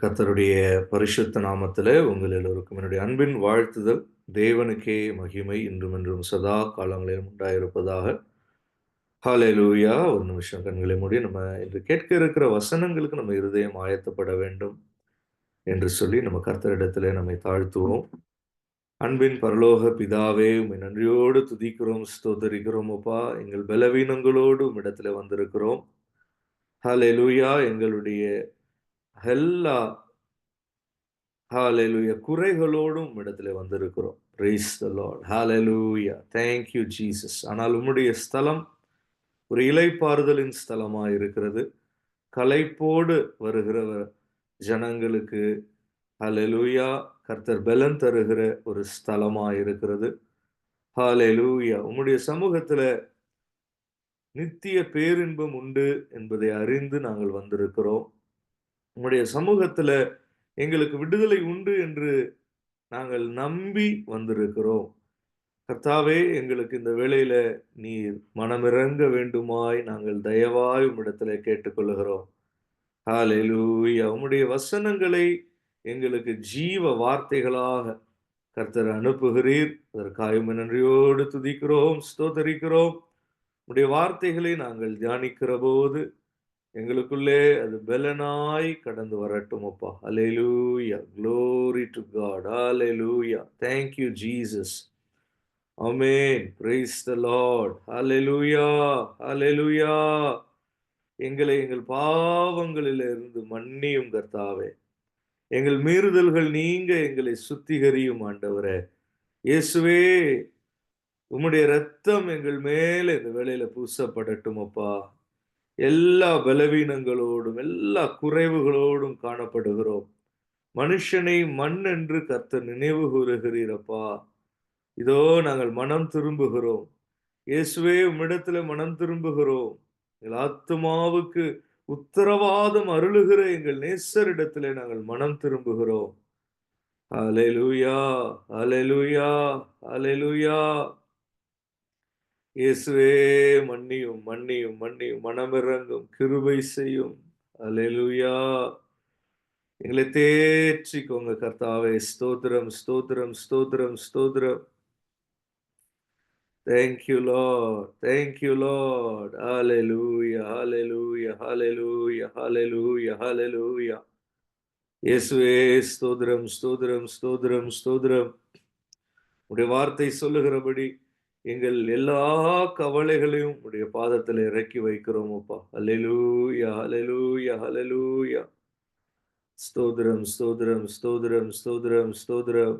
கர்த்தருடைய பரிசுத்த நாமத்திலே உங்கள் எல்லோருக்கும் என்னுடைய அன்பின் வாழ்த்துதல். தேவனுக்கே மகிமை இன்றும் என்றும் சதா காலங்களிலும் உண்டாயிருப்பதாக. ஹalleluya. ஒரு நிமிஷம் கண்களை மூடி நம்ம இன்று கேட்க இருக்கிற வசனங்களுக்கு நம்ம இருதயம் ஆயத்தப்பட வேண்டும் என்று சொல்லி நம்ம கர்த்தரிடத்திலே நம்மை தாழ்த்துவோம். அன்பின் பரலோக பிதாவே, உம்மை நன்றியோடு துதிக்கிறோம், ஸ்தோத்தரிக்கிறோம் அப்பா. எங்கள் பலவீனங்களோடு உம்மிடத்திலே வந்திருக்கிறோம். ஹalleluya. எங்களுடைய எல்லா ஹalleluya குறைகளோடும் இடத்திலே வந்திருக்கிறோம். praise the lord. hallelujah. thank you jesus. ஆனால் உம்முடைய ஸ்தலம் ஒரு இளைப்பாறுதலின் ஸ்தலமாய் இருக்கிறது. களைப்போடு வருகிற ஜனங்களுக்கு ஹalleluya கர்த்தர் பலன் தருகிற ஒரு ஸ்தலமாய் இருக்கிறது. ஹalleluya. உம்முடைய சமூகத்துல நித்திய பேரின்பம் உண்டு என்பதை அறிந்து நாங்கள் வந்திருக்கிறோம். உம்முடைய சமூகத்துல எங்களுக்கு விடுதலை உண்டு என்று நாங்கள் நம்பி வந்திருக்கிறோம். கர்த்தாவே, எங்களுக்கு இந்த வேளையில நீர் மனமிரங்க வேண்டுமாய் நாங்கள் தயவாய் உம்மிடத்திலே கேட்டுக்கொள்கிறோம். ஹalleluya. உம்முடைய வசனங்களை எங்களுக்கு ஜீவ வார்த்தைகளாக கர்த்தர் அனுப்புகிறீர். அதற்காக உம்மை நன்றியோடு துதிக்கிறோம், ஸ்தோத்தரிக்கிறோம். உம்முடைய வார்த்தைகளை நாங்கள் தியானிக்கிற போது எங்களுக்குள்ளே அது பெலனாய் கடந்து வரட்டும் அப்பா. ஹalleluya. glory to god. hallelujah. thank you jesus. Amen. praise the lord. hallelujah. hallelujah. எங்களை எங்கள் பாவங்களிலிருந்து மன்னியும் கர்த்தாவே. எங்கள் மீறுதல்கள் நீங்க எங்களை சுத்திகரியும் ஆண்டவரே. இயேசுவே, உம்முடைய இரத்தம் எங்கள் மேலே இந்த வேளையில பூசப்படட்டும் அப்பா. எல்லா பலவீனங்களோடும் எல்லா குறைவுகளோடும் காணப்படுகிறோம். மனுஷனை மண் என்று கர்த்தர் நினைவு கூறுகிறீரப்பா. இதோ நாங்கள் மனம் திரும்புகிறோம். இயேசுவே, உம்மிடத்திலே மனம் திரும்புகிறோம். எங்கள் ஆத்துமாவுக்கு உத்தரவாதம் அருளுகிற எங்கள் நேசரிடத்திலே நாங்கள் மனம் திரும்புகிறோம். ஹalleluya. ஹalleluya. ஹalleluya. இயேசுவே, மன்னியும் மன்னியும் மன்னியும், மனமிரங்கும், கிருபை செய்யும். ஹalleluya. எங்களை தேற்றிக்கோங்க கர்த்தாவே. ஸ்தோத்திரம், ஸ்தோத்திரம், ஸ்தோத்திரம், ஸ்தோத்திரம். Thank you, Lord. Thank you, Lord. Hallelujah, hallelujah, hallelujah, hallelujah, hallelujah. இயேசுவே, ஸ்தோத்திரம், ஸ்தோத்திரம், ஸ்தோத்திரம், ஸ்தோத்திரம். உடைய வார்த்தை சொல்லுகிறபடி எங்கள் எல்லா கவலைகளையும் உடைய பாதத்தில் இறக்கி வைக்கிறோம் அப்பா. ஹalleluya, ஹalleluya, ஹalleluya. ஸ்தோத்திரம், ஸ்தோத்திரம், ஸ்தோத்திரம், ஸ்தோத்திரம், ஸ்தோத்திரம்.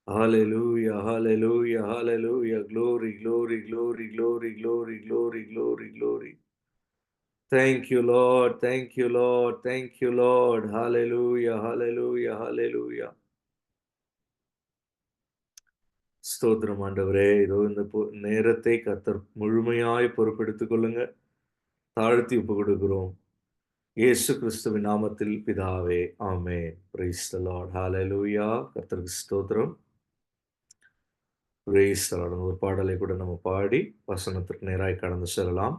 Hallelujah, hallelujah, hallelujah. Glory, glory, glory, glory, glory, glory, glory, glory. Thank you, Lord. Thank you, Lord. Thank you, Lord. Hallelujah, hallelujah, hallelujah. ஸ்தோத்திரம் ஆண்டவரே. இதோ இந்த நேரத்தை கர்த்தர் முழுமையாய் பொறுப்பெடுத்துக் கொள்ளுங்க. தாழ்த்தி ஒப்பு கொடுக்கிறோம். இயேசு கிறிஸ்துவின் நாமத்தில் பிதாவே, ஆமென். Praise the Lord. Hallelujah. கர்த்தருக்கு ஸ்தோத்திரம். Praise the Lord. ஒரு பாடலை கூட நம்ம பாடி வசனத்திற்கு நேராய் கடந்து செல்லலாம்.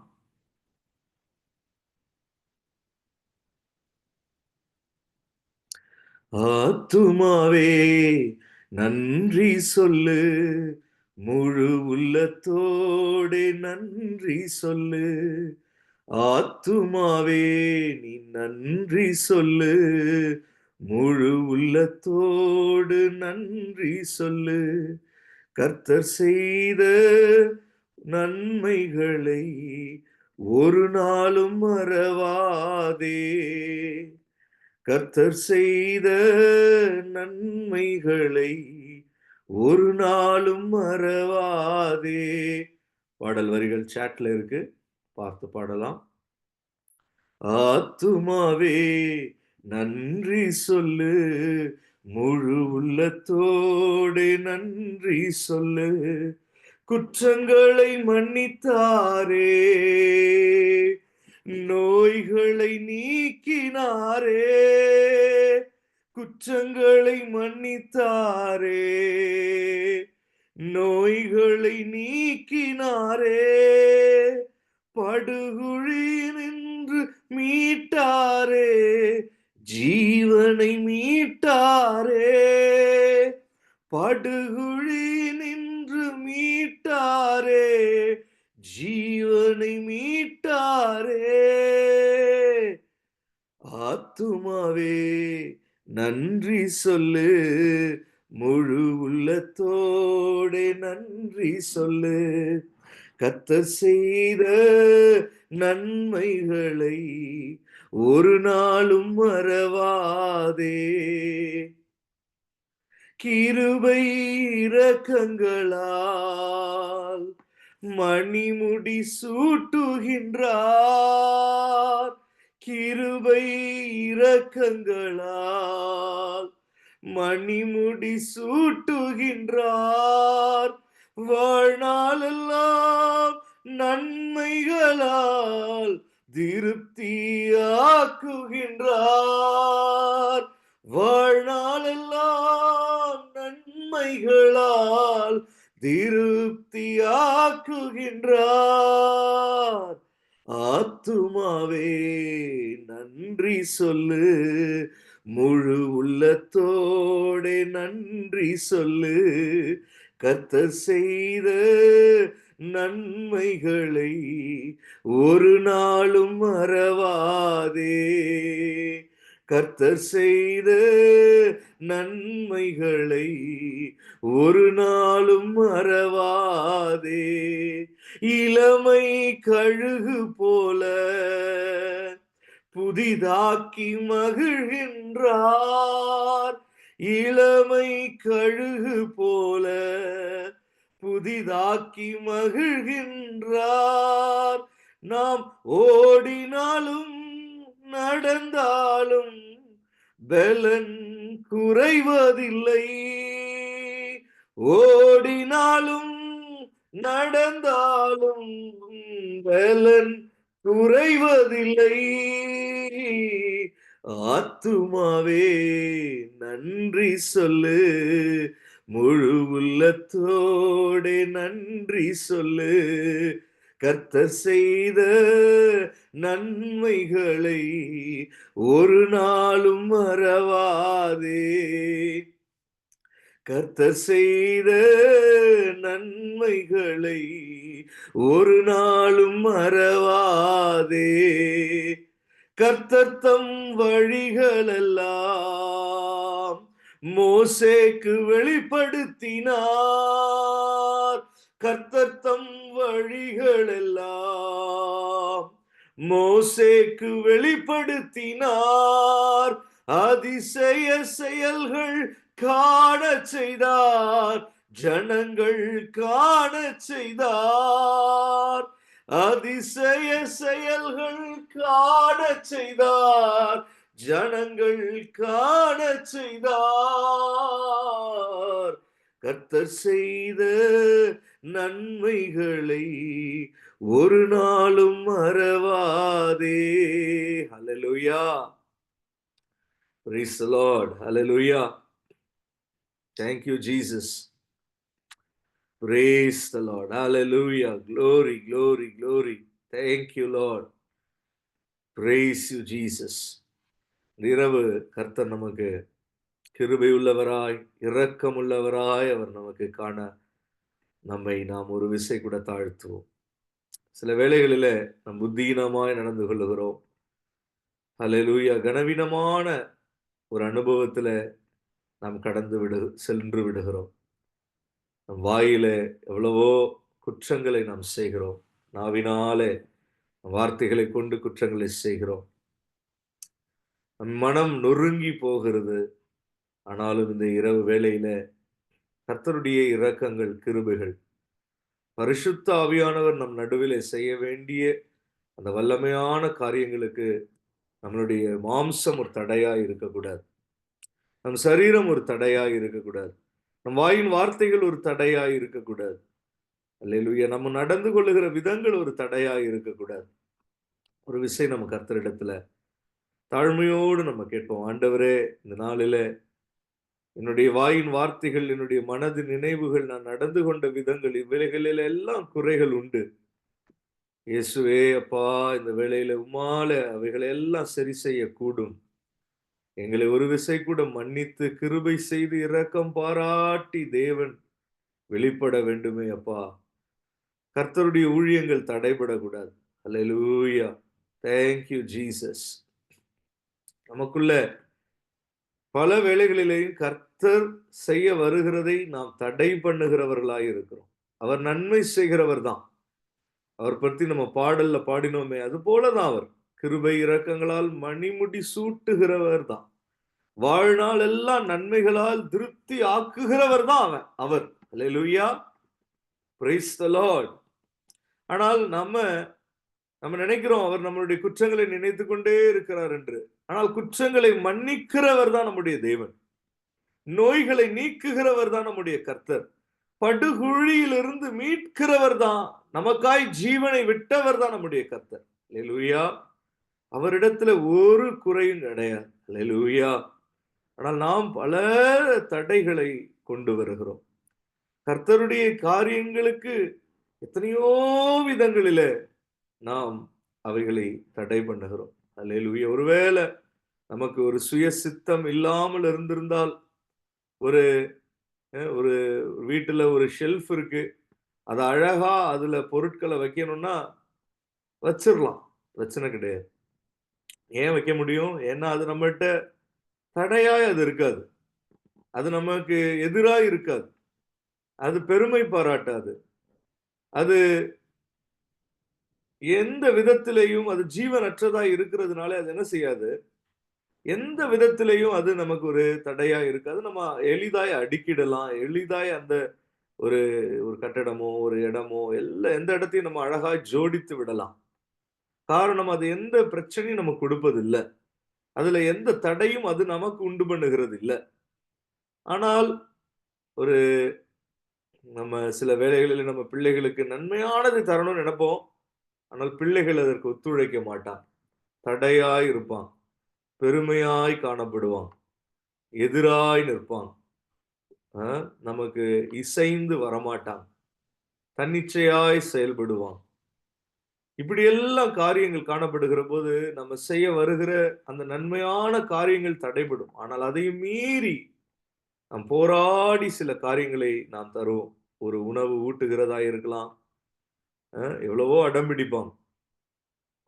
ஆத்துமாவே நன்றி சொல்லு, முழு உள்ளத்தோடே நன்றி சொல்லு. ஆத்துமாவே நீ நன்றி சொல்லு, முழு உள்ளத்தோடு நன்றி சொல்லு. கர்த்தர் செய்த நன்மைகளை ஒரு நாளும் மறவாதே. கர்த்தர் செய்த நன்மைகளை ஒரு நாளும் மறவாதே. பாடல் வரிகள் சாட்ல இருக்கு, பார்த்து பாடலாம். ஆத்துமாவே நன்றி சொல்லு, முழு உள்ளத்தோடு நன்றி சொல்லு. குற்றங்களை மன்னித்தாரே, நோய்களை நீக்கினாரே. குற்றங்களை மன்னித்தாரே, நோய்களை நீக்கினாரே. படுகுழி நின்று மீட்டாரே, ஜீவனை மீட்டாரே, படுகுழி நின்று மீட்டாரே, ஜீவனை மீட்டாரே. ஆத்துமாவே நன்றி சொல்லு, முழு உள்ளத்தோட நன்றி சொல்லு, கர்த்தர் செய்த நன்மைகளை ஒரு நாளும் மறவாதே. கிருபை இரக்கங்களால் மணிமுடி சூட்டுகின்றார், கிருபை இரக்கங்களால் மணிமுடி சூட்டுகின்றார், வாழ்நாளெல்லாம் நன்மைகளால் திருப்தியாக்குகின்றார், வாழ்நாளெல்லாம் நன்மைகளால் திருப்தியாக்குகின்றார். ஆத்துமாவே நன்றி சொல்லு, முழு உள்ளத்தோட நன்றி சொல்லு, கர்த்தர் செய்த நன்மைகளை ஒரு நாளும் மறவாதே. கர்த்தர் செய்த நன்மைகளை ஒரு நாளும் மறவாதே. இளமை கழுகு போல புதிதாக்கி மகிழ்கின்றார், இளமை கழுகு போல புதிதாக்கி மகிழ்கின்றார். நாம் ஓடினாலும் நடந்தாலும் பலன் குறைவதில்லை, ஓடினாலும் நடந்தாலும் பலன் குறைவதில்லை. ஆத்துமாவே நன்றி சொல்லு, முழு உள்ளத்தோட நன்றி சொல்லு, கர்த்தர் செய்த நன்மைகளை ஒரு நாளும் மறவாதே. கர்த்தர் செய்த நன்மைகளை ஒரு நாளும் மறவாதே. கர்த்தர் தம் வழிகளெல்லாம் மோசேக்கு வெளிப்படுத்தினார், கர்த்தர் தம் வழிகளெல்லாம் மோசேக்கு வெளிப்படுத்தினார், அதிசய செயல்கள் காண செய்தார், ஜனங்கள் காண செய்தார், அதிசய செயல்கள் காண செய்தார், ஜனங்கள் காண செய்தார். கர்த்தர் செய்த நன்மைகளை ஒரு நாளும் மறவாதே. ஹல்லேலூயா. Praise the Lord. Hallelujah. Thank you, Jesus. Praise the Lord. Hallelujah. Glory, glory, glory. Thank you, Lord. Praise you, Jesus. இரவு கர்த்தர் நமக்கு கிருபை உள்ளவராய் இரக்கம் உள்ளவராய் அவர் நமக்கு காண நம்மை நாம் ஒரு விசை கூட தாழ்த்துவோம். சில வேளைகளில் நம் புத்தீனமாய் நடந்து கொள்ளுகிறோம். ஹல்லேலூயா. கனவீனமான ஒரு அனுபவத்துல நாம் சென்று விடுகிறோம். நம் வாயில எவ்வளவோ குற்றங்களை நாம் செய்கிறோம், நாவினாலே வார்த்தைகளை கொண்டு குற்றங்களை செய்கிறோம். நம் மனம் நொறுங்கி போகிறது. ஆனாலும் இந்த இரவு வேளையில கர்த்தருடைய இரக்கங்கள், கிருபைகள், பரிசுத்த ஆவியானவர் நம் நடுவிலே செய்ய வேண்டிய அந்த வல்லமையான காரியங்களுக்கு நம்மளுடைய மாம்சம் ஒரு தடையாய் இருக்கக்கூடாது, நம் சரீரம் ஒரு தடையாய் இருக்கக்கூடாது, நம் வாயின் வார்த்தைகள் ஒரு தடையாய் இருக்கக்கூடாது. அல்லேலூயா. நம்ம நடந்து கொள்ளுகிற விதங்கள் ஒரு தடையாய் இருக்கக்கூடாது. ஒரு விஷயம் நம்ம கர்த்தரிடத்துல தாழ்மையோடு நம்ம கேட்போம். ஆண்டவரே, இந்த நாளில என்னுடைய வாயின் வார்த்தைகள், என்னுடைய மனது நினைவுகள், நான் நடந்து கொண்ட விதங்கள், இவைகளில் எல்லாம் குறைகள் உண்டு. இயேசுவே அப்பா, இந்த வேளையில உம்மால அவைகளை எல்லாம் சரி செய்யக்கூடும். எங்களை ஒரு விசை கூட மன்னித்து கிருபை செய்து இரக்கம் பாராட்டி தேவன் வெளிப்பட வேண்டுமே அப்பா. கர்த்தருடைய ஊழியங்கள் தடைபடக்கூடாது. அல்லேலூயா. Thank you Jesus. நமக்குள்ள பல வேளைகளிலேயும் கர்த்தர் செய்ய வருகிறதை நாம் தடை பண்ணுகிறவர்களாய் இருக்கிறோம். அவர் நன்மை செய்கிறவர் தான். அவர் பற்றி நம்ம பாடல்ல பாடினோமே, அது போலதான் அவர். கிருபை இரக்கங்களால் மணிமுடி சூட்டுகிறவர் தான். வாழ்நாள் எல்லாம் நன்மைகளால் திருப்தி ஆக்குகிறவர் தான் அவர். அல்லேலூயா. Praise the Lord. ஆனால் நம்ம நம்ம நினைக்கிறோம் அவர் நம்மளுடைய குற்றங்களை நினைத்துக் கொண்டே இருக்கிறார் என்று. ஆனால் குற்றங்களை மன்னிக்கிறவர் தான் நம்முடைய தேவன். நோய்களை நீக்குகிறவர் தான் நம்முடைய கர்த்தர். படுகுழியிலிருந்து மீட்கிறவர் தான், நமக்காய் ஜீவனை விட்டவர் தான் நம்முடைய கர்த்தர். அல்லேலூயா. அவரிடத்துல ஒரு குறையும் கிடையாது. அல்லேலூயா. ஆனால் நாம் பல தடைகளை கொண்டு வருகிறோம். கர்த்தருடைய காரியங்களுக்கு எத்தனையோ விதங்களிலே நாம் அவைகளை தடை பண்ணுகிறோம். அல்லேலூயா. ஒருவேளை நமக்கு ஒரு சுய சித்தம் இல்லாமல் இருந்திருந்தால், ஒரு ஒரு வீட்டுல ஒரு ஷெல்ஃப் இருக்கு. அது அழகா அதுல பொருட்களை வைக்கணும்னா வச்சிரலாம். பிரச்சனை கிடையாது. ஏன் வைக்க முடியும்? ஏன்னா அது நம்மட்ட தடையாய் அது இருக்காது. அது நமக்கு எதிராய் இருக்காது. அது பெருமை பாராட்டாது. அது எந்த விதத்திலேயும் அது ஜீவனற்றதா இருக்கிறதுனால அது என்ன செய்யாது? எந்த விதத்திலேயும் அது நமக்கு ஒரு தடையா இருக்காது. நம்ம எளிதாய் அடுக்கிடலாம். எளிதாய் அந்த ஒரு ஒரு கட்டடமோ, ஒரு இடமோ எந்த இடத்தையும் நம்ம அழகாய் ஜோடித்து விடலாம். காரணம் அது எந்த பிரச்சனையும் நமக்கு கொடுப்பதில்ல. அதுல எந்த தடையும் அது நமக்கு உண்டு பண்ணுகிறது இல்ல. ஆனால் ஒரு நம்ம சில வேளைகளில் நம்ம பிள்ளைகளுக்கு நன்மையானதை தரணும்னு நெனைப்போம். ஆனால் பிள்ளைகள் அதற்கு ஒத்துழைக்க மாட்டான். தடையாய் இருப்பான். பெருமையாய் காணப்படுவான். எதிராய் நிற்பான். அ நமக்கு இசைந்து வரமாட்டான். தன்னிச்சையாய் செயல்படுவான். இப்படியெல்லாம் காரியங்கள் காணப்படுகிற போது, நம்ம செய்ய வருகிற அந்த நன்மையான காரியங்கள் தடைபடும். ஆனால் அதையும் மீறி நாம் போராடி சில காரியங்களை நாம் தருவோம். ஒரு உணவு ஊட்டுகிறதா இருக்கலாம். எவ்வளவோ அடம் பிடிப்பான்.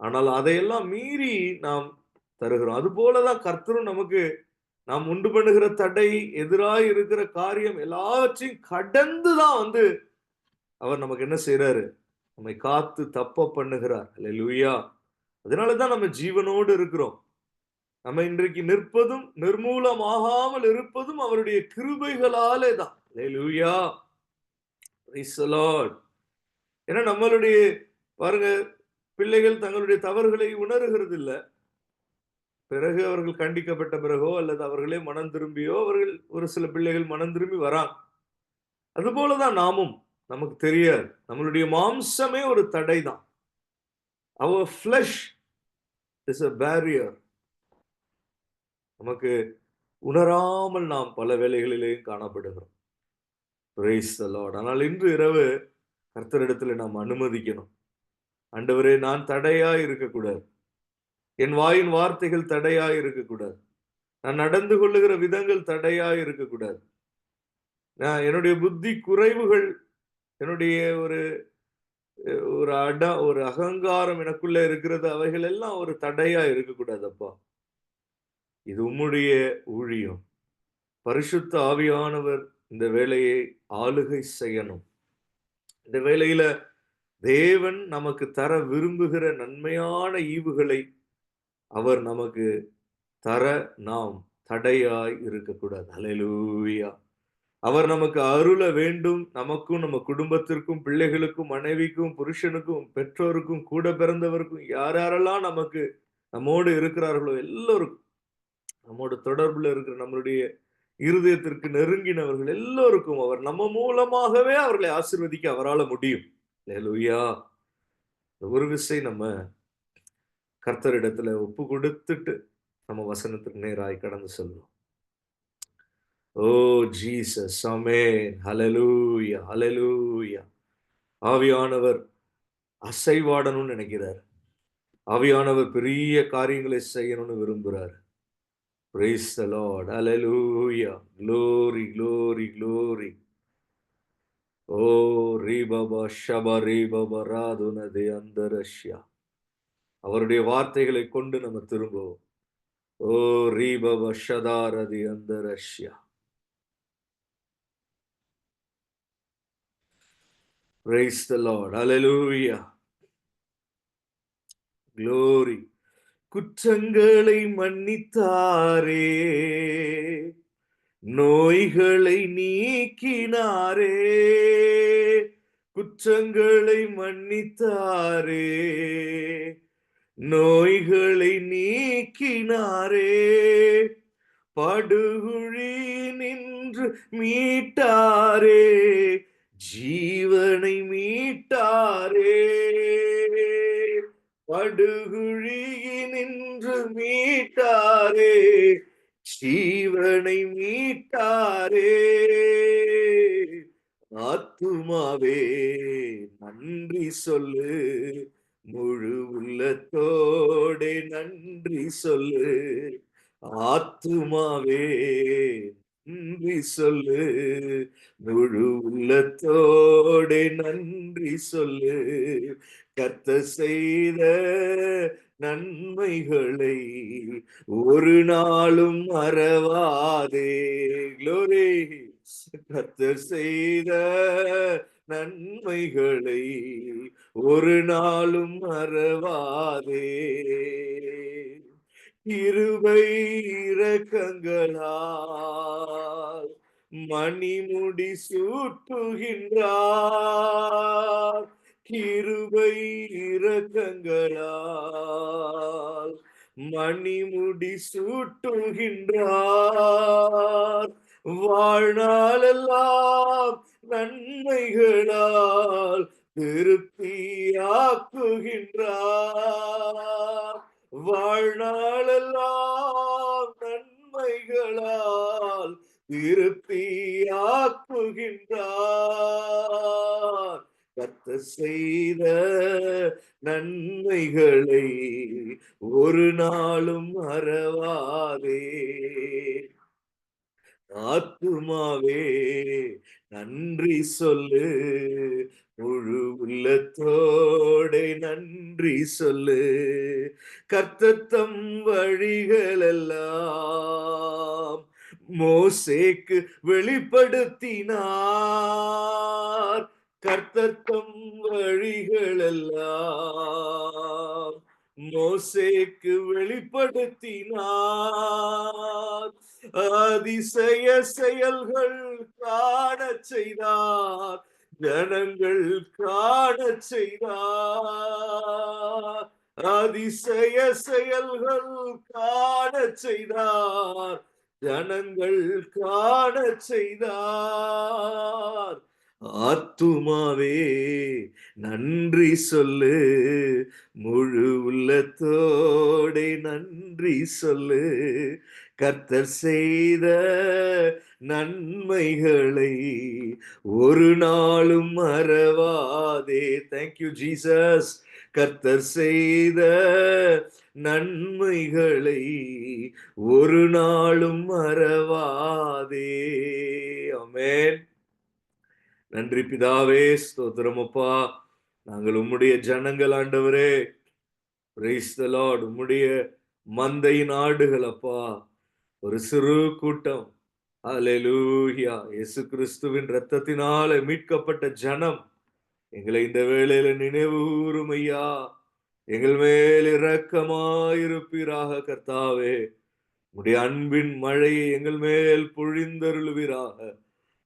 ஆனால் அதையெல்லாம் மீறி நாம் தருகிறோம். அதுபோல தான் கர்த்தரும் நமக்கு நாம் உண்டு பண்ணுகிற தடை, எதிராய் இருக்கிற காரியம் எல்லாவற்றையும் கடந்து தான் அவர் நமக்கு என்ன செய்றாரு? நம்மை காத்து தப்ப பண்ணுகிறார். அல்லேலூயா! அதனால தான் நம்ம ஜீவனோடு இருக்கிறோம். நம்ம இன்றைக்கு நிற்பதும், நிர்மூலமாகாமல் இருப்பதும் அவருடைய கிருபைகளாலே தான். அல்லேலூயா! Praise the Lord. ஏன்னா நம்மளுடைய பாருங்க, பிள்ளைகள் தங்களுடைய தவறுகளை உணருகிறது இல்ல. பிறகு அவர்கள் கண்டிக்கப்பட்ட பிறகோ, அல்லது அவர்களே மனம் திரும்பியோ, அவர்கள் ஒரு சில பிள்ளைகள் மனம் திரும்பி வராங்க. அதுபோல தான் நாமும். நமக்கு தெரியாது. நம்மளுடைய மாம்சமே ஒரு தடை தான். Our flesh is a barrier. நமக்கு உணராமல் நாம் பல வேளைகளிலேயும் காணப்படுகிறோம். Price the Lord. ஆனால் இன்று இரவு கர்த்தரிடத்திலே நாம் அனுமதிக்கணும். ஆண்டவரே, நான் தடையாய் இருக்கக்கூடாது. என் வாயின் வார்த்தைகள் தடையாய் இருக்கக்கூடாது. நான் நடந்து கொள்ளுகிற விதங்கள் தடையாய் இருக்கக்கூடாது. நான் என்னுடைய புத்தி குறைவுகள், என்னுடைய ஒரு ஒரு அகங்காரம் எனக்குள்ள இருக்கிறது. அவைகள் எல்லாம் ஒரு தடையா இருக்கக்கூடாது அப்பா. இது உம்முடைய ஊழியம். பரிசுத்த ஆவியானவர் இந்த வேலையை ஆளுகை செய்யணும். இந்த வேளையில தேவன் நமக்கு தர விரும்புகிற நன்மையான ஈவுகளை அவர் நமக்கு தர நாம் தடையாய் இருக்கக்கூடாது. அல்லேலூயா! அவர் நமக்கு அருள வேண்டும். நமக்கும், நம்ம குடும்பத்திற்கும், பிள்ளைகளுக்கும், மனைவிக்கும், புருஷனுக்கும், பெற்றோருக்கும், கூட பிறந்தவருக்கும், யார் யாரெல்லாம் நமக்கு நம்மோடு இருக்கிறார்களோ எல்லோருக்கும், நம்மோடு தொடர்புல இருக்கிற நம்மளுடைய இருதயத்திற்கு நெருங்கினவர்கள் எல்லோருக்கும் அவர் நம்ம மூலமாகவே அவர்களை ஆசீர்வதிக்க அவரால முடியும். அல்லேலூயா! ஒரு விசை நம்ம கர்த்தரிடத்துல ஒப்பு கொடுத்துட்டு நம்ம வசனத்துக்கு நேராய் கடந்து செல்வோம். ஓ ஜீசஸ், ஆமென். ஹல்லேலூயா, ஹல்லேலூயா. ஆவியானவர் அசைவாடணும்னு நினைக்கிறார். ஆவியானவர் பெரிய காரியங்களை செய்யணும்னு விரும்புறார். Praise the Lord. Hallelujah. Glory, glory, glory. Oh, Ribaba Shaba Ribaba Radunade Andarashya. அவருடைய வார்த்தைகளை கொண்டு நம்ம திரும்புவோம். ஓ ரீபவ ஷதாரதி அந்தரஷ்யா. Praise the Lord. Hallelujah. Glory. குற்றங்களை மன்னித்தாரே, நோய்களை நீக்கினாரே. குற்றங்களை மன்னித்தாரே, நோய்களை நீக்கினாரே. படுகுழி நின்று மீட்டாரே, ஜீவனை மீட்டாரே. படுகுழி நின்று மீட்டாரே, ஜீவனை மீட்டாரே. ஆத்துமாவே நன்றி சொல்லு, முழு உள்ளத்தோடே நன்றி சொல்லு. ஆத்துமாவே நன்றி சொல்லு, முழு உள்ளத்தோடே நன்றி சொல்லு. கர்த்தர் செய்த நன்மைகளை ஒரு நாளும் மறவாதே. க்ளோரி. கர்த்தர் செய்த நன்மைகளை ஒரு நாளும் மறவாதே. கிருபை இரக்கங்களால் மணிமுடி சூட்டுகின்றார். கிருபை இரக்கங்களால் மணிமுடி சூட்டுகின்றார். வாழ்நாளெல்லாம் நன்மைகளால் திருப்தியாக்குகின்றார். வாழ்நாளெல்லாம் நன்மைகளால் திருப்தியாக்குகின்றார். கர்த்தர் செய்த நன்மைகளை ஒரு நாளும் மறவாதே. ஆத்துமாவே நன்றி சொல்லு, முழு உள்ளத்தோடே நன்றி சொல்லு. கர்த்தர் தம் வழிகள் எல்லாம் மோசேக்கு வெளிப்படுத்தினார். கர்த்தர் தம் வழிகள் எல்லாம் மோசேக்கு வெளிப்படுத்தினார். அதிசய செயல்கள் காண செய்தார், ஜனங்கள் காண செய்தார். அதிசய செயல்கள் காண செய்தார், ஜனங்கள் காண செய்தார். ஆத்துமாவே நன்றி சொல்லு, முழு உள்ளத்தோடே நன்றி சொல்லு. கர்த்தர் செய்த நன்மைகளை ஒரு நாளும் மறவாதே. Thank you Jesus. கர்த்தர் செய்த நன்மைகளை ஒரு நாளும் மறவாதே. ஆமென். நன்றி பிதாவே, ஸ்தோத்திரம் அப்பா. நாங்கள் உம்முடைய ஜனங்கள் ஆண்டவரே. Price the Lord. உம்முடைய மந்தையின் ஆடுகள் அப்பா, ஒரு சிறு கூட்டம். ஹல்லேலூயா. இயேசு கிறிஸ்துவின் இரத்தத்தினால மீட்கப்பட்ட ஜனம். எங்களை இந்த வேளையில நினைவுகூரும் ஐயா. எங்கள் மேல் இரக்கமாயிருப்பீராக கர்த்தாவே. உம்முடைய அன்பின் மழையை எங்கள் மேல் பொழிந்தருளுவீராக.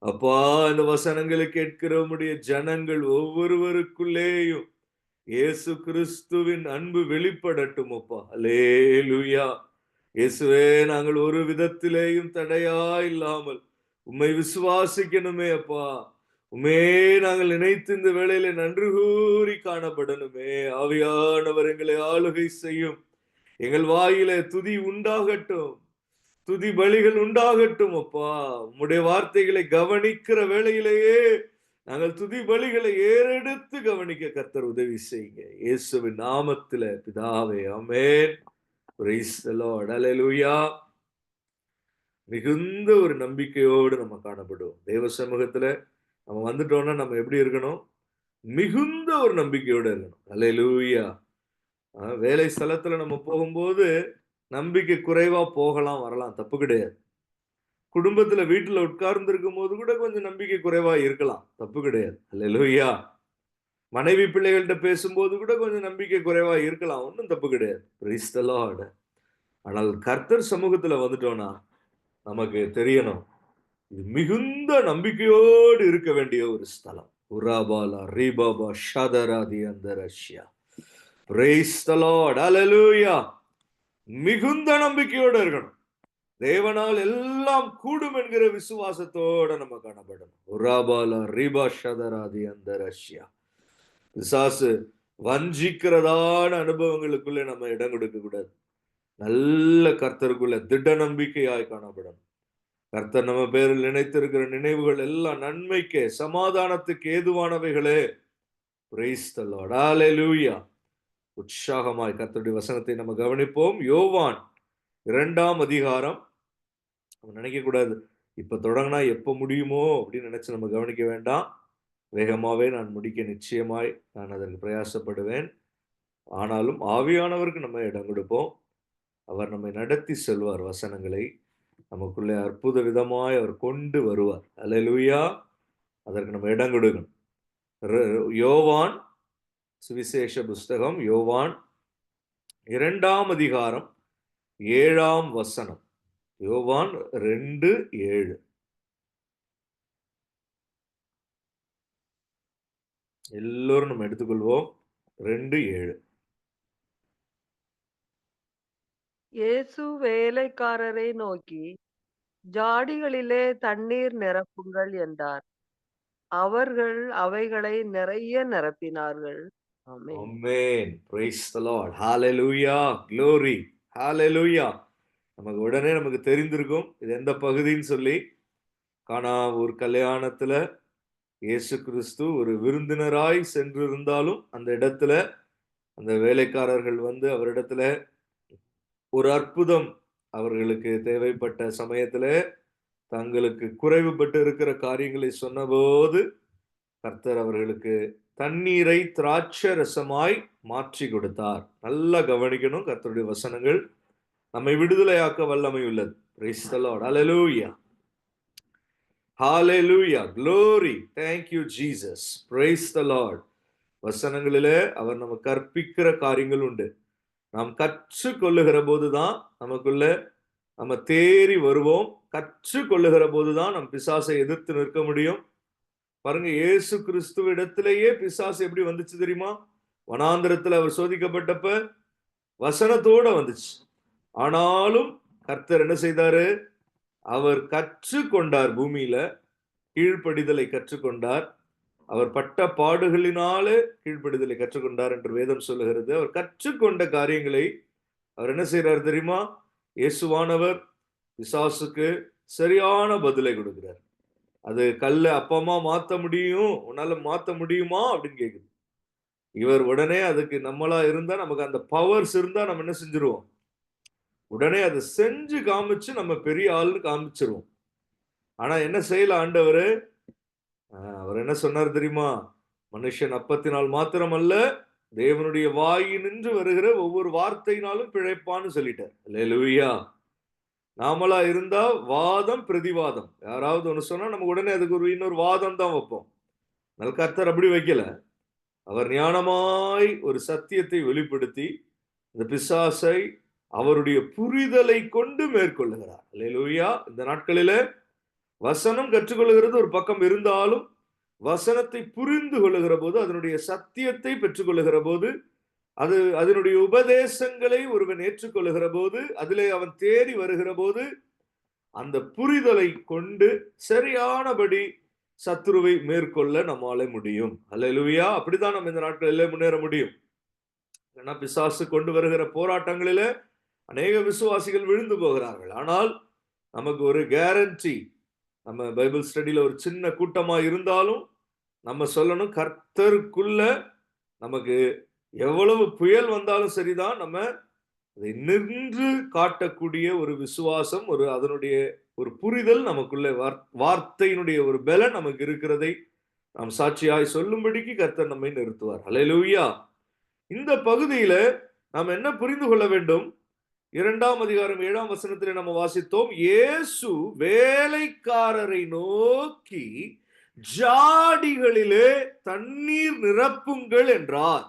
அப்பா, இந்த வசனங்களை கேட்கிற உம்முடைய ஜனங்கள் ஒவ்வொருவருக்குள்ளேயும் இயேசு கிறிஸ்துவின் அன்பு வெளிப்படட்டும் அப்பா. அல்லேலூயா. இயேசுவே, நாங்கள் ஒரு விதத்திலேயும் தடையா இல்லாமல் உம்மை விசுவாசிக்கணுமே அப்பா. உம்மே நாங்கள் நினைத்து இந்த வேளையில நன்றி கூறி காணப்படணுமே. ஆவியானவர் எங்களை ஆளுகை செய்யும். எங்கள் வாயிலே துதி உண்டாகட்டும், துதி பலிகள் உண்டாகட்டும் அப்பா. உம்முடைய வார்த்தைகளை கவனிக்கிற வேளையிலேயே நாங்கள் துதி பலிகளை ஏறெடுத்து கவனிக்க கர்த்தர் உதவி செய்யுங்க. இயேசுவின் நாமத்தில பிதாவே, ஆமென். Praise the Lord. ஹல்லேலூயா. மிகுந்த ஒரு நம்பிக்கையோடு நம்ம காணப்படுவோம். தேவ சமூகத்துல நம்ம வந்துட்டோம்னா நம்ம எப்படி இருக்கணும்? மிகுந்த ஒரு நம்பிக்கையோடு இருக்கணும். ஹல்லேலூயா. வேலை ஸ்தலத்துல நம்ம போகும்போது நம்பிக்கை குறைவா போகலாம், வரலாம். தப்பு கிடையாது. குடும்பத்துல வீட்டுல உட்கார்ந்து இருக்கும்போது கூட கொஞ்சம் நம்பிக்கை குறைவா இருக்கலாம். தப்பு கிடையாது. அல்லேலூயா. மனைவி பிள்ளைகள்ட்ட பேசும்போது கூட கொஞ்சம் நம்பிக்கை குறைவா இருக்கலாம். ஒண்ணும் தப்பு கிடையாது. Price the Lord. ஆனால் கர்த்தர் சமூகத்துல வந்துட்டோம்னா நமக்கு தெரியணும். இது மிகுந்த நம்பிக்கையோடு இருக்க வேண்டிய ஒரு ஸ்தலம். உராபாலா ரீபாபா ஷதராதி அந்த Russia. Praise the Lord. Hallelujah. மிகுந்த நம்பிக்கையோடு இருக்கணும். தேவனால் எல்லாம் கூடும் என்கிற விசுவாசத்தோட நம்ம காணப்படணும். உராபாலா ரீபா ஷதராதி அந்த ரஷ்யா. பிசாசு வஞ்சிக்கிறதான அனுபவங்களுக்குள்ளே நம்ம இடம் கொடுக்க கூடாது. நல்ல கர்த்தருக்குள்ள திட நம்பிக்கையாய் காணப்படணும். கர்த்தர் நம்ம பேரில் நினைத்திருக்கிற நினைவுகள் எல்லாம் நன்மைக்கு சமாதானத்துக்கு ஏதுவானவைகளே. Price the Lord. ஹல்லேலூயா. உற்சாகமாய் கர்த்தருடைய வசனத்தை நம்ம கவனிப்போம். யோவான் 2ஆம் அதிகாரம். நம்ம நினைக்க கூடாது, இப்ப தொடங்கினா எப்ப முடியுமோ அப்படின்னு நினைச்சு நம்ம கவனிக்க வேண்டாம். வேகமாவே நான் முடிக்க நிச்சயமாய் நான் அதற்கு பிரயாசப்படுவேன். ஆனாலும் ஆவியானவருக்கு நம்ம இடம் கொடுப்போம். அவர் நம்மை நடத்தி செல்வார். வசனங்களை நமக்குள்ளே அற்புத விதமாய் அவர் கொண்டு வருவார். அல்லேலூயா. அதற்கு நம்ம இடம் கொடுக்கணும். யோவான் சுவிசேஷ புஸ்தகம், யோவான் 2ஆம் அதிகாரம் 7ஆம் வசனம். யோவான் 2:7. எல்லோரும் நம்ம எடுத்துக்கொள்வோம். 2:7. இயேசு வேலைக்காரரை நோக்கி, ஜாடிகளிலே தண்ணீர் நிரப்புங்கள் என்றார். அவர்கள் அவைகளை நிறைய நிரப்பினார்கள். Amen. Amen. Praise the Lord. ஹalleluya. glory. ஹalleluya. நமக்கு தெரிந்திருக்கும் இது எந்த பகுதின்னு சொல்லி. கானா ஒரு கல்யாணத்துல இயேசு கிறிஸ்து ஒரு விருந்தினராய் சென்றிருந்தாலும் அந்த இடத்துல அந்த வேலைக்காரர்கள் வந்து அவரிடத்துல ஒரு அற்புதம் அவர்களுக்கு தேவைப்பட்ட சமயத்துல தங்களுக்கு குறைவுபட்டு இருக்கிற காரியங்களை சொன்னபோது கர்த்தர் அவர்களுக்கு தண்ணீரை திராட்சை ரசமாய் மாற்றி கொடுத்தார். நல்லா கவனிக்கணும். கர்த்தருடைய வசனங்கள் நம்மை விடுதலையாக்க வல்லமை உள்ளது. Praise the Lord. Hallelujah. Hallelujah. Glory. Thank you Jesus. Praise the Lord. வசனங்களிலே அவர் நம்ம கற்பிக்கிற காரியங்கள் உண்டு. நாம் கற்றுக்கொள்ளுகிற போதுதான் நமக்குள்ள நம்ம தேறி வருவோம். கற்றுக்கொள்ளுகிற போதுதான் நம் பிசாசை எதிர்த்து நிற்க முடியும். பாருங்க, இயேசு கிறிஸ்துவிடத்திலேயே பிசாசு எப்படி வந்துச்சு தெரியுமா? வனாந்திரத்துல அவர் சோதிக்கப்பட்டப்ப வசனத்தோட வந்துச்சு. ஆனாலும் கர்த்தர் என்ன செய்தாரு? அவர் கற்றுக்கொண்டார். பூமியில கீழ்ப்படிதலை கற்றுக்கொண்டார். அவர் பட்ட பாடுகளினாலே கீழ்ப்படிதலை கற்றுக்கொண்டார் என்று வேதம் சொல்லுகிறது. அவர் கற்றுக்கொண்ட காரியங்களை அவர் என்ன செய்யறார் தெரியுமா? இயேசுவானவர் பிசாசுக்கு சரியான பதிலை கொடுக்கிறார். அது கல்ல அப்பமா மாத்த முடியும், உன்னால மாத்த முடியுமா அப்படின்னு கேக்குது. இவர் உடனே அதுக்கு நம்மளா இருந்தா, நமக்கு அந்த பவர்ஸ் இருந்தா நம்ம என்ன செஞ்சிருவோம்? உடனே அதை செஞ்சு காமிச்சு நம்ம பெரிய ஆள்னு காமிச்சிருவோம். ஆனா என்ன செய்யல ஆண்டவரு? அவர் என்ன சொன்னார் தெரியுமா? மனுஷன் அப்பத்தினால் மாத்திரம் அல்ல, தேவனுடைய வாயினின்று வருகிற ஒவ்வொரு வார்த்தையினாலும் பிழைப்பான்னு சொல்லிட்டார். அல்லேலூயா. நாமளா இருந்தா வாதம் பிரதிவாதம். யாராவது ஒண்ணு சொன்னா நம்ம உடனே அதுக்கு ஒரு இன்னொரு வாதம் தான் வைப்போம். கர்த்தர் அப்படி வைக்கல. அவர் ஞானமாய் ஒரு சத்தியத்தை வெளிப்படுத்தி இந்த பிசாசை அவருடைய புரிதலை கொண்டு மேற்கொள்ளுகிறார். அல்லேலூயா. இந்த நாட்களிலே வசனம் கற்றுக்கொள்ளுகிறது ஒரு பக்கம் இருந்தாலும், வசனத்தை புரிந்து கொள்ளுகிற போது, அதனுடைய சத்தியத்தை பெற்றுக்கொள்ளுகிற போது, அதனுடைய உபதேசங்களை ஒருவன் ஏற்றுக்கொள்ளுகிற போது, அதிலே அவன் தேறி வருகிற போது, அந்த புரிதலை கொண்டு சரியானபடி சத்துருவை மேற்கொள்ள நம்மால முடியும். அல்லேலூயா. அப்படிதான் நம்ம இந்த நாட்களிலே முன்னேற முடியும். ஏன்னா பிசாசு கொண்டு வருகிற போராட்டங்களிலே அநேக விசுவாசிகள் விழுந்து போகிறார்கள். ஆனால் நமக்கு ஒரு கேரண்டி, நம்ம பைபிள் ஸ்டடியில ஒரு சின்ன கூட்டமா இருந்தாலும் நம்ம சொல்லணும், கர்த்தருக்குள்ள நமக்கு எவ்வளவு புயல் வந்தாலும் சரிதான், நம்ம அதை நின்று காட்டக்கூடிய ஒரு விசுவாசம், அதனுடைய ஒரு புரிதல் நமக்குள்ள, வார்த்தையினுடைய ஒரு பலன் நமக்கு இருக்கிறதை நாம் சாட்சியாய் சொல்லும்படிக்கு கர்த்தர் நம்மை நிறுத்துவார். ஹல்லேலூயா. இந்த பகுதியில நாம் என்ன புரிந்து கொள்ள வேண்டும்? 2ஆம் அதிகாரம் 7ஆம் வசனத்திலே நம்ம வாசித்தோம், இயேசு வேலைக்காரரை நோக்கி ஜாடிகளிலே தண்ணீர் நிரப்புங்கள் என்றார்.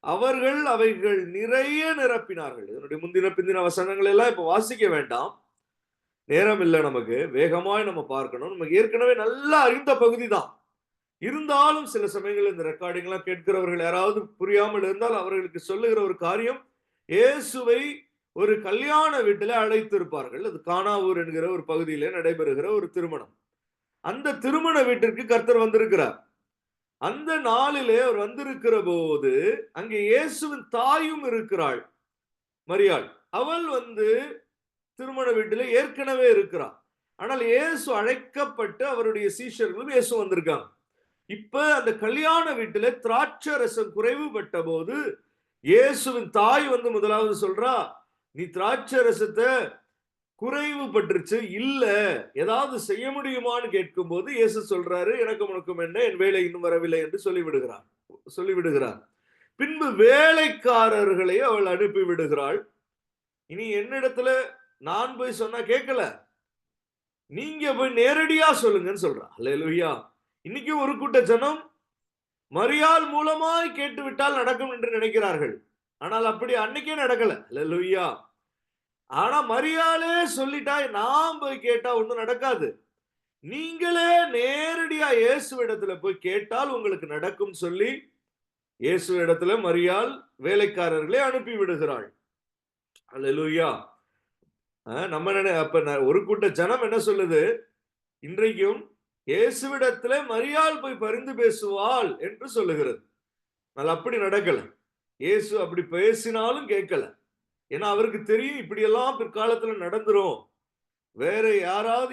அவர்கள் அவைகள் நிறைய நிரப்பினார்கள். இதனுடைய முந்தின பிந்தின வசனங்கள் எல்லாம் இப்ப வாசிக்க வேண்டாம், நேரம் இல்லை நமக்கு. வேகமாய் நம்ம பார்க்கணும். நமக்கு ஏற்கனவே நல்லா அறிந்த பகுதி தான். இருந்தாலும் சில சமயங்களில் இந்த ரெக்கார்டிங் எல்லாம் கேட்கிறவர்கள் யாராவது புரியாமல் இருந்தால் அவர்களுக்கு சொல்லுகிற ஒரு காரியம், இயேசுவை ஒரு கல்யாண வீட்டில அழைத்து இருப்பார்கள். அது கானாவூர் என்கிற ஒரு பகுதியிலே நடைபெறுகிற ஒரு திருமணம். அந்த திருமண வீட்டிற்கு கர்த்தர் வந்திருக்கிறார். அந்த நாளிலே அவர் வந்திருக்கிற போது அங்கே இயேசுவின் தாயும் இருக்கிறாள், மரியாள். அவள் திருமண வீட்டிலே ஏற்கனவே இருக்கிறார். ஆனால் இயேசு அழைக்கப்பட்டு அவருடைய சீஷர்களும் இயேசு வந்திருக்காங்க. இப்ப அந்த கல்யாண வீட்டிலே திராட்சை ரசம் குறைவுபட்ட போது இயேசுவின் தாய் முதலாவது சொல்றா, நீ திராட்சை ரசத்தை குறைவுபட்டுருச்சு, இல்ல ஏதாவது செய்ய முடியுமான்னு கேட்கும் போது இயேசு சொல்றாரு, எனக்கும் உனக்கும் என்ன, என் வேலை இன்னும் வரவில்லை என்று சொல்லிவிடுகிறார். பின்பு வேலைக்காரர்களை அவள் அனுப்பி விடுகிறாள். இனி என்னிடத்துல நான் போய் சொன்னா கேட்கல, நீங்க போய் நேரடியா சொல்லுங்கன்னு சொல்றா. அல்லேலூயா. இன்னைக்கு ஒரு கூட்ட ஜனம் மரியாள் மூலமாய் கேட்டு விட்டால் நடக்கும் என்று நினைக்கிறார்கள். ஆனால் அப்படி அன்னைக்கே நடக்கல. அல்லேலூயா. ஆனா மரியாளே சொல்லிட்டா, நான் போய் கேட்டா ஒண்ணும் நடக்காது, நீங்களே நேரடியா இயேசுவிடத்துல போய் கேட்டால் உங்களுக்கு நடக்கும் சொல்லி இயேசுவிடத்துல மரியாள் வேலைக்காரர்களை அனுப்பி விடுகிறாள். அல்லேலூயா. அப்ப ஒரு கூட்ட ஜனம் என்ன சொல்லுது, இன்றைக்கும் இயேசுவிடத்துல மரியாள் போய் பரிந்து பேசுவாள் என்று சொல்லுகிறது. அப்படி நடக்கல. இயேசு அப்படி பேசினாலும் கேட்கல. ஏன்னா அவருக்கு தெரியும் இப்படி எல்லாம் பிற்காலத்துல நடந்துரும். வேற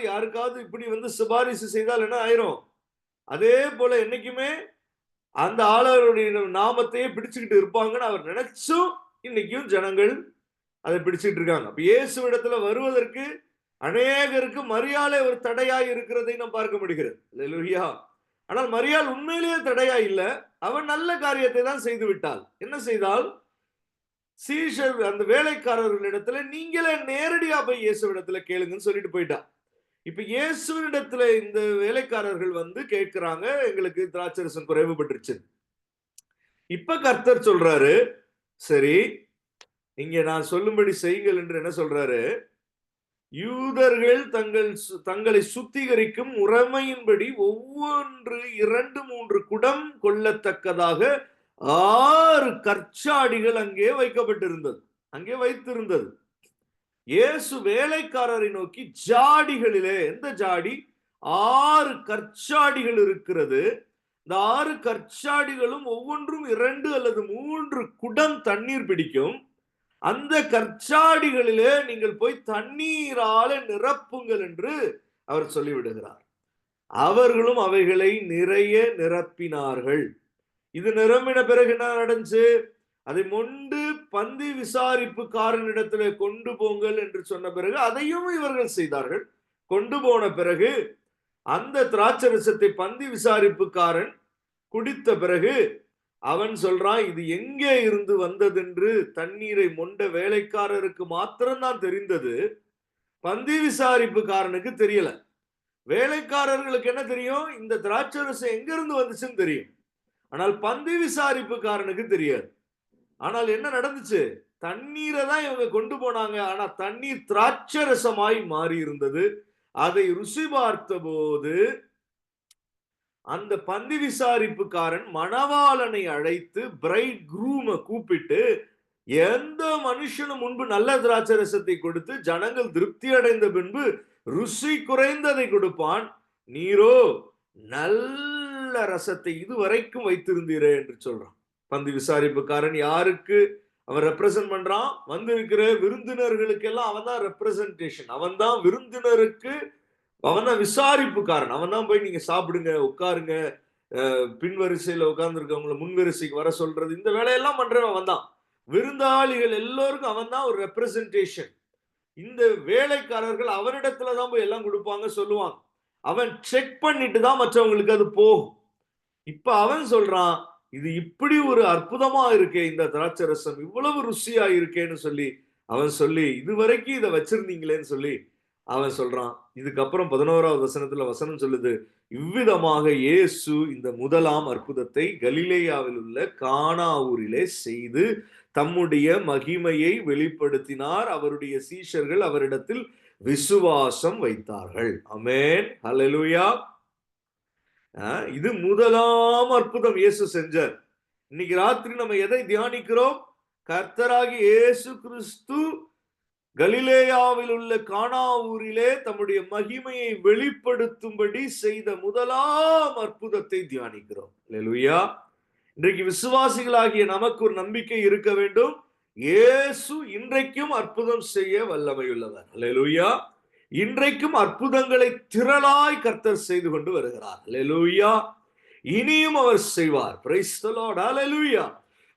யாருக்காவது இப்படி சிபாரிசு செய்தால் என்ன ஆயிரும். அதே போல என்னைக்குமே அந்த ஆளருடைய நாமத்தையே பிடிச்சுக்கிட்டு இருப்பாங்கன்னு அவர் நினைச்சும் இன்னைக்கும் ஜனங்கள் அதை பிடிச்சிட்டு இருக்காங்க. அப்ப இயேசுவிடத்துல வருவதற்கு அநேகருக்கு மரியாளே ஒரு தடையாய் இருக்கிறதை நாம் பார்க்க முடிகிறது. அல்லேலூயா. ஆனால் மரியாள் உண்மையிலேயே தடையா இல்ல, அவன் நல்ல காரியத்தை தான் செய்து விட்டாள். என்ன செய்தால், சீஷர் அந்த வேலைக்காரர்களிடத்துல நீங்களே நேரடியா போய் இயேசுவிடத்துல கேளுங்கன்னு சொல்லிட்டு போயிட்டா. இப்ப இயேசுவிடத்துல இந்த வேலைக்காரர்கள் கேட்கிறாங்க, எங்களுக்கு திராட்சரசம் குறைவுபட்டுருச்சு. இப்ப கர்த்தர் சொல்றாரு, சரி இங்க நான் சொல்லும்படி செய்யுங்கள் என்று என்ன சொல்றாரு, யூதர்கள் தங்களை சுத்திகரிக்கும் முறைமையின்படி ஒவ்வொன்று 2-3 குடம் கொள்ளத்தக்கதாக 6 கற்சாடிகள் அங்கே வைத்திருந்தது. இயேசு வேலைக்காரரை நோக்கி ஜாடிகளிலே, எந்த ஜாடி, 6 கற்சாடிகள் இருக்கிறது, இந்த 6 கற்சாடிகளும் ஒவ்வொன்றும் 2 அல்லது 3 குடம் தண்ணீர் பிடிக்கும். அந்த கற்சாடிகளிலே நீங்கள் போய் தண்ணீரால நிரப்புங்கள் என்று அவர் சொல்லிவிடுகிறார். அவர்களும் அவைகளை நிறைய நிரப்பினார்கள். இது நிரம்பின பிறகு என்ன நடந்துச்சு, அதை மொண்டு பந்தி விசாரிப்புக்காரனிடத்திலே கொண்டு போங்கள் என்று சொன்ன பிறகு அதையும் இவர்கள் செய்தார்கள். கொண்டு போன பிறகு அந்த திராட்சரசத்தை பந்தி விசாரிப்புக்காரன் குடித்த பிறகு அவன் சொல்றான், இது எங்கே இருந்து வந்ததென்று தண்ணீரை மொண்ட வேலைக்காரருக்கு மாத்திரம்தான் தெரிந்தது, பந்தி விசாரிப்புக்காரனுக்கு தெரியல. வேலைக்காரர்களுக்கு என்ன தெரியும், இந்த திராட்சரசம் எங்க இருந்து வந்துச்சுன்னு தெரியும். ஆனால் பந்தி விசாரிப்புக்காரனுக்கு தெரியாது. ஆனால் என்ன நடந்துச்சு, தண்ணீரை தான் இவங்க கொண்டு போனாங்க. ஆனா தண்ணீர் திராட்சரசமாய் மாறி இருந்தது. அதை ருசி பார்த்த போது அந்த பந்தி விசாரிப்புக்காரன் மணவாளனை அழைத்து, பிரைட் க்ரூமை கூப்பிட்டு, எந்த மனுஷனும் முன்பு நல்ல திராட்சரசத்தை கொடுத்து ஜனங்கள் திருப்தி அடைந்த பின்பு ருசி குறைந்ததை கொடுப்பான், நீரோ நல்ல ரசத்தை இதுவரைக்கும் வைத்திருந்தீரே என்று சொல்றான். பந்தி விசாரிப்புக்காரன் யாருக்கு அவன் ரெப்ரசன்ட் பண்றான், வந்திருக்கிற விருந்தினர்களுக்கு எல்லாம் அவன் தான் ரெப்ரசன்டேஷன், அவன் தான் விருந்தினருக்கு அவன் தான் விசாரிப்புக்காரன். அவன் தான் போய் நீங்க சாப்பிடுங்க, உட்காருங்க, பின் வரிசையில உட்கார்ந்து இருக்கவங்களை முன் வரிசைக்கு வர சொல்றது, இந்த வேலையெல்லாம் பண்றவன் அவன் தான். விருந்தாளிகள் எல்லோருக்கும் அவன் தான் ஒரு ரெப்ரசன்டேஷன். இந்த வேலைக்காரர்கள் அவனிடத்துல தான் போய் எல்லாம் கொடுப்பாங்க, சொல்லுவாங்க. அவன் செக் பண்ணிட்டு தான் மற்றவங்களுக்கு அது போகும். இப்ப அவன் சொல்றான், இது இப்படி ஒரு அற்புதமா இருக்கே, இந்த திராட்சை ரசம் இவ்வளவு ருசியா இருக்கேன்னு சொல்லி அவன் சொல்லி, இதுவரைக்கும் இதை வச்சிருந்தீங்களேன்னு சொல்லி அவன் சொல்றான். இதுக்கப்புறம் 11வது வசனத்துல வசனம் சொல்லுது, இவ்விதமாக இயேசு இந்த முதலாம் அற்புதத்தை கலிலேயாவில் உள்ள கானா ஊரிலே செய்து தம்முடைய மகிமையை வெளிப்படுத்தினார். அவருடைய சீஷர்கள் அவரிடத்தில் விசுவாசம் வைத்தார்கள். ஆமென், ஹல்லேலூயா. இது முதலாம் அற்புதம் இயேசு செஞ்சார். இன்னைக்கு ராத்திரி நம்ம எதை தியானிக்கிறோம்? கர்த்தராகி இயேசு கிறிஸ்து கலிலேயாவில் உள்ள கானா ஊரிலே தம்முடைய மகிமையை வெளிப்படுத்தும்படி செய்த முதலாம் அற்புதத்தை தியானிக்கிறோம். அல்லேலூயா. இன்றைக்கு விசுவாசிகளாகிய நமக்கு ஒரு நம்பிக்கை இருக்க வேண்டும். இயேசு இன்றைக்கும் அற்புதம் செய்ய வல்லமையுள்ளவர். அல்லேலூயா. இன்றைக்கும் அற்புதங்களை திரளாய் கர்த்தர் செய்து கொண்டு வருகிறார். அல்லேலூயா. இனியும் அவர் செய்வார். Praise the Lord. அல்லேலூயா.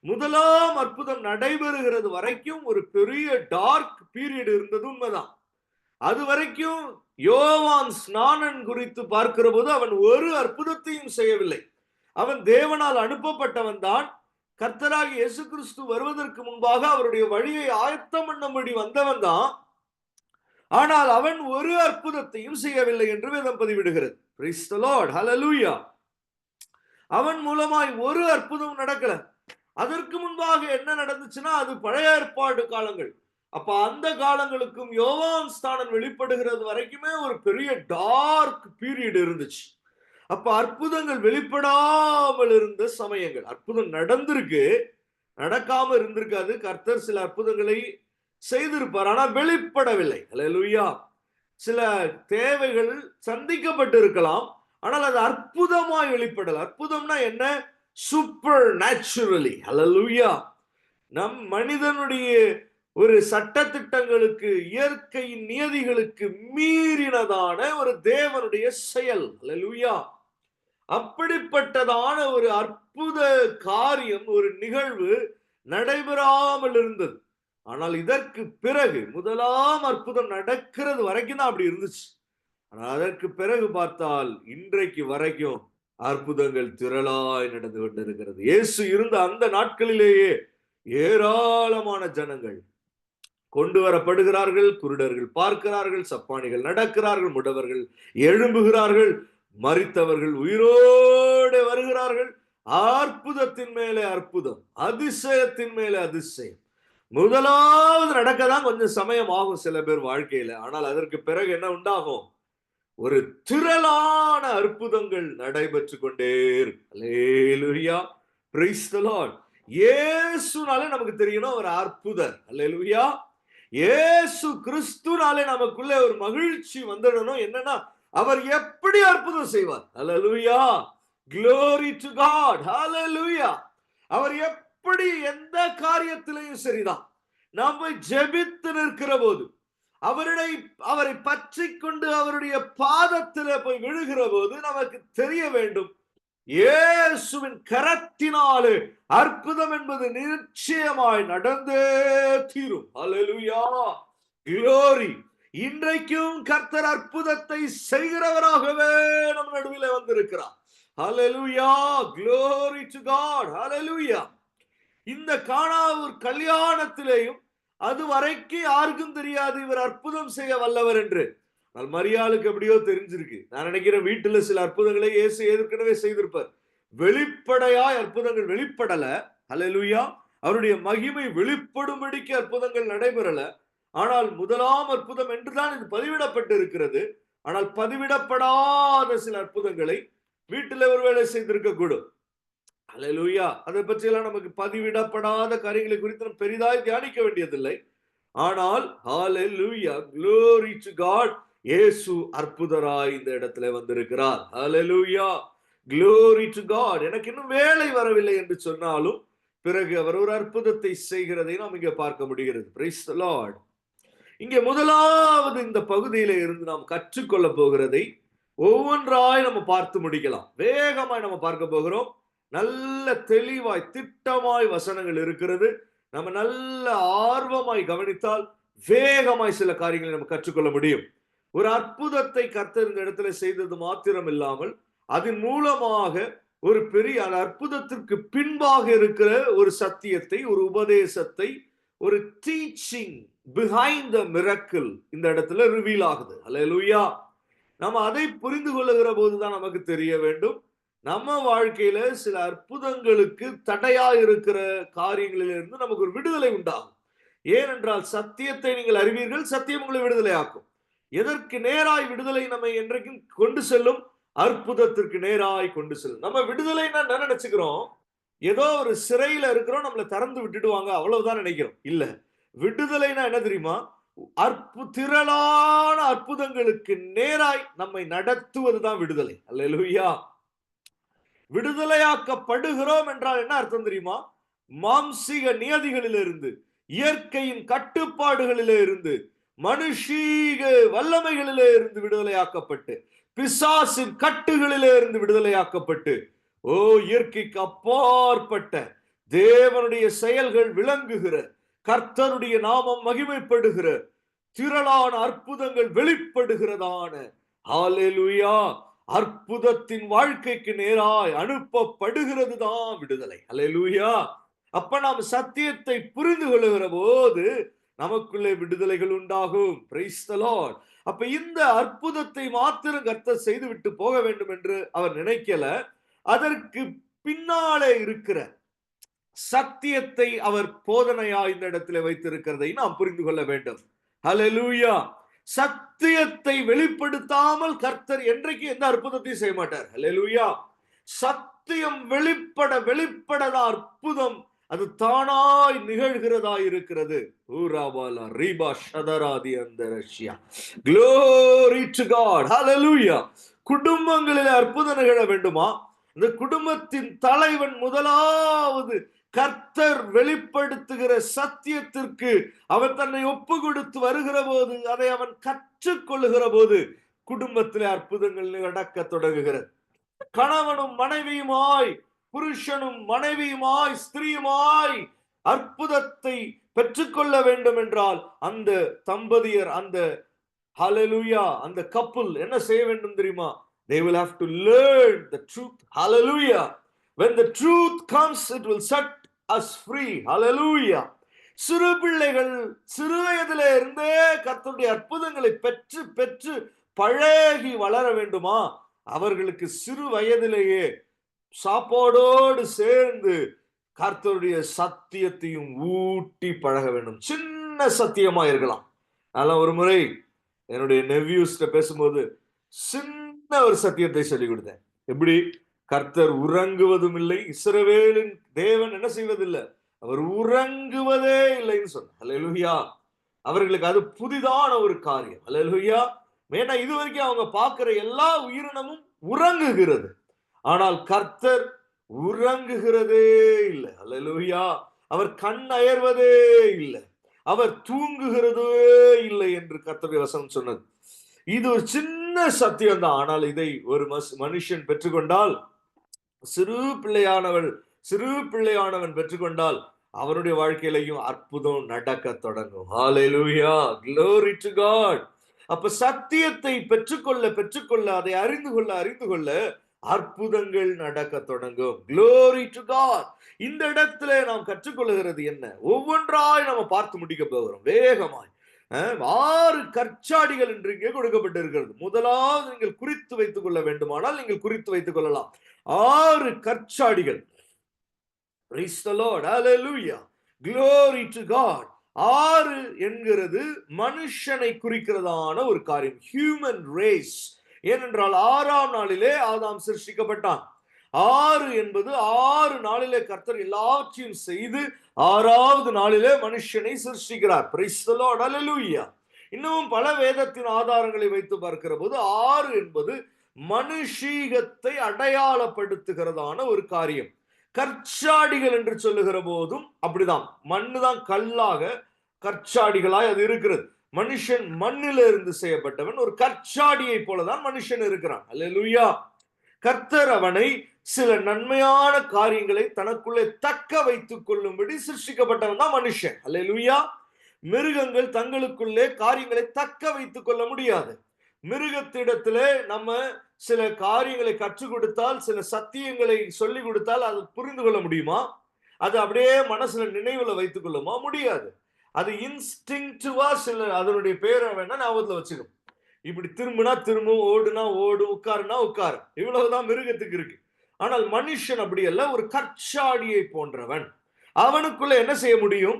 முதலாம் அற்புதம் நடைபெறுகிறது வரைக்கும் ஒரு பெரிய டார்க் பீரியட் இருந்தது உண்மைதான். அது வரைக்கும் யோவான் ஸ்நானன் குறித்து பார்க்கிற போது அவன் ஒரு அற்புதத்தையும் செய்யவில்லை. அவன் தேவனால் அனுப்பப்பட்டவன் தான். கர்த்தராகிய இயேசு கிறிஸ்து வருவதற்கு முன்பாக அவருடைய வழியை ஆயத்தம் பண்ணும்படி வந்தவன் தான். ஆனால் அவன் ஒரு அற்புதத்தையும் செய்யவில்லை என்று வேதம் பதிவிடுகிறது. Price the Lord. ஹல்லேலூயா. அவன் மூலமாய் ஒரு அற்புதம் நடக்கல. அதற்கு முன்பாக என்ன நடந்துச்சுன்னா அது பழைய ஏற்பாடு காலங்கள். அப்ப அந்த காலங்களுக்கும் யோவான் ஸ்நானன் வெளிப்படுகிறது வரைக்குமே ஒரு பெரிய டார்க் பீரியட் இருந்துச்சு. அப்ப அற்புதங்கள் வெளிப்படாமல் இருந்த சமயங்கள். அற்புதம் நடந்திருக்கு, நடக்காம இருந்திருக்காது. கர்த்தர் சில அற்புதங்களை செய்திருப்பார், ஆனால் வெளிப்படவில்லை. அல்லேலூயா. சில தேவைகள் சந்திக்கப்பட்டு இருக்கலாம், ஆனால் அது அற்புதமாய் வெளிப்படல. அற்புதம்னா என்ன? Supernaturally. அல்லேலூயா. நம் மனிதனுடைய ஒரு சட்ட திட்டங்களுக்கு, இயற்கையின் நியதிகளுக்கு மீறினதான ஒரு தேவனுடைய செயல். அல்லேலூயா. அப்படிப்பட்டதான ஒரு அற்புத காரியம், ஒரு நிகழ்வு நடைபெறாமல் இருந்தது. ஆனால் இதற்கு பிறகு முதலாம் அற்புதம் நடக்கிறது வரைக்கும் தான் அப்படி இருந்துச்சு. ஆனால் அதற்கு பிறகு பார்த்தால் இன்றைக்கு வரைக்கும் அற்புதங்கள் திரளாய் நடந்து கொண்டிருக்கிறது. இயேசு இருந்த அந்த நாட்களிலேயே ஏராளமான ஜனங்கள் கொண்டு வரப்படுகிறார்கள். குருடர்கள் பார்க்கிறார்கள், சப்பானிகள் நடக்கிறார்கள், முடவர்கள் எழும்புகிறார்கள், மரித்தவர்கள் உயிரோடு வருகிறார்கள். அற்புதத்தின் மேலே அற்புதம், அதிசயத்தின் மேலே அதிசயம். முதலாவது நடக்கதான் கொஞ்சம் சமயம் ஆகும் சில பேர் வாழ்க்கையில. ஆனால் அதற்கு பிறகு என்ன உண்டாகும்? ஒரு திரளான அற்புதங்கள் நடைபெற்று கொண்டே இருக்கு. அல்லேலூயா. Praise the Lord. இயேசுனாலே நமக்கு தெரியணும் ஒரு அற்புதர். அல்லேலூயா. இயேசு கிறிஸ்துனாலே நமக்குள்ள ஒரு மகிழ்ச்சி வந்துடணும். என்னன்னா அவர் எப்படி அற்புதம் செய்வார். அல்லேலூயா. Glory to God. Hallelujah. அவர் எப்படி எந்த காரியத்திலையும் சரிதான். நாம் போய் ஜெபித்து நிற்கிற போது, அவரை பற்றி கொண்டு அவருடைய பாதத்தில் போய் விழுகிற போது நமக்கு தெரிய வேண்டும், இயேசுவின் கரத்தினாலே அற்புதம் என்பது நிச்சயமாய் நடந்தே தீரும். அல்லேலூயா. Glory. இன்றைக்கும் கர்த்தர் அற்புதத்தை செய்கிறவராகவே நம் நடுவிலே வந்திருக்கிறார். Hallelujah. Glory to God. Hallelujah. இந்த கானாவூர் கல்யாணத்திலேயும் அது வரைக்கும் யாருக்கும் தெரியாது இவர் அற்புதம் செய்ய வல்லவர் என்று. மரியாளுக்கு எப்படியோ தெரிஞ்சிருக்கு. நான் நினைக்கிறேன் வீட்டுல சில அற்புதங்களை இயேசு ஏற்கனவே செய்திருப்பார். வெளிப்படையாய் அற்புதங்கள் வெளிப்படல. ஹல்லேலூயா. அவருடைய மகிமை வெளிப்படும்படிக்கு அற்புதங்கள் நடைபெறல. ஆனால் முதலாம் அற்புதம் என்றுதான் இது பதிவிடப்பட்டு இருக்கிறது. ஆனால் பதிவிடப்படாத சில அற்புதங்களை வீட்டில் ஒருவேளை செய்திருக்க கூடும். அல்லேலூயா. அதை பற்றி எல்லாம் நமக்கு பதிவிடப்படாத காரியங்களை குறித்து நாம் பெரிதாய் தியானிக்க வேண்டியதில்லை. ஆனால் ஹல்லேலூயா, glory to God, இயேசு அற்புதராய் இந்த இடத்துல வந்திருக்கிறார். ஹல்லேலூயா, glory to God. எனக்கு இன்னும் வேலை வரவில்லை என்று சொன்னாலும் பிறகு அவர் ஒரு அற்புதத்தை செய்கிறதை நாம் இங்கே பார்க்க முடிகிறது. Praise the Lord. இங்கே முதலாவது இந்த பகுதியில இருந்து நாம் கற்றுக்கொள்ள போகிறதை ஒவ்வொன்றாய் நம்ம பார்த்து முடிக்கலாம். வேகமாய் நம்ம பார்க்க போகிறோம். நல்ல தெளிவாய் திட்டமாய் வசனங்கள் இருக்கிறது. நம்ம நல்ல ஆர்வமாய் கவனித்தால் வேகமாய் சில காரியங்களை நம்ம கற்றுக்கொள்ள முடியும். ஒரு அற்புதத்தை கர்த்தர் இந்த இடத்துல செய்தது மாத்திரம் இல்லாமல் அதன் மூலமாக ஒரு பெரிய அற்புதத்திற்கு பின்பாக இருக்கிற ஒரு சத்தியத்தை, ஒரு உபதேசத்தை, ஒரு டீச்சிங் பிஹைண்ட் த மிரக்கிள் இந்த இடத்துல ரிவீல் ஆகுது. அல்லேலூயா. நம்ம அதை புரிந்து கொள்ளுகிற போதுதான் நமக்கு தெரிய வேண்டும், நம்ம வாழ்க்கையில சில அற்புதங்களுக்கு தடையா இருக்கிற காரியங்களிலிருந்து நமக்கு ஒரு விடுதலை உண்டாகும். ஏனென்றால் சத்தியத்தை நீங்கள் அறிவீர்கள், சத்தியம் உங்களை விடுதலை ஆக்கும். எதற்கு நேராய் விடுதலை நம்மை என்றைக்கும் கொண்டு செல்லும்? அற்புதத்திற்கு நேராய் கொண்டு செல்லும். நம்ம விடுதலைன்னா என்ன நினைச்சுக்கிறோம்? ஏதோ ஒரு சிறையில இருக்கிறோம், நம்மளை திறந்து விட்டுடுவாங்க அவ்வளவுதான் நினைக்கிறோம். இல்ல, விடுதலைனா என்ன தெரியுமா? திரளான அற்புதங்களுக்கு நேராய் நம்மை நடத்துவதுதான் விடுதலை. அல்லேலூயா. விடுதலையாக்கப்படுகிறோம் என்றால் என்ன அர்த்தம் தெரியுமா? மாம்சீக நியதிகளிலிருந்து, இயற்கையின் கட்டுப்பாடுகளிலே இருந்து, மனுஷீக வல்லமைகளிலே இருந்து விடுதலையாக்கப்பட்டு, பிசாசின் கட்டுகளிலே இருந்து விடுதலையாக்கப்பட்டு, இயற்கைக்கு அப்பாற்பட்ட தேவனுடைய செயல்கள் விளங்குகிற, கர்த்தருடைய நாமம் மகிமைப்படுகிற, திரளான அற்புதங்கள் வெளிப்படுகிறதான ஹல்லேலூயா அற்புதத்தின் வாழ்க்கைக்கு நேராய் அனுப்பப்படுகிறது தான் விடுதலை. ஹல்லேலூயா. அப்ப நாம் சத்தியத்தை புரிந்து கொள்ளுகிற போது நமக்குள்ளே விடுதலைகள் உண்டாகும். Price the Lord. அப்ப இந்த அற்புதத்தை மாத்திரம் கர்த்தர் செய்து விட்டு போக வேண்டும் என்று அவர் நினைக்கல. அதற்கு பின்னாலே இருக்கிற சத்தியத்தை அவர் போதனையா இந்த இடத்துல வைத்திருக்கிறதை நாம் புரிந்து கொள்ள வேண்டும். ஹல்லேலூயா. சத்தியத்தை வெளிப்படுத்தாமல் கர்த்தர் என்றைக்கு எந்த அற்புதத்தையும் செய்ய மாட்டார். ஹல்லேலூயா. சத்தியம் வெளிப்பட அற்புதம் அது தானாய் நிகழ்கிறதா இருக்கிறது. ஊராபாலா ரீபா ஷதராதி அந்த Russia. Glory to God. Hallelujah. குடும்பங்களில் அற்புதம் நிகழ வேண்டுமா? இந்த குடும்பத்தின் தலைவன் முதலாவது கர்த்தர் வெளிப்படுத்துகிற சத்தியத்திற்கு அவன் தன்னை ஒப்பு கொடுத்து வருகிற போது, அதை அவன் கற்றுக்கொள்ளுகிற போது குடும்பத்திலே அற்புதங்கள் நடக்க தொடங்குகிறது. கணவனும் மனைவியுமாய், புருஷனும் மனைவியுமாய், ஸ்திரீயுமாய் அற்புதத்தை பெற்றுக்கொள்ள வேண்டும் என்றால் அந்த தம்பதியர், அந்த ஹல்லேலூயா, அந்த கப்புல் என்ன செய்ய வேண்டும் தெரியுமா? They will have to learn the truth. Hallelujah. When the truth comes, it will set us free. Hallelujah. சிறு பிள்ளைகள் சிறு வயதிலே இருந்தே கர்த்தருடைய அற்புதங்களை பெற்று பெற்று பழகி வளர வேண்டுமா? அவர்களுக்கு சிறு வயதிலேயே சாப்பாடோடு சேர்ந்து கர்த்தருடைய சத்தியத்தையும் ஊட்டி பழக வேண்டும். சின்ன சத்தியமா இருக்கலாம். நான் ஒரு முறை என்னுடைய நெவ்யூஸ்ட பேசும்போது சின்ன ஒரு சத்தியத்தை சொல்லிக் கொடுத்தேன். எப்படி? கர்த்தர் உறங்குவதும் இல்லை, இஸ்ரவேலின் தேவன் என்ன செய்வதில்லை, அவர் உறங்குவதே இல்லைன்னு சொன்னார். ஹல்லேலூயா. அவர்களுக்கு அது புதிதான ஒரு காரியம். ஹல்லேலூயா. ஏன்னா இதுவரைக்கும் அவங்க பார்க்கிற எல்லா உயிரினமும் உறங்குகிறது, ஆனால் கர்த்தர் உறங்குகிறதே இல்லை. ஹல்லேலூயா. அவர் கண் அயர்வதே இல்லை, அவர் தூங்குகிறதே இல்லை என்று கர்த்தருடைய வசனம் சொன்னது. இது ஒரு சின்ன சத்தியம் தான். ஆனால் இதை ஒரு மனுஷன் பெற்றுக்கொண்டால், சிறு பிள்ளையானவன் பெற்றுக்கொண்டால் அவனுடைய வாழ்க்கையிலையும் அற்புதம் நடக்க தொடங்கும். ஹல்லேலூயா. Glory to God. அப்ப சத்தியத்தை பெற்றுக்கொள்ள அதை அறிந்து கொள்ள அற்புதங்கள் நடக்க தொடங்கும். Glory to God. இந்த இடத்துல நாம் கற்றுக்கொள்ளுகிறது என்ன? ஒவ்வொன்றாய் நம்ம பார்த்து முடிக்க போகிறோம் வேகமாய். 6 கற்சாடிகள் என்று இங்கே கொடுக்கப்பட்டிருக்கிறது. முதலாவது நீங்கள் குறித்து வைத்துக் கொள்ள வேண்டுமானால் நீங்கள் குறித்து வைத்துக் கொள்ளலாம். 6 கற்சாடிகள். Praise the Lord. Hallelujah. Glory to God. 6 என்கிறது மனுஷனை குறிக்கிறதான ஒரு காரியம். Human race. ஏனென்றால் 6ஆம் நாளிலே ஆதாம் சிருஷ்டிக்கப்பட்டான். 6 என்பது 6 நாளிலே கர்த்தர் எல்லாவற்றையும் செய்து 6வது நாளிலே மனுஷனை சிருஷ்டிக்கிறார். Praise the Lord. Hallelujah. இன்னும் பல வேதத்தின் ஆதாரங்களை வைத்து பார்க்கிற போது 6 என்பது மனுஷீகத்தை அடையாளப்படுத்துகிறதான ஒரு காரியம். கற்சாடிகள் என்று சொல்லுகிற போதும் அப்படிதான், மண்ணுதான் கல்லாக கற்சாடிகளாய் அது இருக்கிறது. மனுஷன் மண்ணில இருந்து செய்யப்பட்டவன். ஒரு கற்சாடியை போலதான் மனுஷன் இருக்கிறான். அல்லேலூயா. கர்த்தர் அவனை சில நன்மையான காரியங்களை தனக்குள்ளே தக்க வைத்துக் கொள்ளும்படி சிருஷ்டிக்கப்பட்டவன் தான் மனுஷன். அல்லேலூயா. மிருகங்கள் தங்களுக்குள்ளே காரியங்களை தக்க வைத்துக் கொள்ள முடியாது. மிருகத்திடத்திலே நம்ம சில காரியங்களை கற்றுக் கொடுத்தால், சில சத்தியங்களை சொல்லிக் கொடுத்தால் அது புரிந்து கொள்ள முடியுமா? அது அப்படியே மனசுல நினைவுல வைத்துக் கொள்ளுமா? முடியாது. அது இன்ஸ்டிங்டிவா சில அதனுடைய பேரை வேணா ஞாபகத்துல வச்சுக்கணும். இப்படி திரும்பினா திரும்பும், ஓடுனா ஓடும், உட்காருனா உட்காரும். இவ்வளவுதான் மிருகத்துக்கு இருக்கு. ஆனால் மனுஷன் அப்படி அல்ல, ஒரு கற்சாடியை போன்றவன். அவனுக்குள்ள என்ன செய்ய முடியும்?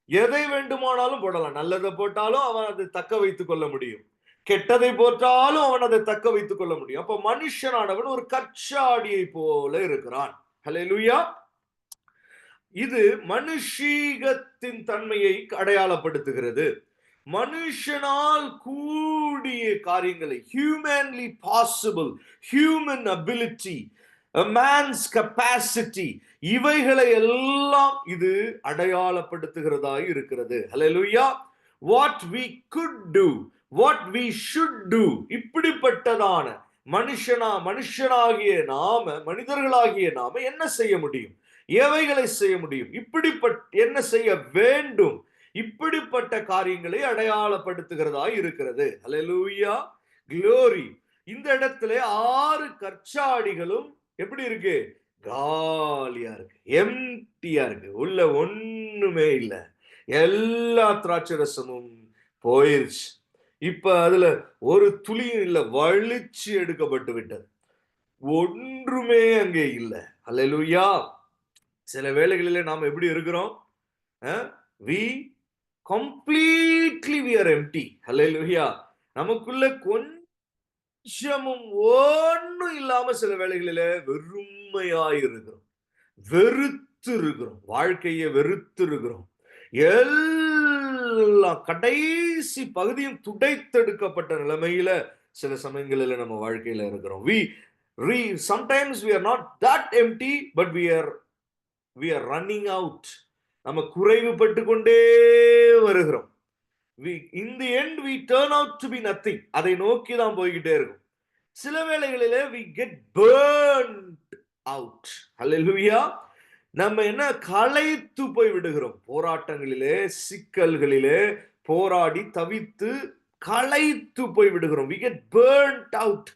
எதை வேண்டுமானாலும் போடலாம். நல்லதை போட்டாலும் அவன் அதை தக்க வைத்துக் கொள்ள முடியும், கெட்டதை போட்டாலும் அவன் அதை தக்க வைத்துக் கொள்ள முடியும். அப்ப மனுஷனானவன் ஒரு கற்சாடியை போல இருக்கிறான். ஹல்லேலூயா. இது மனுஷீகத்தின் தன்மையை அடையாளப்படுத்துகிறது. மனுஷனால் கூடிய காரியங்களை, humanly possible, human ability, man's capacity, இவைகளை எல்லாம் இது அடையாளப்படுத்துகிறதாய் இருக்கிறது. Hallelujah. What we could do, what we should do, இப்படிப்பட்டதான மனுஷனாகிய நாம, மனிதர்களாகிய நாம என்ன செய்ய முடியும், எவைகளை செய்ய முடியும், இப்படிப்பட்ட என்ன செய்ய வேண்டும், இப்படிப்பட்ட காரியங்களை அடையாளப்படுத்துகிறதாய் இருக்கிறது. ஹல்லேலூயா. க்ளோரி. இந்த இடத்துல 6 கற்சாடிகளும் எப்படி இருக்கு? காலியா இருக்கு, எம்டியா இருக்கு. உள்ள ஒண்ணுமே இல்ல. எல்லா திராட்சை ரசமும் போயிருச்சு. இப்ப அதுல ஒரு துளியும் இல்ல, வலிச்சு எடுக்கப்பட்டு விட்டது. ஒன்றுமே அங்கே இல்ல. ஹல்லேலூயா. சில வேளைகளிலே நாம் எப்படி இருக்கிறோம்? we completely we are empty. ஹல்லேலூயா. நமக்குள்ள கொஞ்சமும் ஒண்ணும் இல்லாம சில வேளைகளிலே வெறுமையாய் இருக்கிறோம், வெறுத்து இருக்கிறோம், வாழ்க்கையை வெறுத்து இருக்கிறோம். எல்லா கடைசி பகுதியும் துடைத்தெடுக்கப்பட்ட நிலைமையில சில சமயங்களில் நம்ம வாழ்க்கையில இருக்கிறோம். sometimes we are not that empty, but we are running out. நம்ம குறைவுபட்டு கொண்டே வருகிறோம். in the end we turn out to be nothing. அதை நோக்கி தான் போய்கிட்டே இருக்கும். சில வேளைகளிலே we get burned out. ஹல்லேலூயா. நம்ம என்ன களைத்து போய் விடுகிறோம். போராட்டங்களிலே, சிக்கல்களிலே போராடி தவித்து களைத்து போய் விடுகிறோம். we get burnt out.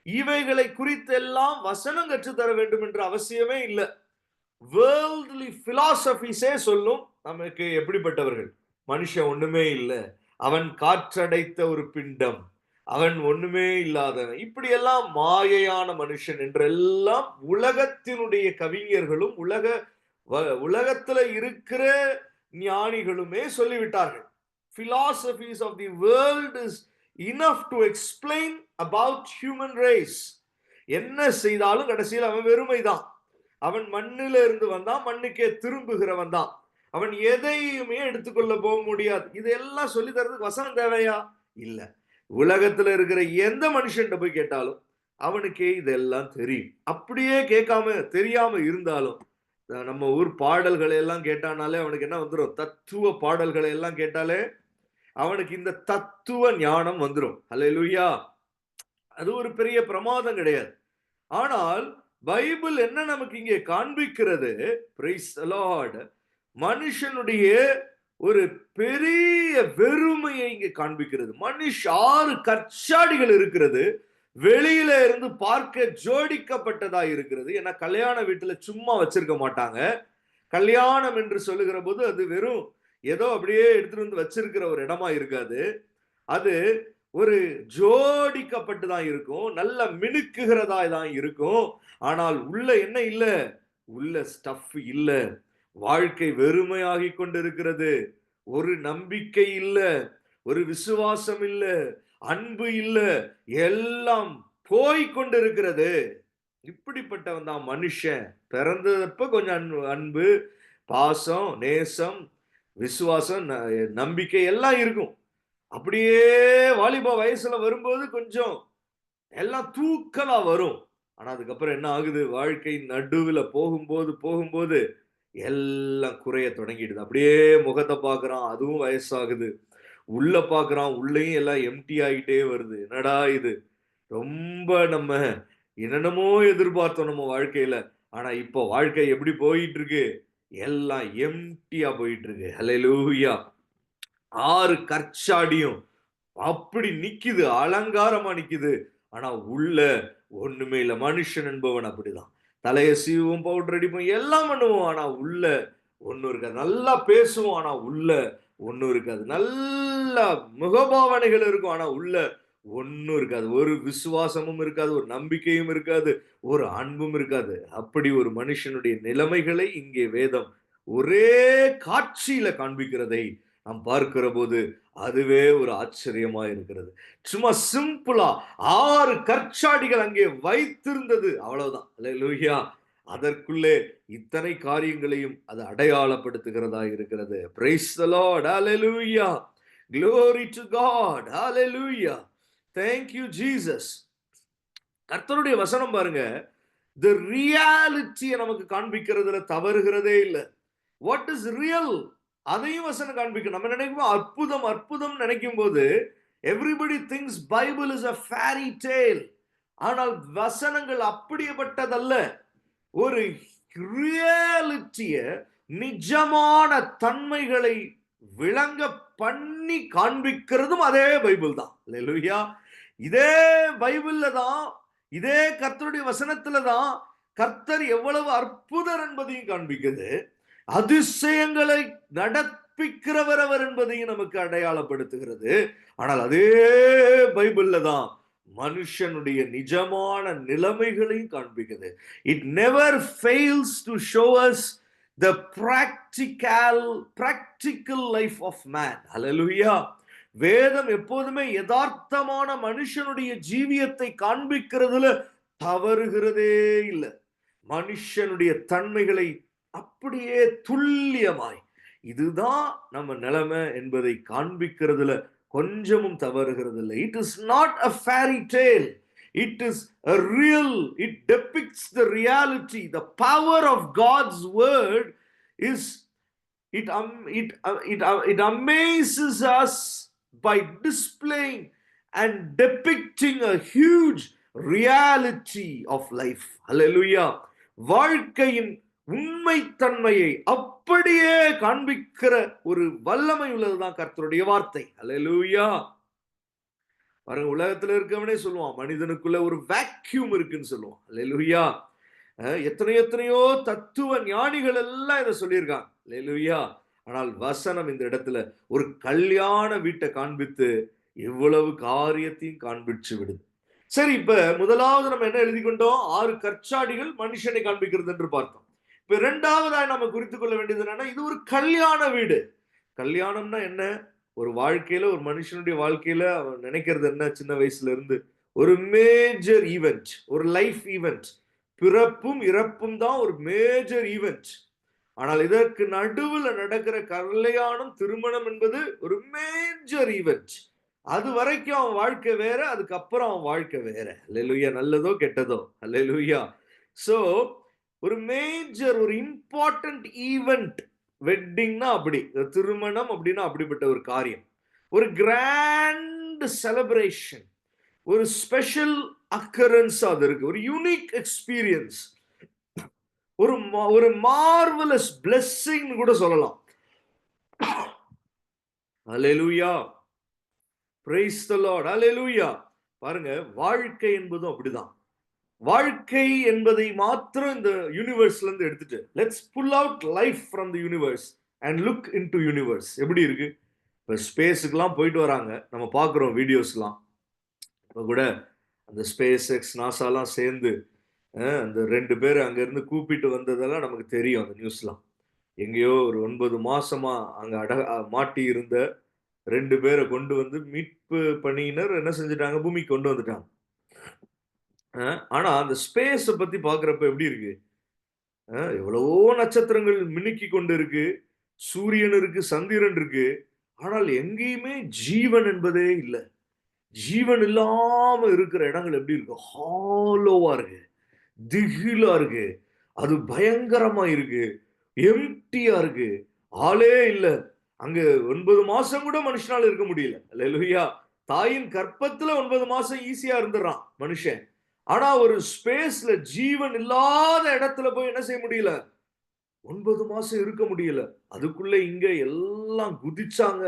இவைகளை குறித்தெல்லாம் வசனம் கற்றுத்தர வேண்டும் என்ற அவசியமே இல்லை. வேர்ல்ட்லி பிலாசபிஸே சொல்லும் நமக்கு எப்படிப்பட்டவர்கள். மனுஷன் ஒண்ணுமே இல்லை, அவன் காற்றடைத்த ஒரு பிண்டம், அவன் ஒண்ணுமே இல்லாதவன், இப்படி எல்லாம் மாயையான மனுஷன் என்றெல்லாம் உலகத்தினுடைய கவிஞர்களும் உலகத்துல இருக்கிற ஞானிகளுமே சொல்லிவிட்டார்கள். philosophies of the world is enough to explain about human race. என்ன செய்தாலும் கடைசியில் அவன் வெறுமைதான். அவன் மண்ணில இருந்து வந்தான், மண்ணுக்கே திரும்புகிறவன் தான். அவன் எதையுமே எடுத்துக்கொள்ள போக முடியாது. இதெல்லாம் சொல்லி தரதுக்கு வசனம் தேவையா? இல்ல. உலகத்துல இருக்கிற எந்த மனுஷன் போய் கேட்டாலும் அவனுக்கே இதெல்லாம் தெரியும். அப்படியே கேட்காம தெரியாம இருந்தாலும் நம்ம ஊர் பாடல்களை எல்லாம் கேட்டானாலே அவனுக்கு என்ன வந்துடும்? தத்துவ பாடல்களை எல்லாம் கேட்டாலே அவனுக்கு இந்த தத்துவ ஞானம் வந்துடும். ஹல்லேலூயா. அது ஒரு பெரிய பிரமாதம் கிடையாது. ஆனால் பைபிள் என்ன நமக்கு இங்கே காண்பிக்கிறது? Price the Lord. மனுஷனுடைய ஒரு பெரிய வெறுமையை இங்கே காண்பிக்கிறது. 6 கற்சாடிகள் இருக்கிறது. வெளியில இருந்து பார்க்க ஜோடிக்கப்பட்டதா இருக்கிறது. ஏன்னா கல்யாண வீட்டுல சும்மா வச்சிருக்க மாட்டாங்க. கல்யாணம் என்று சொல்லுகிற போது அது வெறும் ஏதோ அப்படியே எடுத்துட்டு வந்து வச்சிருக்கிற ஒரு இடமா இருக்காது. அது ஒரு ஜோடிக்கப்பட்டு தான் இருக்கும், நல்ல மினுக்குகிறதா தான் இருக்கும். ஆனால் உள்ள என்ன இல்ல? உள்ள ஸ்டஃப் இல்ல. வாழ்க்கை வெறுமையாகி கொண்டிருக்கிறது. ஒரு நம்பிக்கை இல்ல, ஒரு விசுவாசம் இல்ல, அன்பு இல்ல, எல்லாம் போய் கொண்டிருக்கிறது. இப்படிப்பட்டவன் தான் மனுஷன். பிறந்ததப்ப கொஞ்சம் அன்பு, பாசம், நேசம், விசுவாசம், நம்பிக்கை எல்லாம் இருக்கும். அப்படியே வாலிப வயசுல வரும்போது கொஞ்சம் எல்லாம் தூக்கலா வரும். ஆனா அதுக்கப்புறம் என்ன ஆகுது? வாழ்க்கை நடுவுல போகும்போது எல்லாம் குறைய தொடங்கிடுது. அப்படியே முகத்தை பார்க்கறான், அதுவும் வயசாகுது. உள்ள பார்க்குறான், உள்ளேயும் எல்லாம் எம்ப்டி ஆகிட்டே வருது. என்னடா இது? ரொம்ப நம்ம என்னென்னமோ எதிர்பார்த்தோம் நம்ம வாழ்க்கையில. ஆனா இப்போ வாழ்க்கை எப்படி போயிட்டு இருக்கு? எல்லாம் எம்ப்டியா போயிட்டு இருக்கு. ஹல்லேலூயா! 6 கற்சாடியும் அப்படி நிக்குது. அலங்காரமா நிக்குது. ஆனா உள்ள ஒண்ணுமே இல்ல. மனுஷன் என்பவன் அப்படிதான். தலைய சீவுவோம், பவுடர் அடிப்போம், எல்லாம் பண்ணுவோம். ஆனா உள்ள ஒண்ணும் இருக்காது. நல்லா பேசுவோம். ஆனா உள்ள ஒண்ணும் இருக்காது. நல்ல முகபாவனைகள் இருக்கும். ஆனா உள்ள ஒண்ணும் இருக்காது. ஒரு விசுவாசமும் இருக்காது. ஒரு நம்பிக்கையும் இருக்காது. ஒரு அன்பும் இருக்காது. அப்படி ஒரு மனுஷனுடைய நிலைமைகளை இங்கே வேதம் ஒரே காட்சியில காண்பிக்கிறதை நாம் பார்க்கிறபோது அதுவே ஒரு ஆச்சரியமா இருக்கிறது. சும்மா சிம்பிளா 6 கற்சாடிகள் அங்கே வைத்திருந்தது. அவ்வளவுதான். அல்லேலூயா! அதற்குள்ளே இத்தனை காரியங்களையும் அது அடையாளப்படுத்துகிறதா இருக்கிறது. Price the Lord. ஹalleluya. Glory to God. Hallelujah. Thank you Jesus. கர்த்தருடைய வசனம் பாருங்க. The reality நமக்கு காண்பிக்கிறதுல தவறுகிறதே இல்ல. What is real? அதையும் வசனம் காண்பிக்கும். நம்ம நினைக்கும் அற்புதம் அற்புதம் நினைக்கும் போது everybody thinks Bible is a fairy tale. ஆனால் வசனங்கள் அப்படிப்பட்டதல்ல. ஒரு ரியாலிட்டிய நிஜமான தன்மைகளை விளங்க பண்ணி காண்பிக்கிறதும் அதே பைபிள் தான். அல்லேலூயா! இதே பைபிள்ல தான், இதே கர்த்தருடைய வசனத்துல தான் கர்த்தர் எவ்வளவு அற்புதர் என்பதையும் காண்பிக்குது. அதிசயங்களை நடப்பிக்கிறவர் அவர் என்பதையும் நமக்கு அடையாளப்படுத்துகிறது. ஆனால் அதே பைபிள்ல தான் மனுஷனுடைய நிஜமான நிலைமைகளையும் காண்பிக்குது. It never fails to show us the practical life of man. Hallelujah. வேதம் எப்போதுமே யதார்த்தமான மனுஷனுடைய ஜீவியத்தை காண்பிக்கிறதுல தவறுகிறதே இல்லை. மனுஷனுடைய தன்மைகளை அப்படியே துல்லியமாய் இதுதான் நம்ம நிலைமை என்பதை காண்பிக்கிறதுல கொஞ்சமும் தவறுகிறது இல்லை. It is not a fairy tale. It is a real. It depicts the reality. The power of God's word is it amazes us by displaying and depicting a huge reality of life. Hallelujah. வாழ்க்கையின் உண்மைத்தன்மையை அப்படியே காண்பிக்கிற ஒரு வல்லமை உள்ளதுதான் கர்த்தருடைய வார்த்தை. ஹல்லேலூயா! பாருங்க, உலகத்துல இருக்கவனே சொல்லுவான் மனிதனுக்குள்ள ஒரு வேக்யூம் இருக்குன்னு சொல்லுவான். ஹல்லேலூயா! எத்தனையோ தத்துவ ஞானிகள் எல்லாம் இதை சொல்லியிருக்காங்க. ஹல்லேலூயா! ஆனால் வசனம் இந்த இடத்துல ஒரு கல்யாண வீட்டை காண்பித்து இவ்வளவு காரியத்தையும் காண்பிச்சு விடுது. சரி, இப்ப முதலாவது நம்ம என்ன எழுதி கொண்டோம்? 6 கற்சாடிகள் மனுஷனை காண்பிக்கிறது என்று பார்த்தோம். இப்ப இரண்டாவதாய் நம்ம குறித்துக் கொள்ள வேண்டியது என்னன்னா, இது ஒரு கல்யாண வீடு. கல்யாணம்னா என்ன? ஒரு வாழ்க்கையில, ஒரு மனுஷனுடைய வாழ்க்கையில அவன் நினைக்கிறது என்ன? சின்ன வயசுல இருந்து ஒரு மேஜர் ஈவென்ட், ஒரு லைஃப் ஈவென்ட். பிறப்பும் இறப்பும் தான் ஒரு மேஜர் ஈவென்ட். ஆனால் இதற்கு நடுவுல நடக்கிற கல்யாணம், திருமணம் என்பது ஒரு மேஜர் ஈவென்ட். அது வரைக்கும் அவன் வாழ்க்கை வேற, அதுக்கப்புறம் அவன் வாழ்க்கை வேற. அல்லேலூயா! நல்லதோ கெட்டதோ. அல்லேலூயா! சோ ஒரு மேஜர், ஒரு இம்பார்ட்டன்ட் ஈவென்ட். வெட்டிங்னா அப்படி, திருமணம் அப்படின்னா அப்படிப்பட்ட ஒரு காரியம். ஒரு கிராண்ட் செலிப்ரேஷன், ஒரு ஸ்பெஷல் அக்கரன்ஸ் அது இருக்கு. ஒரு யூனிக் எக்ஸ்பீரியன்ஸ், ஒரு மார்வலஸ் பிளெஸிங் கூட சொல்லலாம். Alleluia! Praise the Lord. Alleluia! பாருங்க, வாழ்க்கை என்பதும் அப்படிதான். வாழ்க்கை என்பதை மாத்திரம் இந்த யூனிவர்ஸ்ல இருந்து எடுத்துட்டு, let's pull out life from the universe and look into universe. எப்படி இருக்கு? இப்ப ஸ்பேஸுக்குலாம் போயிட்டு வராங்க, நம்ம பார்க்குறோம் வீடியோஸ்லாம். இப்போ கூட அந்த ஸ்பேஸ் எக்ஸ், நாசாலாம் சேர்ந்து அந்த 2 பேர் அங்க இருந்து கூப்பிட்டு வந்ததெல்லாம் நமக்கு தெரியும். அந்த நியூஸ்லாம் எங்கேயோ ஒரு 9 மாசமா அங்க மாட்டி இருந்த 2 பேரை கொண்டு வந்து மீட்பு பணியினர் என்ன செஞ்சுட்டாங்க? பூமிக்கு கொண்டு வந்துட்டாங்க. ஆனா அந்த ஸ்பேஸ பத்தி பார்க்கிறப்ப எப்படி இருக்கு? எவ்வளவோ நட்சத்திரங்கள் மினுக்கி கொண்டு இருக்கு, சூரியன் இருக்கு, சந்திரன் இருக்கு. ஆனால் எங்கேயுமே ஜீவன் என்பதே இல்ல. ஜீவன் இல்லாம இருக்கிற இடங்கள் எப்படி இருக்கு? ஹாலோவா இருக்கு, திகிலா இருக்கு, அது பயங்கரமா இருக்கு, எம்ப்டியா இருக்கு, ஆளே இல்ல. அங்க 9 மாசம் கூட மனுஷனால இருக்க முடியல. அல்லேலூயா. தாயின் கற்பத்துல 9 மாசம் ஈஸியா இருந்துடுறான் மனுஷன். ஆனா ஒரு ஸ்பேஸ்ல ஜீவன் இல்லாத இடத்துல போய் என்ன செய்ய முடியல? 9 மாசம் இருக்க முடியல. அதுக்குள்ள இங்க எல்லாம் குதிச்சாங்க.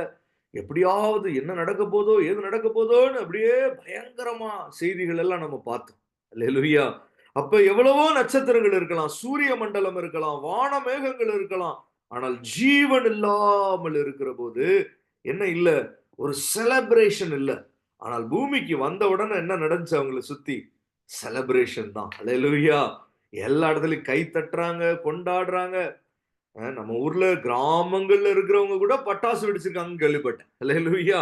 எப்படியாவது என்ன நடக்க போதோ, ஏது நடக்க போதோன்னு அப்படியே பயங்கரமா செய்திகள் எல்லாம் நம்ம பார்த்தோம். அல்லேலூயா. அப்ப எவ்வளவோ நட்சத்திரங்கள் இருக்கலாம், சூரிய மண்டலம் இருக்கலாம், வான மேகங்கள் இருக்கலாம். ஆனால் ஜீவன் இல்லாமல் இருக்கிற போது என்ன இல்ல? ஒரு செலிப்ரேஷன் இல்ல. ஆனால் பூமிக்கு வந்த உடனே என்ன நடந்துச்சு அவங்கள சுத்தி? செலிப்ரேஷன் தான். அல்லேலூயா. எல்லா இடத்துலயும் கை தட்டுறாங்க, கொண்டாடுறாங்க. நம்ம ஊர்ல கிராமங்கள்ல இருக்கிறவங்க கூட பட்டாசு வெடிச்சிருக்காங்கன்னு கேள்விப்பட்டேன். அல்லேலூயா.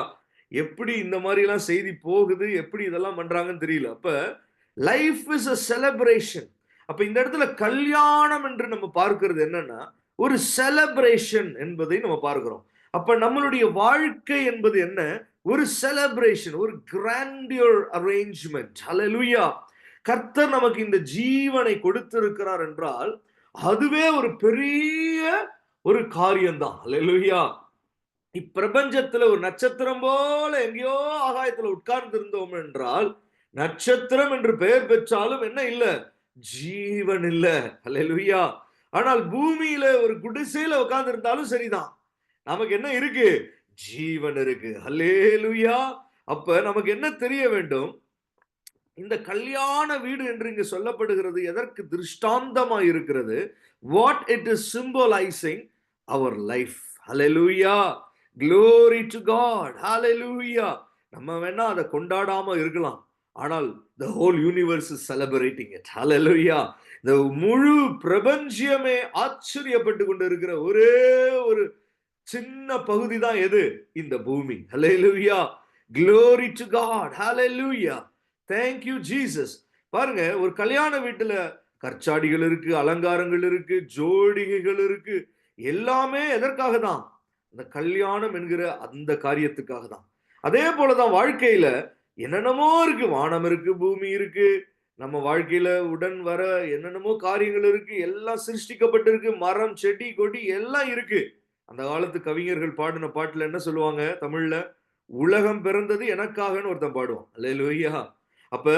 எப்படி இந்த மாதிரி எல்லாம் செய்தி போகுது, எப்படி இதெல்லாம் பண்றாங்கன்னு தெரியல. அப்ப லைஃப் இஸ் a செலிப்ரேஷன். அப்ப இந்த இடத்துல கல்யாணம் என்று நம்ம பார்க்கிறது என்னன்னா, ஒரு செலிப்ரேஷன் என்பதை நம்ம பார்க்கிறோம். அப்ப நம்மளுடைய வாழ்க்கை என்பது என்ன? ஒரு செலிப்ரேஷன், ஒரு கிராண்டியர் அரேஞ்ச்மெண்ட். அல்லேலூயா. கர்த்தர் நமக்கு இந்த ஜீவனை கொடுத்திருக்கிறார் என்றால் அதுவே ஒரு பெரிய ஒரு காரியம்தான். அல்லேலூயா. இப்பிரபஞ்சத்துல ஒரு நட்சத்திரம் போல எங்கேயோ ஆகாயத்துல உட்கார்ந்து இருந்தோம் என்றால், நட்சத்திரம் என்று பெயர் பெற்றாலும் என்ன இல்ல? ஜீவன் இல்ல. அல்லேலூயா. ஆனால் பூமியில ஒரு குடிசையில உட்கார்ந்து இருந்தாலும் சரிதான். நமக்கு என்ன இருக்கு? ஜீவன் இருக்கு. அல்லேலூயா. அப்ப நமக்கு என்ன தெரிய வேண்டும்? இந்த கல்யாண வீடு என்று இங்கு சொல்லப்படுகிறது எதற்கு திருஷ்டாந்தமா இருக்கிறது? What it is symbolising our life. Hallelujah. glory to god. hallelujah. நம்ம வேணா அதை கொண்டாடாம இருக்கலாம், ஆனால் the whole universe is celebrating it. hallelujah. இந்த முழு பிரபஞ்சமே ஆச்சரியப்பட்டு கொண்டு இருக்கிற ஒரே ஒரு சின்ன பகுதி தான் எது? இந்த பூமி. hallelujah. glory to god. hallelujah. thank you jesus. பாருங்க, ஒரு கல்யாண வீட்டுல கற்சாடிகள் இருக்கு, அலங்காரங்கள் இருக்கு, ஜோடிகைகள் இருக்கு. எல்லாமே எதற்காக தான்? அந்த கல்யாணம் என்கிற அந்த காரியத்துக்காக தான். அதே போலதான் வாழ்க்கையில என்னென்னமோ இருக்கு. வானம் இருக்கு, பூமி இருக்கு, நம்ம வாழ்க்கையில உடன் வர என்னென்னமோ காரியங்கள் இருக்கு. எல்லாம் சிருஷ்டிக்கப்பட்டிருக்கு. மரம், செடி, கொடி எல்லாம் இருக்கு. அந்த காலத்து கவிஞர்கள் பாடின பாட்டுல என்ன சொல்லுவாங்க தமிழ்ல? உலகம் பிறந்தது எனக்காகன்னு ஒருத்தன் பாடுவான். அல்லேலூயா. அப்ப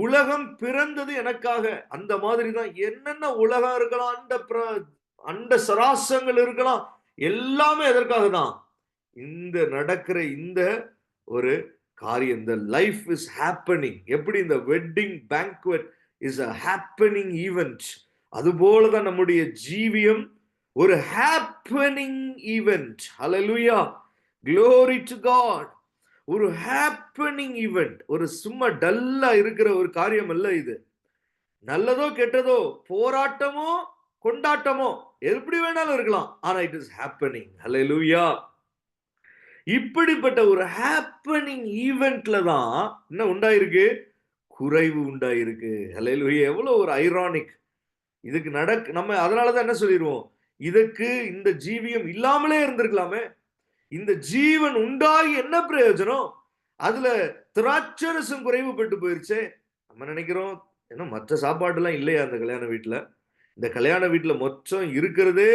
உலகம் பிறந்தது எனக்காக. அந்த மாதிரி தான் என்னென்ன உலகம் இருக்கலாம், அண்ட சராசங்கள் இருக்கலாம், எல்லாமே எதற்காக தான்? இந்த நடக்கிற இந்த ஒரு காரியம். இந்த லைஃப் இஸ் ஹேப்பனிங். எப்படி இந்த wedding banquet is a happening event, அதுபோலதான் நம்முடைய ஜீவியம் ஒரு happening event. Hallelujah. glory to god. ஒரு ஹேப்பனிங் ஈவென்ட். ஒரு சும்மா டல்லா இருக்கிற ஒரு காரியம் அல்ல இது. நல்லதோ கெட்டதோ, போராட்டமோ கொண்டாட்டமோ, எப்படி வேணாலும் இருக்கலாம், ஆனா இட் இஸ் ஹேப்பனிங். ஹalleluya. இப்படிப்பட்ட ஒரு ஹேப்பனிங் ஈவென்ட்ல தான் என்ன உண்டாயிருக்கு? குறைவு உண்டாயிருக்கு. ஹalleluya. எவ்வளவு ஒரு ஐரானிக். இதுக்கு நம்ம அதனாலதான் என்ன சொல்லிடுவோம்? இதுக்கு இந்த ஜீவியம் இல்லாமலே இருந்திருக்கலாமே. இந்த ஜீவன் உண்டாகி என்ன பிரயோஜனம்? அதுல திராட்சரசம் குறைவுபட்டு போயிருச்சே. நம்ம நினைக்கிறோம், ஏன்னா மற்ற சாப்பாடு எல்லாம் இல்லையா அந்த கல்யாண வீட்டுல? இந்த கல்யாண வீட்டுல மொத்தம் இருக்கிறதே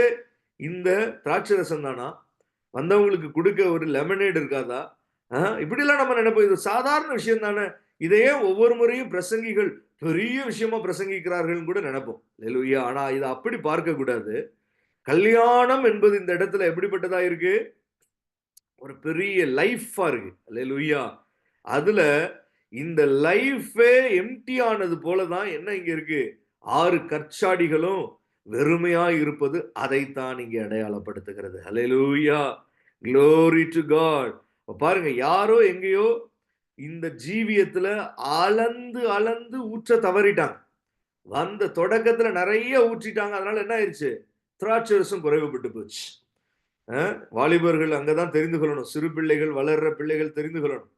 இந்த திராட்சரசம் தானா? வந்தவங்களுக்கு கொடுக்க ஒரு லெமனேட் இருக்காதா? இப்படி எல்லாம் நம்ம நினைப்போம். இது சாதாரண விஷயம் தானே. இதையே ஒவ்வொரு முறையும் பிரசங்கிகள் பெரிய விஷயமா பிரசங்கிக்கிறார்கள் கூட நினைப்போம். அல்லேலூயா. ஆனா இதை அப்படி பார்க்க கூடாது. கல்யாணம் என்பது இந்த இடத்துல எப்படிப்பட்டதா இருக்கு? ஒரு பெரிய லைஃபா இருக்கு. அல்லேலூயா. அதுல இந்த லைஃபே எம்டி ஆனது போலதான் என்ன இங்க இருக்கு? 6 கற்சாடிகளும் வெறுமையா இருப்பது அதைத்தான் இங்க அடையாளப்படுத்துகிறது. அல்லேலூயா. glory to god. பாருங்க, யாரோ எங்கேயோ இந்த ஜீவியத்துல அளந்து அளந்து ஊற்ற தவறிட்டாங்க. வந்த தொடக்கத்துல நிறைய ஊற்றிட்டாங்க. அதனால என்ன ஆயிடுச்சு? திராட்சரசம் குறைவுபட்டு போச்சு. வாலிபர்கள் அங்கதான் தெரிந்து கொள்ளணும். சிறு பிள்ளைகள், வளர்ற பிள்ளைகள் தெரிந்து கொள்ளணும்.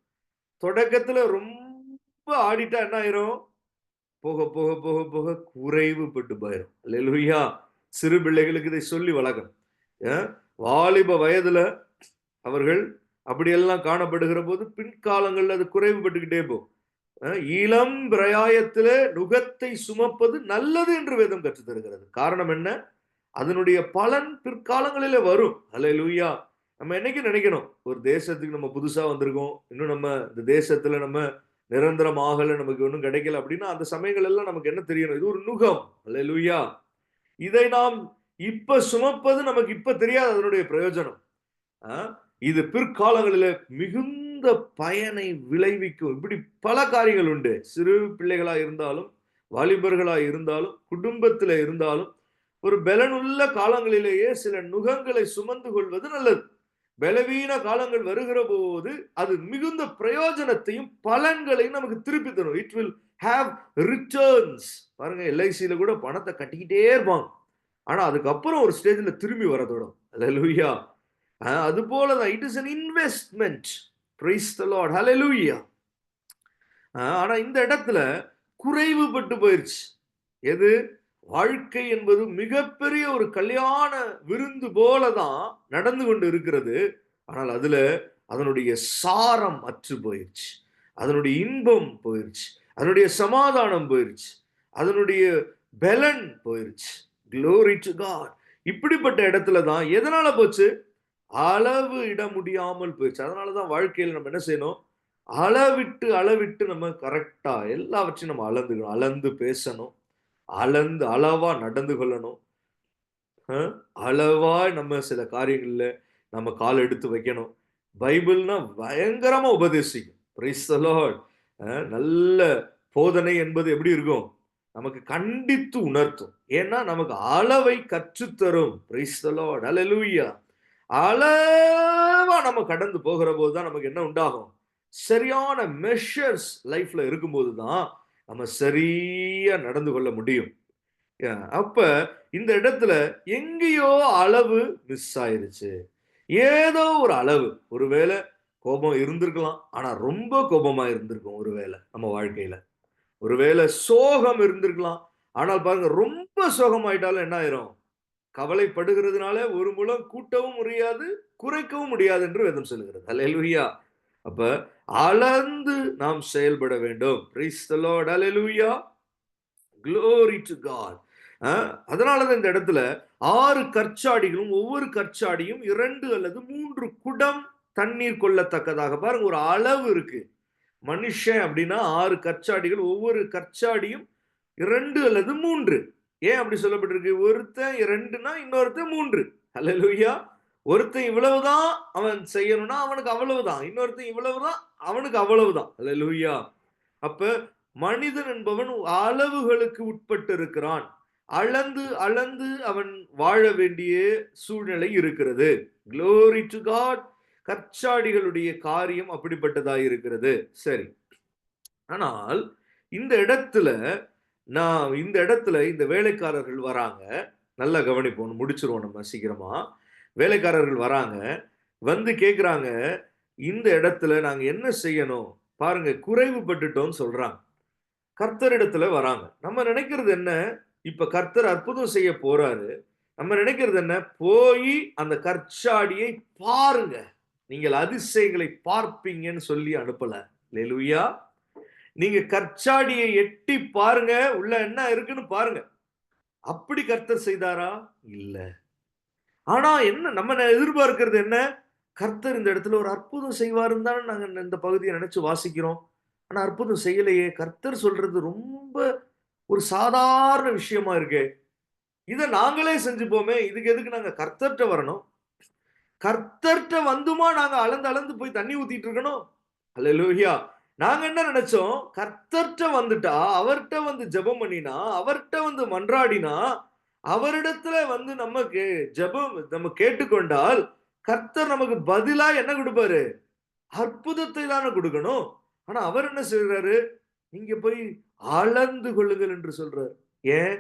தொடக்கத்துல ரொம்ப ஆடிட்டா என்ன ஆயிரும்? போக போக போக போக குறைவுபட்டு போயிடும். அல்லேலூயா. சிறு பிள்ளைகளுக்கு இதை சொல்லி வளர்க்கணும். வாலிப வயதுல அவர்கள் அப்படியெல்லாம் காணப்படுகிற போது பின்காலங்கள்ல அது குறைவுபட்டுக்கிட்டே போகும். இளம் பிரயாயத்திலே நுகத்தை சுமப்பது நல்லது என்று வேதம் கற்றுத் தருகிறது. காரணம் என்ன? அதனுடைய பலன் பிற்காலங்களிலே வரும். அல்லேலூயா. நம்ம என்னைக்கு நினைக்கணும், ஒரு தேசத்துக்கு நம்ம புதுசா வந்திருக்கோம், இன்னும் நம்ம இந்த தேசத்துல நம்ம நிரந்தரம் ஆகல, நமக்கு ஒண்ணும் கிடைக்கல அப்படின்னா அந்த சமயங்கள் எல்லாம் நமக்கு என்ன தெரியணும், இது ஒரு நுகம். அல்லேலூயா. இதை நாம் இப்ப சுமப்பது நமக்கு இப்ப தெரியாது அதனுடைய பிரயோஜனம். ஆ, இது பிற்காலங்களிலே மிகுந்த பயனை விளைவிக்கும். இப்படி பல காரியங்கள் உண்டு. சிறு பிள்ளைகளா இருந்தாலும், வாலிபர்களா இருந்தாலும், குடும்பத்தில இருந்தாலும், ஒரு பலனுள்ள காலங்களிலேயே சில நுகங்களை சுமந்து கொள்வது நல்லது. பலவீன காலங்கள் வருகிற போது அது மிகுந்த பிரயோஜனத்தையும் பலன்களையும் நமக்கு திருப்பி தரும். It will have returns. பாருங்க, எல்ஐசியில கூட பணத்தை கட்டிக்கிட்டே இருப்பாங்க. ஆனா அதுக்கப்புறம் ஒரு ஸ்டேஜ்ல திரும்பி வர தொடங்கும். அல்லேலூயா. அது போலதான் it is an investment. Praise the Lord. ஹalleluya. ஆனா இந்த இடத்துல குறைவுபட்டு போயிருச்சு. எது? வாழ்க்கை என்பது மிகப்பெரிய ஒரு கல்யாண விருந்து போல தான் நடந்து கொண்டு இருக்கிறது. ஆனால் அதுல அதனுடைய சாரம் அற்று போயிருச்சு. அதனுடைய இன்பம் போயிருச்சு. அதனுடைய சமாதானம் போயிருச்சு. அதனுடைய பலன் போயிருச்சு. Glory to God. இப்படிப்பட்ட இடத்துல தான் எதனால போச்சு? அளவு இட முடியாமல் போயிருச்சு. அதனால தான் வாழ்க்கையில நம்ம என்ன செய்யணும்? அளவிட்டு நம்ம கரெக்ட்டா எல்லாவற்றையும் நம்ம அளந்துக்கணும். அளந்து பேசணும். அளவா நடந்து கொள்ளணும். அ அளவாய் நம்ம சில காரியங்கள்ல நம்ம கால் எடுத்து வைக்கணும். பைபிள்னா பயங்கரமா உபதேசிக்கும். Price the Lord. நல்ல போதனை என்பது எப்படி இருக்கும்? நமக்கு கண்டித்து உணர்த்தும். ஏன்னா நமக்கு அளவை கற்றுத்தரும். Price the Lord. ஹalleluya. அளவா நம்ம கடந்து போகிற போது தான் நமக்கு என்ன உண்டாகும்? சரியான மெஷர்ஸ் லைஃப்ல இருக்கும்போது தான் நம்ம சரியா நடந்து கொள்ள முடியும். அப்ப இந்த இடத்துல எங்கேயோ அளவு மிஸ் ஆயிருச்சு. ஏதோ ஒரு அளவு. ஒருவேளை கோபம் இருந்திருக்கலாம். ஆனா ரொம்ப கோபமா இருந்திருக்கும் ஒருவேளை நம்ம வாழ்க்கையில. ஒருவேளை சோகம் இருந்திருக்கலாம். ஆனால் பாருங்க, ரொம்ப சோகமாயிட்டாலும் என்ன ஆயிரும்? கவலைப்படுகிறதுனால ஒரு முழம் கூட்டவும் முடியாது, குறைக்கவும் முடியாது என்று வேதம் சொல்லுகிறது. அல்லேலூயா. அப்ப அளந்து நாம் செயல்பட வேண்டும். Price the Lord. Hallelujah. Glory to God. அதனால தான் இந்த இடத்துல 6 கற்சாடிகளும், ஒவ்வொரு கற்சாடியும் 2 அல்லது 3 குடம் தண்ணீர் கொள்ளத்தக்கதாக. பாருங்க, ஒரு அளவு இருக்கு. மனுஷன் அப்படின்னா 6 கற்சாடிகள், ஒவ்வொரு கற்சாடியும் 2 அல்லது 3. ஏன் அப்படி சொல்லப்பட்டிருக்கு? ஒருத்தன் 2னா இன்னொருத்தன் 3. அல்லேலூயா. ஒருத்தன் இவ்வளவுதான் அவன் செய்யணும்னா அவனுக்கு அவ்வளவுதான். இன்னொருத்தன் இவ்வளவுதான் அவனுக்கு அவ்வளவுதான். அல்லேலூயா. அப்ப மனிதன் என்பவன் அளவுகளுக்கு உட்பட்டு இருக்கிறான். அளந்து அளந்து அவன் வாழ வேண்டிய சூழ்நிலை இருக்கிறது. Glory to God. கற்சாடிகளுடைய காரியம் அப்படிப்பட்டதாக இருக்கிறது. சரி. ஆனால் இந்த இடத்துல இந்த வேலைக்காரர்கள் வராங்க. நல்லா கவனிப்போம். முடிச்சிருவோம் நம்ம சீக்கிரமா. வேலைக்காரர்கள் வராங்க. வந்து கேட்கிறாங்க, இந்த இடத்துல நாங்க என்ன செய்யணும்? பாருங்க, குறைவுபட்டுட்டோம்னு சொல்றாங்க. கர்த்தரிடத்துல வராங்க. நம்ம நினைக்கிறது என்ன? இப்ப கர்த்தர் அற்புதம் செய்ய போறாரு. நம்ம நினைக்கிறது என்ன? போய் அந்த கற்சாடியை பாருங்க, நீங்கள் அதிசயங்களை பார்ப்பீங்கன்னு சொல்லி அனுப்பல. அல்லேலூயா. நீங்க கற்சாடியை எட்டி பாருங்க, உள்ள என்ன இருக்குன்னு பாருங்க. அப்படி கர்த்தர் செய்தாரா? இல்ல. ஆனா என்ன நம்ம எதிர்பார்க்கிறது என்ன? கர்த்தர் இந்த இடத்துல ஒரு அற்புதம் செய்வாருன்னு தானே நாங்க இந்த பகுதியை நினைச்சு வாசிக்கிறோம். ஆனா அற்புதம் செய்யலையே. கர்த்தர் சொல்றது ரொம்ப ஒரு சாதாரண விஷயமா இருக்கே. இத நாங்களே செஞ்சுப்போமே. இதுக்கு எதுக்கு நாங்க கர்த்தர்ட்ட வரணும்? கர்த்தர்ட்ட வந்துமா நாங்க அளந்து அளந்து போய் தண்ணி ஊத்திட்டு இருக்கணும்? அல்லேலூயா. நாங்க என்ன நினைச்சோம்? கர்த்தர்ட்ட வந்துட்டா, அவர்ட்ட வந்து ஜெபம் பண்ணினா, அவர்ட்ட வந்து மன்றாடினா, அவரிடத்துல வந்து நமக்கு ஜெபம் நம்ம கேட்டுக்கொண்டால், கர்த்தர் நமக்கு பதிலா என்ன கொடுப்பாரு? அற்புதத்தை தானே கொடுக்கணும். ஆனா அவர் என்ன செய்றாரு? நீங்க போய் அளந்து கொள்ளுங்கள் என்று சொல்றாரு. ஏன்?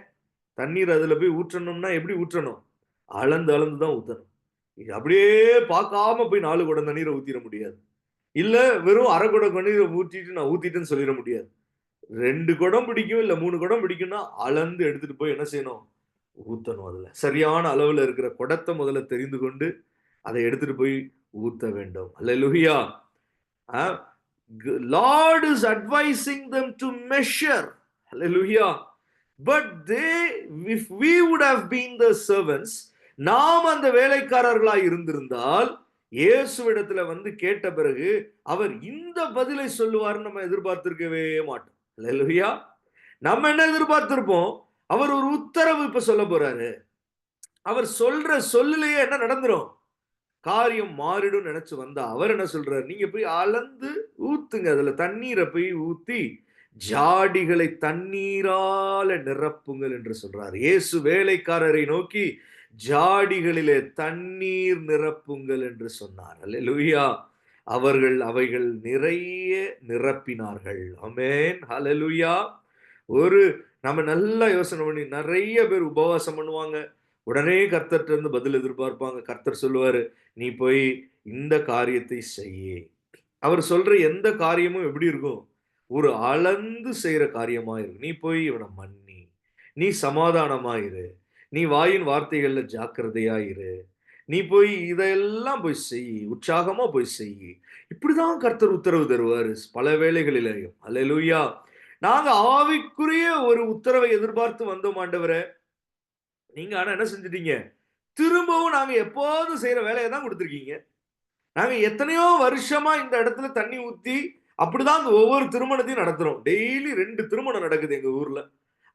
தண்ணீர் அதுல போய் ஊற்றணும்னா எப்படி ஊற்றணும்? அளந்து அளந்து தான் ஊத்தணும். இது அப்படியே பார்க்காம போய் 4 குடம் தண்ணீர ஊத்திற முடியாது. இல்ல வெறும் 1/2 குடம் தண்ணீர ஊத்திட்டு நான் ஊத்திட்டேன்னு சொல்லிற முடியாது. 2 குடம் பிடிக்கும், இல்ல 3 குடம் பிடிக்கும்னா, அளந்து எடுத்துட்டு போய் என்ன செய்யணும்? ஊத்தணும் அதுல. சரியான அளவுல இருக்கிற குடத்த முதல்ல தெரிந்து கொண்டு, அதை எடுத்துட்டு போய் ஊத்த வேண்டும். அல்லேலூயா. அ Lord is advising them to measure. Hallelujah. But if we would have been the servants, நாம் அந்த வேலைக்காரர்களாய் இருந்திருந்தால், இயேசுவிடத்துல வந்து கேட்ட பிறகு அவர் இந்த பதிலை சொல்லுவார்னு நம்ம எதிர்பார்த்திருக்கவே மாட்டோம். அல்லேலூயா. நம்ம என்ன எதிர்பார்த்திருப்போம்? அவர் ஒரு உத்தரவு இப்ப சொல்ல போறாரு. அவர் சொல்ற சொல்லுலயே என்ன நடந்துரும்? காரியம் மாறிடும் நினைச்சு வந்தா அவர் என்ன சொல்றாரு? நீங்க போய் அளந்து ஊத்துங்க. அதுல தண்ணீரை போய் ஊத்தி ஜாடிகளை தண்ணீரால நிரப்புங்கள் என்று சொல்றார். இயேசு வேலைக்காரரை நோக்கி ஜாடிகளிலே தண்ணீர் நிரப்புங்கள் என்று சொன்னார். அல்லேலூயா. அவர்கள் அவைகள் நிறைய நிரப்பினார்கள். ஆமென். ஹalleluya. ஒரு நம்ம நல்லா யோசனை பண்ணி நிறைய பேர் உபவாசம் பண்ணுவாங்க. உடனே கர்த்தர்ட்ட இருந்து பதில் எதிர்பார்ப்பாங்க. கர்த்தர் சொல்லுவாரு, நீ போய் இந்த காரியத்தை செய்யி. அவர் சொல்ற எந்த காரியமும் எப்படி இருக்கும்? ஒரு அளந்து செய்யற காரியமா இருக்கும். நீ போய் இவனை மன்னி. நீ சமாதானமா இரு. நீ வாயின் வார்த்தைகள்ல ஜாக்கிரதையா இரு. நீ போய் இதெல்லாம் போய் செய். உற்சாகமா போய் செய். இப்படிதான் கர்த்தர் உத்தரவு தருவாரு பல வேளைகளிலேயும். அல்லேலூயா. நாங்க ஆவிக்குரிய ஒரு உத்தரவை எதிர்பார்த்து வந்தோம் ஆண்டவரே. நீங்க ஆனா என்ன செஞ்சுட்டீங்க? திரும்பவும் நாங்க எப்போதும் செய்யற வேலையை தான் கொடுத்திருக்கீங்க. நாங்க எத்தனையோ வருஷமா இந்த இடத்துல தண்ணி ஊத்தி அப்படிதான் அந்த ஒவ்வொரு திருமணத்தையும் நடத்துறோம். டெய்லி 2 திருமணம் நடக்குது எங்க ஊர்ல.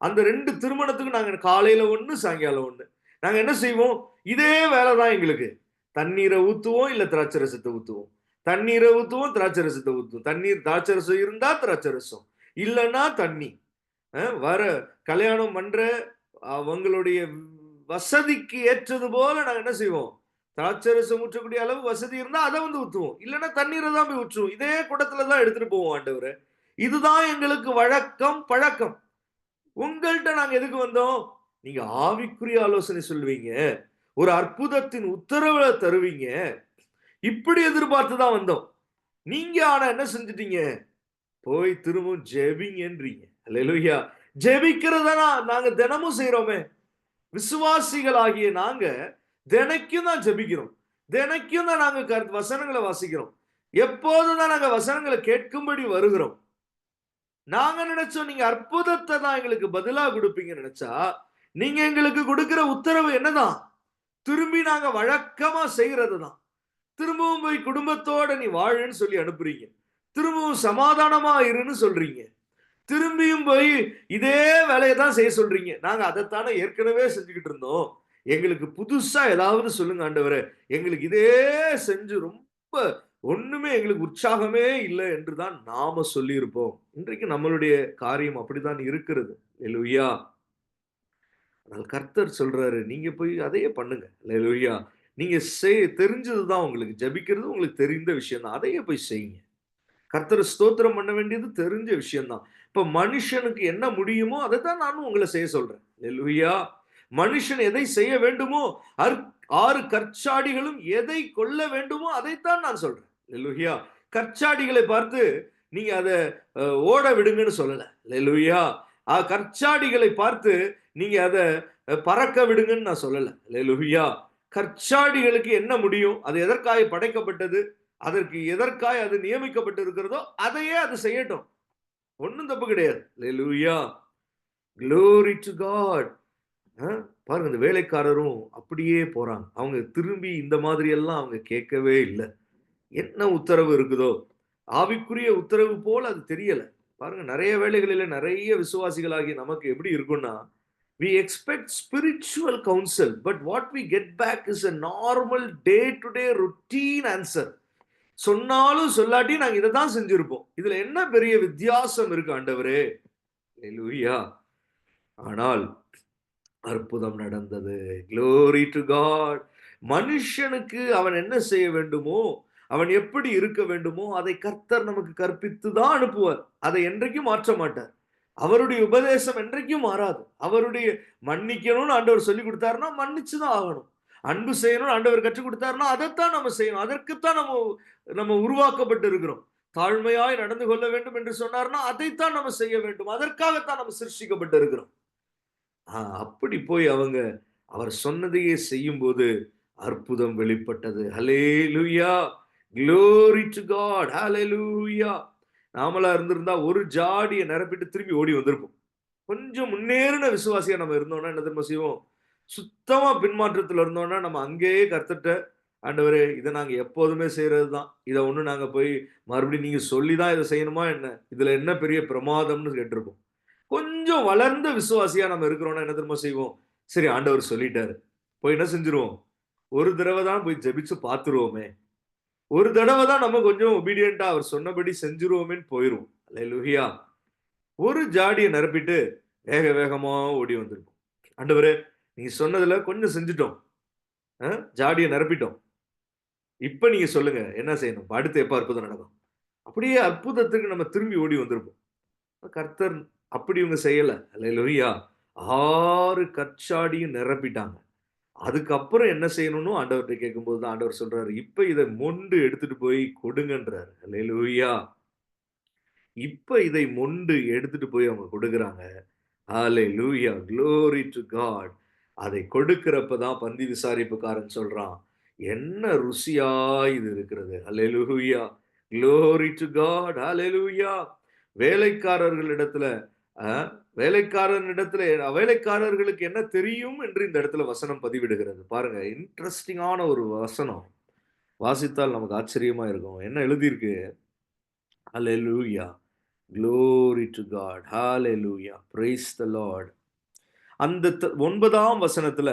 அந்த 2 திருமணத்துக்கு நாங்க காலையில 1, சாயங்காலம் 1. நாங்க என்ன செய்வோம்? இதே வேலை தான் எங்களுக்கு. தண்ணீரை ஊத்துவோம், இல்ல திராட்சை ரசத்தை ஊத்துவோம். தண்ணீரை ஊத்துவோம், திராட்சை ரசத்தை ஊத்துவோம். தண்ணீர் திராட்சை ரசம் இருந்தா திராட்சை ரசம். இல்லன்னா தண்ணி. வர கல்யாணம் பண்ற அவங்களுடைய வசதிக்கு ஏற்றது போல நாங்க என்ன செய்வோம்? திராட்சை ரசம் ஊற்றக்கூடிய அளவு வசதி இருந்தா அதை வந்து ஊத்துவோம். இல்லைன்னா தண்ணீரை தான் போய் ஊற்றுவோம். இதே குடத்துல தான் எடுத்துட்டு போவோம் ஆண்டவரே. இதுதான் எங்களுக்கு வழக்கம், பழக்கம். உங்கள்ட்ட நாங்க எதுக்கு வந்தோம்? நீங்க ஆவிக்குரிய ஆலோசனை சொல்லுவீங்க. ஒரு அற்புதத்தின் உத்தரவுல தருவீங்க. இப்படி எதிர்பார்த்து தான் வந்தோம். நீங்க ஆனா என்ன செஞ்சுட்டீங்க? போய் திரும்பவும் ஜெபிங்கன்றீங்க. அல்லேலூயா. ஜெபிக்கிறதா நாங்க தினமும் செய்றோமே. விசுவாசிகளாகிய நாங்க தினைக்கும் தான் ஜெபிக்கிறோம். தினைக்கும் தான் நாங்க வசனங்களை வாசிக்கிறோம். எப்போதும் தான் நாங்க வசனங்களை கேட்கும்படி வருகிறோம். நாங்க நினைச்சோம் நீங்க அற்புதத்தை தான் எங்களுக்கு பதிலா கொடுப்பீங்கன்னு நினைச்சா, நீங்க எங்களுக்கு கொடுக்கிற உத்தரவு என்னதான்? திரும்பி நாங்க வழக்கமா செய்யறது தான். திரும்பவும் போய் குடும்பத்தோட நீ வாழுன்னு சொல்லி அனுப்புறீங்க. திரும்பவும் சமாதானமா இருன்னு சொல்றீங்க. திரும்பியும் போய் இதே வேலையை தான் செய்ய சொல்றீங்க. நாங்க அதைத்தானே ஏற்கனவே செஞ்சுக்கிட்டு இருந்தோம். எங்களுக்கு புதுசா ஏதாவது சொல்லுங்க ஆண்டவரே. எங்களுக்கு இதே செஞ்சு ரொம்ப ஒண்ணுமே எங்களுக்கு உற்சாகமே இல்லை என்று தான் நாம சொல்லியிருப்போம். இன்றைக்கு நம்மளுடைய காரியம் அப்படித்தான் இருக்கிறது. அல்லேலூயா. ஆனால் கர்த்தர் சொல்றாரு, நீங்க போய் அதையே பண்ணுங்க. அல்லேலூயா. நீங்க தெரிஞ்சது தான் உங்களுக்கு. ஜெபிக்கிறது உங்களுக்கு தெரிந்த விஷயம் தான். அதையே போய் செய்யுங்க. கர்த்தரை ஸ்தோத்திரம் பண்ண வேண்டியது தெரிஞ்ச விஷயம் தான். இப்ப மனுஷனுக்கு என்ன முடியுமோ அதைத்தான் நானும் உங்களை செய்ய சொல்றேன். அல்லேலூயா. மனுஷன் எதை செய்ய வேண்டுமோ 6 கற்சாடிகளும் எதை கொள்ள வேண்டுமோ அதைத்தான் நான் சொல்றேன். அல்லேலூயா. கற்சாடிகளை பார்த்து நீங்க அதை ஓட விடுங்கன்னு சொல்லல. அல்லேலூயா. கற்சாடிகளை பார்த்து நீங்க அதை பறக்க விடுங்கன்னு நான் சொல்லல. அல்லேலூயா. கற்சாடிகளுக்கு என்ன முடியும்? அது எதற்காக படைக்கப்பட்டது? அதற்கு எதற்காக அது நியமிக்கப்பட்டு இருக்கிறதோ அதையே அது செய்யட்டும். ஒண்ணும் தப்பு கிடையாது. அல்லேலூயா. Glory to God. பாருங்க இந்த வேலைக்காரரும் அப்படியே போறாங்க. அவங்க திரும்பி இந்த மாதிரி எல்லாம் அவங்க கேட்கவே இல்லை. என்ன உத்தரவு இருக்குதோ ஆவிக்குரிய உத்தரவு போல அது தெரியல. பாருங்க நிறைய வேளைகளில நிறைய விசுவாசிகளாகி நமக்கு எப்படி இருக்கும்னா, we expect spiritual counsel but what we get back is a normal day to day routine answer. சொன்னாலும் சொல்லாட்டி நாங்க இதை தான் செஞ்சிருப்போம். இதுல என்ன பெரிய வித்தியாசம் இருக்கு ஆண்டவரே? அல்லேலூயா. ஆனால் அற்புதம் நடந்தது. Glory to God. மனுஷனுக்கு அவன் என்ன செய்ய வேண்டுமோ, அவன் எப்படி இருக்க வேண்டுமோ அதை கர்த்தர் நமக்கு கற்பித்து தான் அனுப்புவார். அதை என்றைக்கும் மாற்ற மாட்டார். அவருடைய உபதேசம் என்றைக்கும் மாறாது. அவருடைய மன்னிக்கணும்னு ஆண்டவர் சொல்லி கொடுத்தாருன்னா மன்னிச்சு தான் ஆகணும். அன்பு செய்யணும்னு ஆண்டவர் கற்றுக் கொடுத்தாருன்னா அதைத்தான் நம்ம செய்யணும். அதற்குத்தான் நம்ம உருவாக்கப்பட்டு இருக்கிறோம். தாழ்மையாய் நடந்து கொள்ள வேண்டும் என்று சொன்னார்னா அதைத்தான் நம்ம செய்ய வேண்டும். அதற்காகத்தான் நம்ம சிருஷ்டிக்கப்பட்டு இருக்கிறோம். அப்படி போய் அவங்க அவர் சொன்னதையே செய்யும்போது அற்புதம் வெளிப்பட்டது. ஹல்லேலூயா. Glory to God. ஹல்லேலூயா. நாமளா இருந்திருந்தா ஒரு ஜாடியை நிரப்பிட்டு திரும்பி ஓடி வந்திருப்போம். கொஞ்சம் முன்னேறின விசுவாசியா நம்ம இருந்தோம்னா என்ன தெரியுமா செய்வோம்? சுத்தமா பின்மாற்றத்துல இருந்தோம்னா நம்ம அங்கேயே கர்த்தர்ட்ட ஆண்டவரே இதை நாங்க எப்போதுமே செய்யறதுதான், இதை ஒண்ணு நாங்க போய் மறுபடியும் நீங்க சொல்லிதான் இதை செய்யணுமா என்ன, இதுல என்ன பெரிய பிரமாதம்னு கேட்டிருப்போம். கொஞ்சம் வளர்ந்த விசுவாசியா நம்ம இருக்கிறோம்னா என்ன தெரியுமா செய்வோம்? சரி ஆண்டவர் சொல்லிட்டாரு, போய் என்ன செஞ்சிருவோம், ஒரு தடவை தான் போய் ஜெபிச்சு பார்த்துருவோமே, ஒரு தடவை தான் நம்ம கொஞ்சம் ஒபீடியன்ட்டா அவர் சொன்னபடி செஞ்சிருவோமேன்னு போயிருவோம். அல்லேலூயா. ஒரு ஜாடியை நிரப்பிட்டு வேக வேகமா ஓடி வந்திருப்போம். ஆண்டவரே நீங்க சொன்னதுல கொஞ்சம் செஞ்சுட்டோம், ஜாடியை நிரப்பிட்டோம், இப்ப நீங்க சொல்லுங்க என்ன செய்யணும், அடுத்து எப்ப அற்புதம் நடக்கும். அப்படியே அற்புதத்துக்கு நம்ம திரும்பி ஓடி வந்திருப்போம். கர்த்தர் அப்படி இவங்க செய்யல. அல்லேலூயா. 6 கற்சாடியும் நிரப்பிட்டாங்க. அதுக்கப்புறம் என்ன செய்யணும்னு ஆண்டவர்ட்ட கேட்கும்போது தான் ஆண்டவர் சொல்றாரு, இப்ப இத மொண்டு எடுத்துட்டு போய் கொடுங்கன்றாரு. அல்லேலூயா. இப்ப இதை மொண்டு எடுத்துட்டு போய் அவங்க கொடுக்குறாங்க. ஹalleluya, glory to God. அதை கொடுக்கிறப்ப தான் பந்தி விசாரிப்புக்காரன் சொல்றான், என்ன ருசியா இது இருக்கிறது. ஹalleluya, glory to God, hallelujah. வேலைக்காரர்களிடத்துல அ வேலைக்காரனிடத்துல வேலைக்காரர்களுக்கு என்ன தெரியும் என்று இந்த இடத்துல வசனம் பதிவிடுகிறது. பாருங்க, இன்ட்ரஸ்டிங்கான ஒரு வசனம். வாசித்தால் நமக்கு ஆச்சரியமா இருக்கும். என்ன எழுதியிருக்கு? ஹalleluya, glory to God, hallelujah, praise the Lord. அந்த 9ஆம் வசனத்துல,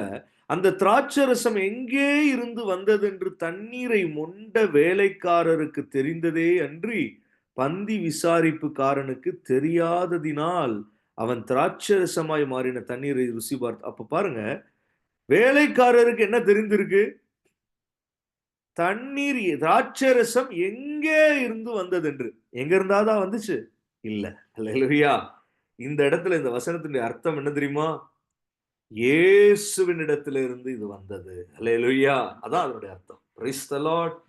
அந்த திராட்சரசம் எங்கே இருந்து வந்தது என்று தண்ணீரை மொண்ட வேலைக்காரருக்கு தெரிந்ததே அன்றி பந்தி விசாரிப்புக்காரனுக்கு தெரியாததினால் அவன் திராட்சரசமாய் மாறின தண்ணீரை ருசி பார்த்து. அப்ப பாருங்க, வேலைக்காரருக்கு என்ன தெரிந்திருக்கு? தண்ணீர் திராட்சரசம் எங்கே இருந்து வந்தது என்று. எங்க இருந்தாதான் வந்துச்சு? இல்ல. அல்லேலூயா. இந்த இடத்துல இந்த வசனத்தினுடைய அர்த்தம் என்ன தெரியுமா? இயேசுவினிடத்திலிருந்து இது வந்தது. அல்லேலூயா. அதான் அதனுடைய அர்த்தம். Price the Lord.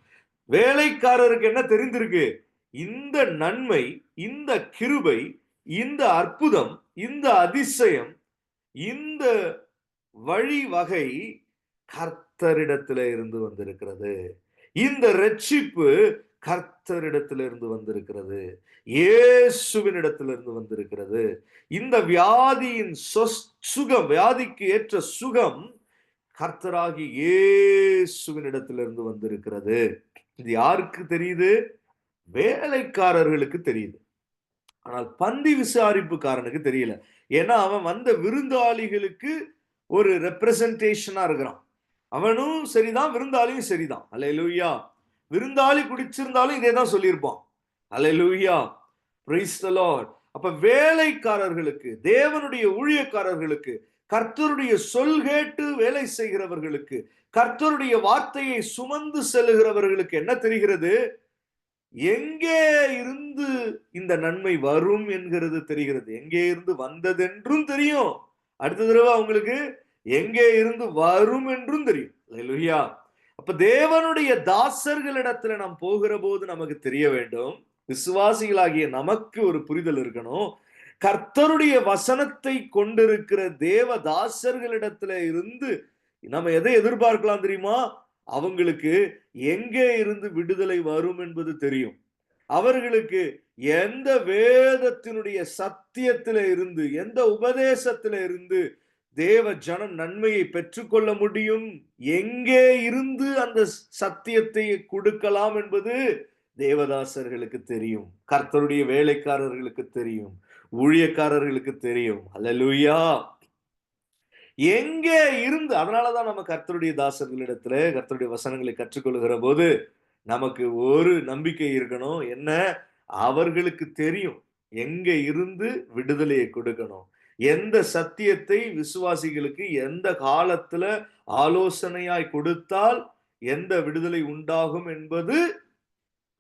வேலைக்காரருக்கு என்ன தெரிந்திருக்கு? இந்த நன்மை, இந்த கிருபை, இந்த அற்புதம், இந்த அதிசயம், இந்த வழிவகை கர்த்தரிடத்திலே இருந்து வந்திருக்கிறது. இந்த ரட்சிப்பு கர்த்தரிடத்திலிருந்து வந்திருக்கிறது. இயேசுவினிடத்திலிருந்து வந்திருக்கிறது. இந்த வியாதியின் சுகம், வியாதிக்கு ஏற்ற சுகம் கர்த்தராகி இயேசுவினிடத்திலிருந்து வந்திருக்கிறது. இது யாருக்கு தெரியுது? வேலைக்காரர்களுக்கு தெரியுது. ஆனால் பந்தி விசாரிப்புக்காரனுக்கு தெரியல. ஏன்னா அவன் வந்த விருந்தாளிகளுக்கு ஒரு ரெப்ரசன்டேஷனா இருக்கிறான். அவனும் சரிதான், விருந்தாளியும் சரிதான். அல்லேலூயா. விருந்தாளி குடிச்சிருந்தாலும் இதே தான் சொல்லியிருப்பான். அல்லேலூயா. Praise the Lord. அப்ப வேலைக்காரர்களுக்கு, தேவனுடைய ஊழியக்காரர்களுக்கு, கர்த்தருடைய சொல் கேட்டு வேலை செய்கிறவர்களுக்கு, கர்த்தருடைய வார்த்தையை சுமந்து செல்லுகிறவர்களுக்கு என்ன தெரிகிறது? எங்கே இருந்து இந்த நன்மை வரும் என்கிறது தெரிகிறது. எங்கே இருந்து வந்ததென்றும் தெரியும். அடுத்த தடவை அவங்களுக்கு எங்கே இருந்து வரும் என்றும் தெரியும். அல்லேலூயா. அப்ப தேவனுடைய தாசர்களிடத்துல நாம் போகிற போது நமக்கு தெரிய வேண்டும், விசுவாசிகளாகிய நமக்கு ஒரு புரிதல் இருக்கணும். கர்த்தருடைய வசனத்தை கொண்டிருக்கிற தேவ தாசர்களிடத்துல இருந்து நம்ம எதை எதிர்பார்க்கலாம் தெரியுமா? அவங்களுக்கு எங்கே இருந்து விடுதலை வரும் என்பது தெரியும். அவர்களுக்கு எந்த வேதத்தினுடைய சத்தியத்தில இருந்து, எந்த உபதேசத்தில இருந்து தேவ ஜனம் நன்மையை பெற்றுக்கொள்ள முடியும், எங்கே இருந்து அந்த சத்தியத்தை கொடுக்கலாம் என்பது தேவதாசர்களுக்கு தெரியும். கர்த்தருடைய வேலைக்காரர்களுக்கு தெரியும், ஊழியக்காரர்களுக்கு தெரியும். அல்லேலூயா. எங்கே இருந்து, அதனாலதான் நம்ம கர்த்தருடைய தாசர்களிடத்துல கர்த்தருடைய வசனங்களை கற்றுக்கொள்கிற போது நமக்கு ஒரு நம்பிக்கை இருக்கணும். என்ன? அவர்களுக்கு தெரியும் எங்க இருந்து விடுதலையை கொடுக்கணும், எந்த சத்தியத்தை விசுவாசிகளுக்கு எந்த காலத்துல ஆலோசனையாய் கொடுத்தால் எந்த விடுதலை உண்டாகும் என்பது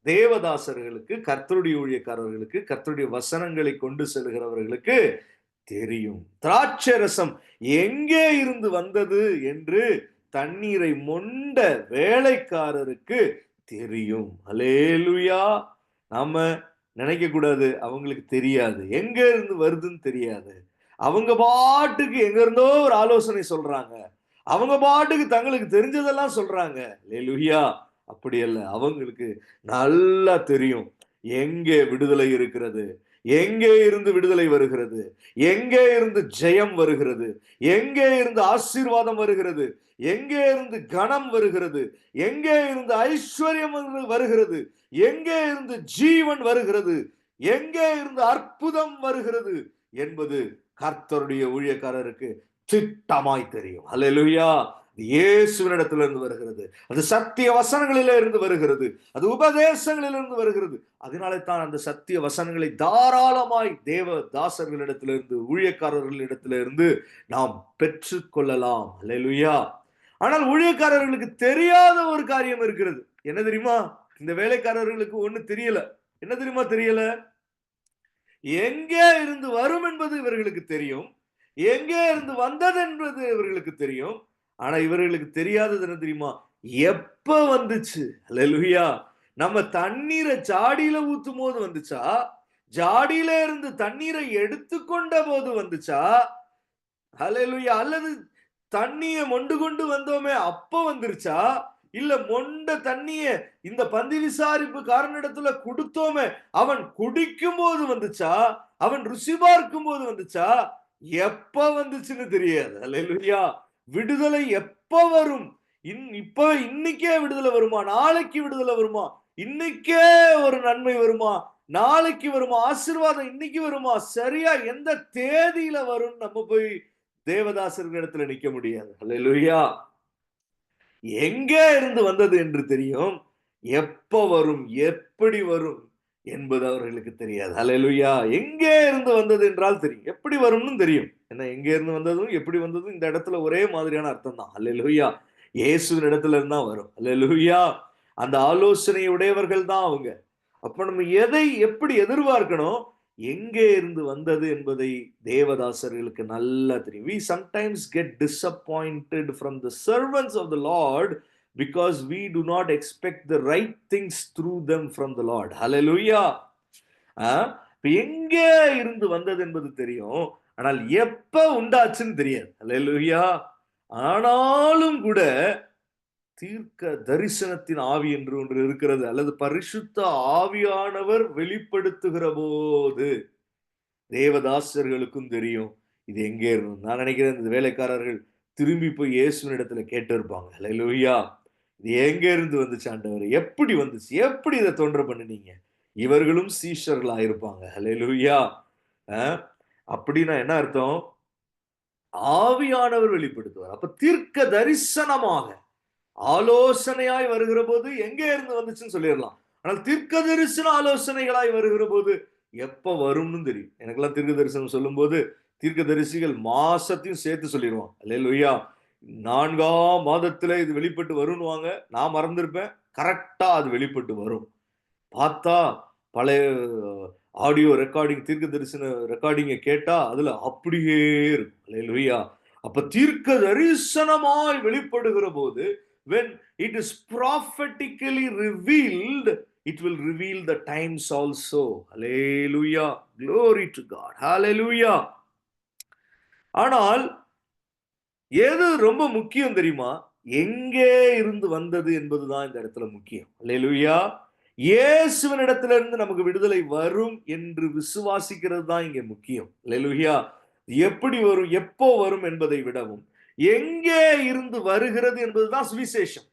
தேவதாசர்களுக்கு, கர்த்தருடைய ஊழியக்காரர்களுக்கு, கர்த்தருடைய வசனங்களை கொண்டு செல்கிறவர்களுக்கு தெரியும். திராட்சரசம் எங்கே இருந்து வந்தது என்று தண்ணீரை மொண்ட வேலைக்காரருக்கு தெரியும். அல்லேலூயா. நாம நினைக்க கூடாது அவங்களுக்கு தெரியாது, எங்க இருந்து வருதுன்னு தெரியாது. அவங்க பாட்டுக்கு எங்க இருந்தோ ஒரு ஆலோசனை சொல்றாங்க, அவங்க பாட்டுக்கு தங்களுக்கு தெரிஞ்சதெல்லாம் சொல்றாங்க. அல்லேலூயா. அப்படி அல்ல, அவங்களுக்கு நல்லா தெரியும் எங்கே விடுதலை இருக்கிறது, எங்கே இருந்து விடுதலை வருகிறது? எங்கே இருந்து ஜெயம் வருகிறது? எங்கே இருந்து ஆசீர்வாதம் வருகிறது? எங்கே இருந்து கனம் வருகிறது? எங்கே இருந்து ஐஸ்வர்யம் வருகிறது? எங்கே இருந்து ஜீவன் வருகிறது? எங்கே இருந்து அற்புதம் வருகிறது என்பது கர்த்தருடைய ஊழியக்காரருக்கு திட்டமாய் தெரியும். அல்லேலூயா. இயேசுவினிடத்திலிருந்து வருகிறது, அது சத்திய வசனங்களிலே இருந்து வருகிறது, அது உபதேசங்களிலிருந்து வருகிறது. அதனாலே தான் அந்த சத்திய வசனங்களை தாராளமாய் தேவ தாசர்களிடத்திலிருந்து, ஊழியக்காரர்களிடத்திலிருந்து நாம் பெற்றுக்கொள்ளலாம். அல்லேலூயா. ஆனால் ஊழியக்காரர்களுக்கு தெரியாத ஒரு காரியம் இருக்கிறது. என்ன தெரியுமா? இந்த வேலைக்காரர்களுக்கு ஒண்ணு தெரியல. என்ன தெரியுமா தெரியல? எங்கே இருந்து வரும் என்பது இவர்களுக்கு தெரியும், எங்கே இருந்து வந்தது என்பது இவர்களுக்கு தெரியும். ஆனா இவர்களுக்கு தெரியாதது என்ன தெரியுமா? எப்ப வந்துச்சு? அல்லேலூயா. நம்ம தண்ணீரை ஜாடியில ஊத்தும் போது வந்துச்சா? ஜாடியில இருந்து தண்ணீரை எடுத்துக்கொண்ட போது வந்துச்சா? அல்லேலூயா. அல்லது தண்ணிய மொண்டு கொண்டு வந்தோமே அப்ப வந்துருச்சா? இல்ல மொண்ட தண்ணிய இந்த பந்தி விசாரிப்பு காரனிடத்துல கொடுத்தோமே அவன் குடிக்கும் போது வந்துச்சா? அவன் ருசி பார்க்கும் போது வந்துச்சா? எப்ப வந்துச்சுன்னு தெரியாது. அல்லேலூயா. விடுதலை எப்ப வரும்? இப்ப இன்னைக்கே விடுதலை வருமா? நாளைக்கு விடுதலை வருமா? இன்னைக்கே ஒரு நன்மை வருமா? நாளைக்கு வருமா? ஆசீர்வாதம் இன்னைக்கு வருமா? சரியா எந்த தேதியில வரும்? நம்ம போய் தேவதாசர்கள் இடத்துல நிக்க முடியாது. அல்லேலூயா. எங்கே இருந்து வந்தது என்று தெரியும், எப்ப வரும், எப்படி வரும் என்பது அவர்களுக்கு தெரியாது. அல்லேலூயா. எங்கே இருந்து வந்தது என்றால் தெரியும், எப்படி வரும்னு தெரியும். என்ன, எங்கே இருந்து வந்ததும் எப்படி வந்ததும் இந்த இடத்துல ஒரே மாதிரியான அர்த்தம் தான். அல்லேலூயா. இயேசுவின் இடத்துல இருந்து தான் வரும். அல்லேலூயா. அந்த ஆலோசனை உடையவர்கள் தான் அவங்க. அப்ப நம்ம எதை எப்படி எதிர்பார்க்கணும்? எங்கே இருந்து வந்தது என்பதை தேவதாசர்களுக்கு நல்லா தெரியும். We sometimes get disappointed from the servants of the Lord because we do not expect the right things through them from the Lord. Hallelujah. எங்கே இருந்து வந்தது என்பது தெரியும், ஆனால் எப்ப உண்டாச்சுன்னு தெரியாது. Hallelujah. ஆனாலும் கூட தீர்க்க தரிசனத்தின் ஆவி என்று ஒன்று இருக்கிறது, அல்லது பரிசுத்த ஆவியானவர் வெளிப்படுத்துகிற போது தேவதாசர்களுக்கும் தெரியும் இது எங்கே இருந்து. நான் நினைக்கிறேன் இந்த வேலைக்காரர்கள் திரும்பி போய் இயேசுவின் இடத்துல கேட்டு இருப்பாங்க, அல்லேலூயா, இது எங்க இருந்து வந்துச்சு ஆண்டவரே? எப்படி வந்துச்சு? எப்படி இதை தொண்டை பண்ணினீங்க? இவர்களும் சீஷர்களா இருப்பாங்க. அல்லேலூயா. அப்படின்னா என்ன அர்த்தம்? ஆவியானவர் வெளிப்படுத்துவார். அப்ப தீர்க்க தரிசனமாக ஆலோசனையாய் வருகிற போது எங்கே இருந்து வந்துச்சுன்னு சொல்லிடலாம். ஆனால் தீர்க்க தரிசன ஆலோசனைகளாய் வருகிற போது எப்ப வரும்னு தெரியும். எனக்கெல்லாம் தீர்க்க தரிசனம் சொல்லும் போது தீர்க்க தரிசிகள் மாசத்தையும் சேர்த்து சொல்லிடுவான். அல்லேலூயா. 4ஆம் மாதத்துல இது வெளிப்பட்டு வரும்னுவாங்க. நான் மறந்திருப்பேன், கரெக்டா அது வெளிப்பட்டு வரும். பார்த்தா பழைய ஆடியோ ரெக்கார்டிங், தீர்க்க தரிசன ரெக்கார்டிங்க கேட்டா அதுல அப்படியே இருக்கும். அல்லேலூயா. அப்ப தீர்க்க தரிசனமாய் வெளிப்படுகிற போது, when it is prophetically revealed, it will reveal the times also. Hallelujah. Glory to God. Hallelujah. ஆனால் எது ரொம்ப முக்கியம் தெரியுமா? எங்கே இருந்து வந்தது என்பதுதான் இந்த இடத்துல முக்கியம். அல்லேலூயா. இயேசுவின் இடத்துல இருந்து நமக்கு விடுதலை வரும் என்று விசுவாசிக்கிறது தான் இங்க முக்கியம். அல்லேலூயா. எப்படி வரும், எப்போ வரும் என்பதை விடவும் எங்கே இருந்து வருகிறது என்பதுதான் சுவிசேஷம்,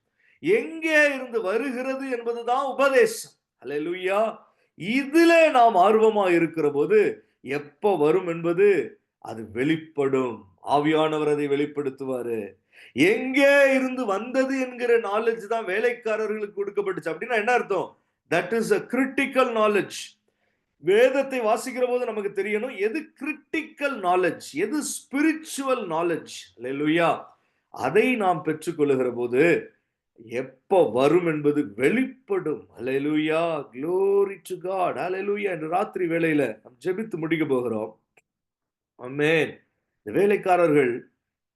எங்கே இருந்து வருகிறது என்பதுதான் உபதேசம். அல்லேலூயா. இதிலே நாம் ஆர்வமா இருக்கிற போது எப்ப வரும் என்பது அது வெளிப்படும். ஆவியானவர் அதை வெளிப்படுத்துவாரு. எங்கே இருந்து வந்தது என்கிற நாலேஜ் தான் வேலைக்காரர்களுக்கு கொடுக்கப்பட்டுச்சு. அப்படின்னா என்ன அர்த்தம்? That is a critical knowledge. வேதத்தை வாசிக்கிற போது நமக்கு தெரியணும் எது கிரிட்டிக்கல் நாலேஜ், எது ஸ்பிரிச்சுவல் நாலேஜ். அல்லேலூயா. அதை நாம் பெற்றுக்கொள்ளுகிற போது எப்ப வரும் என்பது வெளிப்படும். அல்லேலூயா. glory to God. அல்லேலூயா. இந்த ராத்திரி வேளையில நாம் ஜெபித்து முடிக்க போகிறோம். ஆமென். இந்த வேலைக்காரர்கள்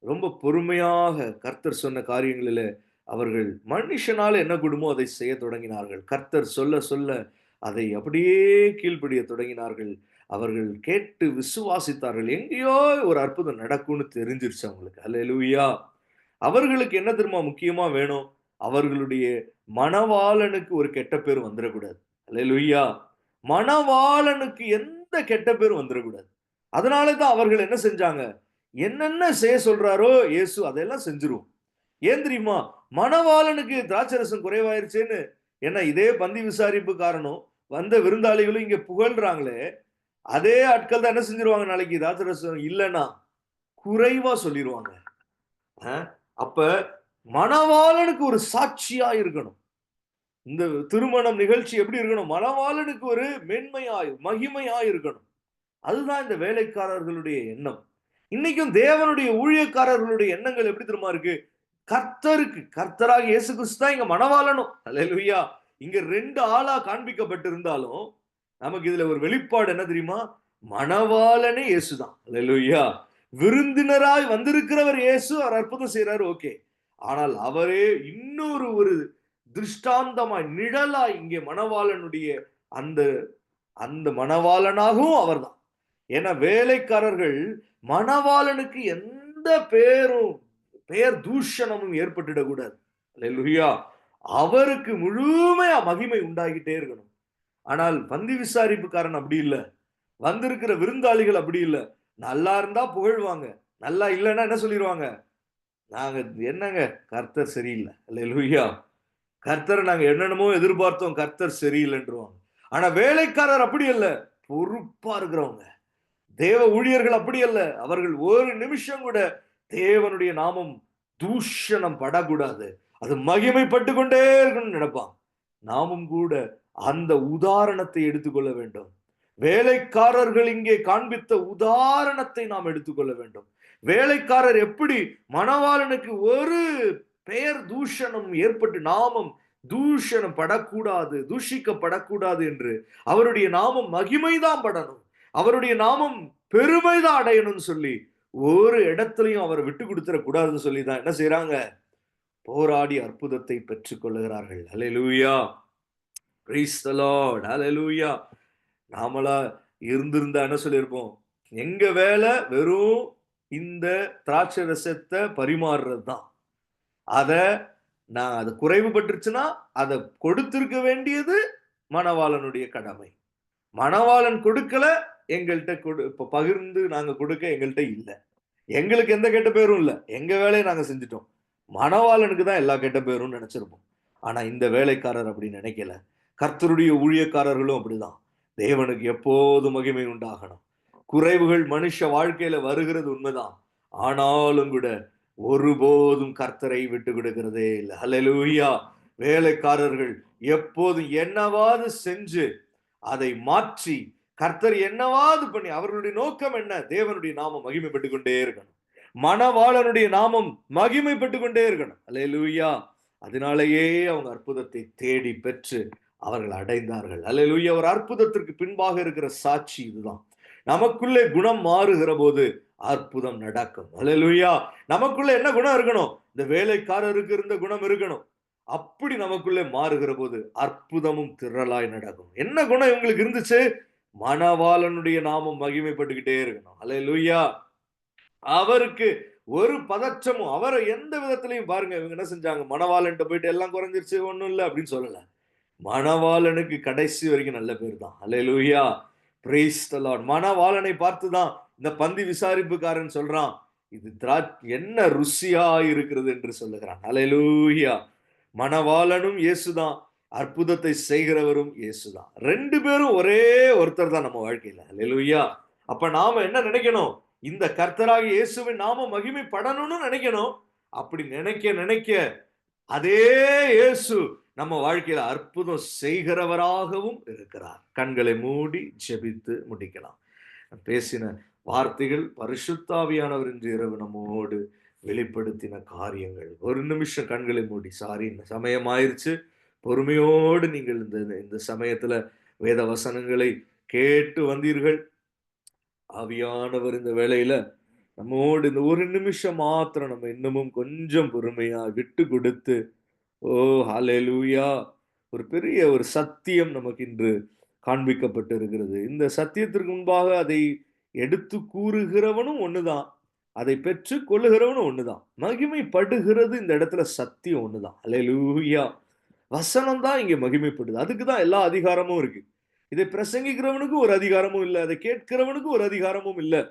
ரொம்ப பொறுமையாக கர்த்தர் சொன்ன காரியங்களில அவர்கள் மனுஷனால என்ன கூடுமோ அதை செய்ய தொடங்கினார்கள். கர்த்தர் சொல்ல சொல்ல அதை அப்படியே கீழ்ப்படிய தொடங்கினார்கள். அவர்கள் கேட்டு விசுவாசித்தார்கள். எங்கேயோ ஒரு அற்புதம் நடக்கும்னு தெரிஞ்சிருச்சு அவங்களுக்கு. அல்லேலூயா. அவர்களுக்கு என்ன தெரியுமா முக்கியமா வேணும்? அவர்களுடைய மணவாளனுக்கு ஒரு கெட்ட பேர் வந்துடக்கூடாது. அல்லேலூயா. மணவாளனுக்கு எந்த எந்த கெட்ட பேரும் வந்துடக்கூடாது. அதனாலதான் அவர்கள் என்ன செஞ்சாங்க, என்னென்ன செய்ய சொல்றாரோ இயேசு அதெல்லாம் செஞ்சிருவோம். ஏன் தெரியுமா, மணவாளனுக்கு திராட்சரசம் குறைவாயிருச்சேன்னு என்ன இதே பந்தி விசாரிப்பு காரணம் வந்த விருந்தாளிகளும் இங்க புகழ்றாங்களே, அதே ஆட்கள் தான் என்ன செஞ்சிருவாங்க, நாளைக்கு திராட்சரசம் இல்லைன்னா குறைவா சொல்லிடுவாங்க. அப்ப மணவாளனுக்கு ஒரு சாட்சியா இருக்கணும். இந்த திருமணம் நிகழ்ச்சி எப்படி இருக்கணும், மணவாளனுக்கு ஒரு மென்மையாய் மகிமையாய் இருக்கணும். அதுதான் இந்த வேலைக்காரர்களுடைய எண்ணம். இன்னைக்கும் தேவனுடைய ஊழியக்காரர்களுடைய எண்ணங்கள் எப்படி தெரியுமா இருக்கு, கர்த்தராக இயேசு கிறிஸ்து தான் இங்க மணவாளனும். அல்லேலூயா. இங்க 2 ஆளா காண்பிக்கப்பட்டிருந்தாலும் நமக்கு இதுல ஒரு வெளிப்பாடு என்ன தெரியுமா, மணவாளனே இயேசுதான். அல்லேலூயா. விருந்தினராய் வந்திருக்கிறவர் இயேசு, அவர் அற்புதம் செய்யறாரு, ஓகே. ஆனால் அவரே இன்னொரு ஒரு திருஷ்டாந்தமாய் நிழலாய் இங்கே மணவாளனுடைய அந்த அந்த மணவாளனாகவும் அவர்தான். ஏன்னா வேலைக்காரர்கள் மணவாளனுக்கு எந்த பெயர் தூஷணமும் ஏற்பட்டுடக்கூடாது. அல்லேலூயா. அவருக்கு முழுமையா மகிமை உண்டாகிட்டே இருக்கணும். ஆனால் பந்தி விசாரிப்புக்காரன் அப்படி இல்ல, வந்திருக்கிற விருந்தாளிகள் அப்படி இல்ல. நல்லா இருந்தா புகழ்வாங்க, நல்லா இல்லைன்னா என்ன சொல்லிடுவாங்க, நாங்க என்னங்க கர்த்தர் சரியில்லை. அல்லேலூயா. கர்த்தரை நாங்க என்னென்னமோ எதிர்பார்த்தோம், கர்த்தர் சரியில்லைன்றவாங்க. ஆனா வேலைக்காரர் அப்படி அல்ல, பொறுப்பா இருக்கிறவங்க. தேவ ஊழியர்கள் அப்படி அல்ல, அவர்கள் ஒரு நிமிஷம் கூட தேவனுடைய நாமம் தூஷணம் படக்கூடாது, அது மகிமைப்பட்டு கொண்டே இருக்கணும்னு நினைப்பான். நாமும் கூட அந்த உதாரணத்தை எடுத்துக்கொள்ள வேண்டும். வேலைக்காரர்கள் இங்கே காண்பித்த உதாரணத்தை நாம் எடுத்துக்கொள்ள வேண்டும். வேலைக்காரர் எப்படி மணவாளனுக்கு ஒரு பெயர் தூஷணம் ஏற்பட்டு நாமம் தூஷணம் படக்கூடாது, தூஷிக்கப்படக்கூடாது என்று, அவருடைய நாமம் மகிமைதான் படணும், அவருடைய நாமம் பெருமைதான் அடையணும்னு சொல்லி ஒரு இடத்துலையும் அவரை விட்டு கொடுத்துட கூடாதுன்னு சொல்லிதான் என்ன செய்யறாங்க, போராடி அற்புதத்தை பெற்றுக் கொள்ளுகிறார்கள். Alleluia. Praise the Lord. Alleluia. நாமளா இருந்திருந்தா என்ன சொல்லியிருப்போம், எங்க வேலை வெறும் இந்த திராட்சை ரசத்தை பரிமாறுறது தான். அது குறைவுபட்டுருச்சுன்னா அதை கொடுத்திருக்க வேண்டியது மணவாளனுடைய கடமை. மணவாளன் கொடுக்கல, எங்கள்கிட்ட இப்ப பகிர்ந்து நாங்க கொடுக்க எங்கள்கிட்ட இல்லை, எங்களுக்கு எந்த கெட்ட பேரும் இல்லை, எங்க வேலையை நாங்க செஞ்சுட்டோம், மணவாளனுக்கு தான் எல்லா கெட்ட பேரும் நினைச்சிருப்போம். ஆனா இந்த வேலைக்காரர் அப்படி நினைக்கல. கர்த்தருடைய ஊழியக்காரர்களும் அப்படிதான். தேவனுக்கு எப்போது மகிமை உண்டாகணும். குறைவுகள் மனுஷ வாழ்க்கையில வருகிறது உண்மைதான், ஆனாலும் கூட ஒருபோதும் கர்த்தரை விட்டு கொடுக்கிறதே இல்லை. அல்லேலூயா. வேலைக்காரர்கள் எப்போதும் என்னவாது செஞ்சு அதை மாற்றி கர்த்தர் என்னவாது பண்ணி, அவர்களுடைய நோக்கம் என்ன, தேவனுடைய நாமம் மகிமைப்பட்டு கொண்டே இருக்கணும், மணவாளனுடைய நாமம் மகிமைப்பட்டு கொண்டே இருக்கணும். அல்லேலூயா. அதனாலேயே அவங்க அற்புதத்தை தேடி பெற்று அவர்கள் அடைந்தார்கள். அல்லேலூயா. ஒரு அற்புதத்திற்கு பின்பாக இருக்கிற சாட்சி இதுதான். நமக்குள்ளே குணம் மாறுகிற போது அற்புதம் நடக்கும். அல்லேலூயா. நமக்குள்ள என்ன குணம் இருக்கணும், இந்த வேலைக்காரருக்கு இருந்த குணம் இருக்கணும். அப்படி நமக்குள்ளே மாறுகிற போது அற்புதமும் திரளாய் நடக்கும். என்ன குணம் இவங்களுக்கு இருந்துச்சு, மணவாளனுடைய நாமம் மகிமைப்பட்டுக்கிட்டே இருக்கணும். அல்லேலூயா. அவருக்கு ஒரு பதற்றமும், அவரை எந்த விதத்திலையும் பாருங்க, இவங்க என்ன செஞ்சாங்க, மணவாளன்ட்ட போயிட்டு எல்லாம் குறைஞ்சிருச்சு ஒண்ணும் இல்லை அப்படின்னு சொல்லல. மணவாளனுக்கு கடைசி வரைக்கும் நல்ல பேர் தான். அல்லேலூயா. Praise the Lord. மணவாளனை பார்த்துதான் இந்த பந்தி விசாரிப்புக்காரன் சொல்றான், இது என்ன ருசியா இருக்கிறது என்று சொல்லுகிறான். அல்லேலூயா. மணவாளனும் இயேசுதான், அற்புதத்தை செய்கிறவரும் இயேசுதான். 2 பேரும் ஒரே ஒருத்தர் தான் நம்ம வாழ்க்கையில. அல்லேலூயா. அப்ப நாம என்ன நினைக்கணும், இந்த கர்த்தராகிய இயேசுவின் நாம மகிமைப்படணும்னு நினைக்கணும். அப்படி நினைக்க நினைக்க அதே இயேசு நம்ம வாழ்க்கையில அற்புதம் செய்கிறவராகவும் இருக்கிறார். கண்களை மூடி ஜெபித்து முடிக்கலாம். பேசின வார்த்தைகள் பரிசுத்த ஆவியானவர் இன்று இரவு நம்மோடு வெளிப்படுத்தின காரியங்கள். ஒரு நிமிஷம் கண்களை மூடி, சாரி சமயம் ஆயிருச்சு, பொறுமையோடு நீங்கள் இந்த சமயத்துல வேத வசனங்களை கேட்டு வந்தீர்கள். ஆவியானவர் இந்த வேளையில நம்மோடு இந்த ஒரு நிமிஷம் மாத்திரம் நம்ம இன்னமும் கொஞ்சம் பொறுமையா விட்டு கொடுத்து, ஓ ஹல்லேலூயா, ஒரு பெரிய ஒரு சத்தியம் நமக்கு இன்று காண்பிக்கப்பட்டு இருக்கிறது. இந்த சத்தியத்திற்கு முன்பாக அதை எடுத்து கூறுகிறவனும் ஒண்ணுதான், அதை பெற்று கொள்ளுகிறவனும் ஒண்ணுதான். மகிமைப்படுகிறது இந்த இடத்துல சத்தியம் ஒண்ணுதான். ஹல்லேலூயா. வசனம் தான் இங்க மகிமைப்படுது, அதுக்கு தான் எல்லா அதிகாரமும் இருக்கு. இதை பிரசங்கிக்கிறவனுக்கு ஒரு அதிகாரமும் இல்லை, அதை கேட்கிறவனுக்கு ஒரு அதிகாரமும் இல்லை.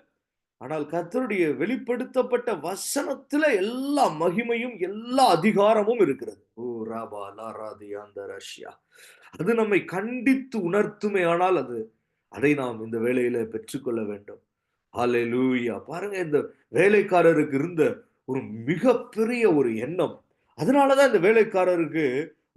ஆனால் கர்த்தருடைய வெளிப்படுத்தப்பட்ட வசனத்துல எல்லா மகிமையும் எல்லா அதிகாரமும் இருக்கிறது. ஓ ராபா லாராதியாந்த ரஷ்யா, அது நம்மை கண்டித்து உணர்த்துமே. ஆனால் அதை நாம் இந்த வேளையில பெற்றுக்கொள்ள வேண்டும். ஹalleluya. பாருங்க, இந்த வேலைக்காரருக்கு இருந்த ஒரு மிகப்பெரிய ஒரு எண்ணம். அதனாலதான் இந்த வேலைக்காரருக்கு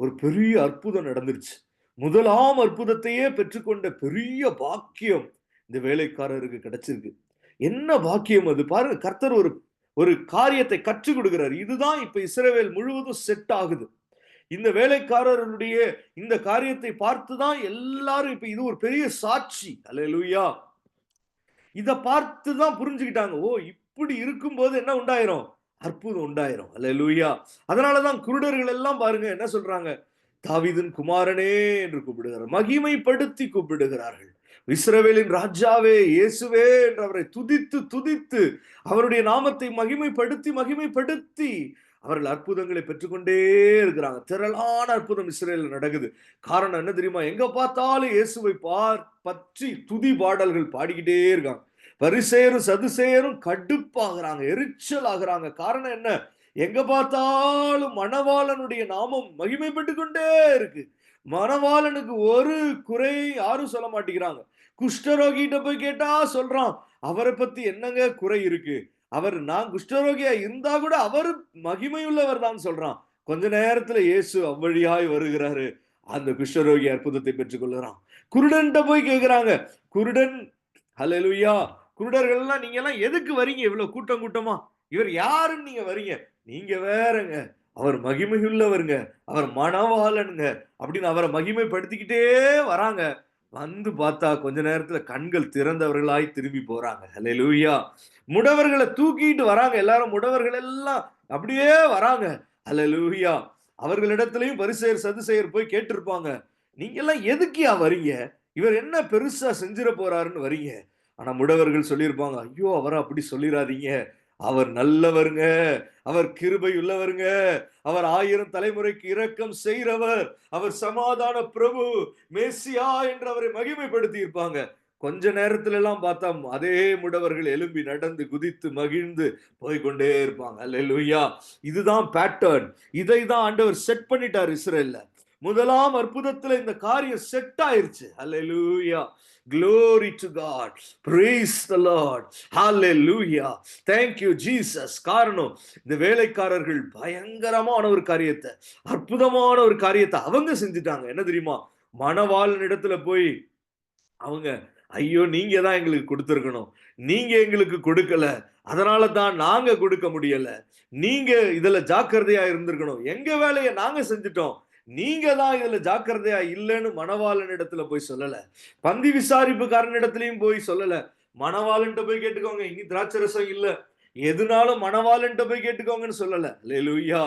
ஒரு பெரிய அற்புதம் நடந்துருச்சு. முதலாம் அற்புதத்தையே பெற்றுக்கொண்ட பெரிய பாக்கியம் இந்த வேலைக்காரருக்கு கிடைச்சிருக்கு. என்ன பாக்கியம் அது பாருங்க. கர்த்தர் ஒரு ஒரு காரியத்தை கற்றுக் கொடுக்கிறார். இதுதான் இப்ப இஸ்ரவேல் முழுவதும் செட் ஆகுது. இந்த வேலைக்காரருடைய இந்த காரியத்தை பார்த்துதான் எல்லாரும் இப்ப இது ஒரு பெரிய சாட்சி. அல்லேலூயா. இத பார்த்துதான் புரிஞ்சுக்கிட்டாங்க. ஓ, இப்படி இருக்கும்போது என்ன உண்டாயிரும்? அற்புதம் உண்டாயிரும். அல்லேலூயா. அதனாலதான் குருடர்கள் எல்லாம் பாருங்க என்ன சொல்றாங்க? தாவீதின் குமாரனே என்று கூப்பிடுகிறார். மகிமைப்படுத்தி கூப்பிடுகிறார்கள். இஸ்ரவேலின் ராஜாவே, இயேசுவே என்று அவரை துதித்து துதித்து அவருடைய நாமத்தை மகிமைப்படுத்தி மகிமைப்படுத்தி அவர்கள் அற்புதங்களை பெற்றுக்கொண்டே இருக்கிறாங்க. திரளான அற்புதம் இஸ்ரவேலில் நடக்குது. காரணம் என்ன தெரியுமா? எங்க பார்த்தாலும் இயேசுவை பற்றி துதி பாடல்கள் பாடிக்கிட்டே இருக்காங்க. பரிசேயரும் சதுசேயரும் கடுப்பாகிறாங்க, எரிச்சல் ஆகுறாங்க. காரணம் என்ன? எங்க பார்த்தாலும் மணவாளனுடைய நாமம் மகிமைப்பட்டு கொண்டே இருக்கு. மணவாளனுக்கு ஒரு குறை யாரும் சொல்ல மாட்டேங்கிறாங்க. குஷ்டரோகிட்ட போய் கேட்டா சொல்றான், அவரை பத்தி என்னங்க குறை இருக்கு? நான் குஷ்டரோகியா இருந்தா கூட அவர் மகிமையுள்ளவர் தான் சொல்றான். கொஞ்ச நேரத்துல இயேசு அவ்வழியாய் வருகிறாரு. அந்த குஷ்டரோகி அற்புதத்தை பெற்றுக் கொள்ளுறான். குருடன்ட்ட போய் கேக்குறாங்க. குருடன், ஹல்லேலூயா, குருடர்கள் எல்லாம் நீங்க எல்லாம் எதுக்கு வரீங்க இவ்வளவு கூட்டம் கூட்டமா? இவர் யாருன்னு நீங்க வரீங்க? நீங்க வேறங்க, அவர் மகிமையுள்ளவருங்க, அவர் மணவாளனுங்க அப்படின்னு அவரை மகிமைப்படுத்திக்கிட்டே வராங்க. வந்து பார்த்தா கொஞ்ச நேரத்துல கண்கள் திறந்தவர்களாய் திரும்பி போறாங்க. ஹல்லேலூயா. முடவர்களை தூக்கிட்டு வராங்க. எல்லாரும் முடவர்கள் எல்லாம் அப்படியே வராங்க. ஹல்லேலூயா. அவர்களிடத்திலையும் பரிசேயர் சதுசேயர் போய் கேட்டிருப்பாங்க, நீங்க எல்லாம் எதுக்குயா வரீங்க? இவர் என்ன பெருசா செஞ்சிட போறாருன்னு வரீங்க? ஆனா முடவர்கள் சொல்லியிருப்பாங்க, ஐயோ அவரை அப்படி சொல்லிடாதீங்க, அவர் நல்லவருங்க, அவர் கிருபை உள்ளவருங்க, அவர் 1000 தலைமுறைக்கு இரக்கம் செய்கிறவர், அவர் சமாதான பிரபு, மேசியா என்று அவரை மகிமைப்படுத்தி இருப்பாங்க. கொஞ்ச நேரத்துல எல்லாம் பார்த்தா அதே முடவர்கள் எழும்பி நடந்து குதித்து மகிழ்ந்து போய்கொண்டே இருப்பாங்க. அல்லேலூயா. இதுதான் பேட்டர்ன். இதை தான் ஆண்டவர் செட் பண்ணிட்டார் இஸ்ரேல்ல. முதலாம் அற்புதத்துல இந்த காரியம் செட் ஆயிருச்சு. அல்லேலூயா. Glory to God. Praise the Lord. Hallelujah. Thank you Jesus. காரணம், இந்த வேலைக்காரர்கள் பயங்கரமான ஒரு காரியத்தை, அற்புதமான ஒரு காரியத்தை அவங்க செஞ்சுட்டாங்க. என்ன தெரியுமா? மணவாளன் இடத்துல போய் அவங்க, ஐயோ நீங்க தான் எங்களுக்கு கொடுத்திருக்கணும், நீங்க எங்களுக்கு கொடுக்கல, அதனால தான் நாங்க கொடுக்க முடியல, நீங்க இதுல ஜாக்கிரதையா இருந்திருக்கணும், எங்க வேலையை நாங்க செஞ்சுட்டோம், நீங்க தான் இதுல ஜாக்கிரதையா இல்லைன்னு மணவாளன் இடத்துல போய் சொல்லல. பந்தி விசாரிப்புக்காரன் இடத்துலயும் போய் சொல்லல. மணவாளன்ட்ட போய் கேட்டுக்கோங்க, இனி திராட்சரசம் இல்ல, எதுனாலும் மணவாளன்ட்ட போய் கேட்டுக்கோங்கன்னு சொல்லல. அல்லேலூயா.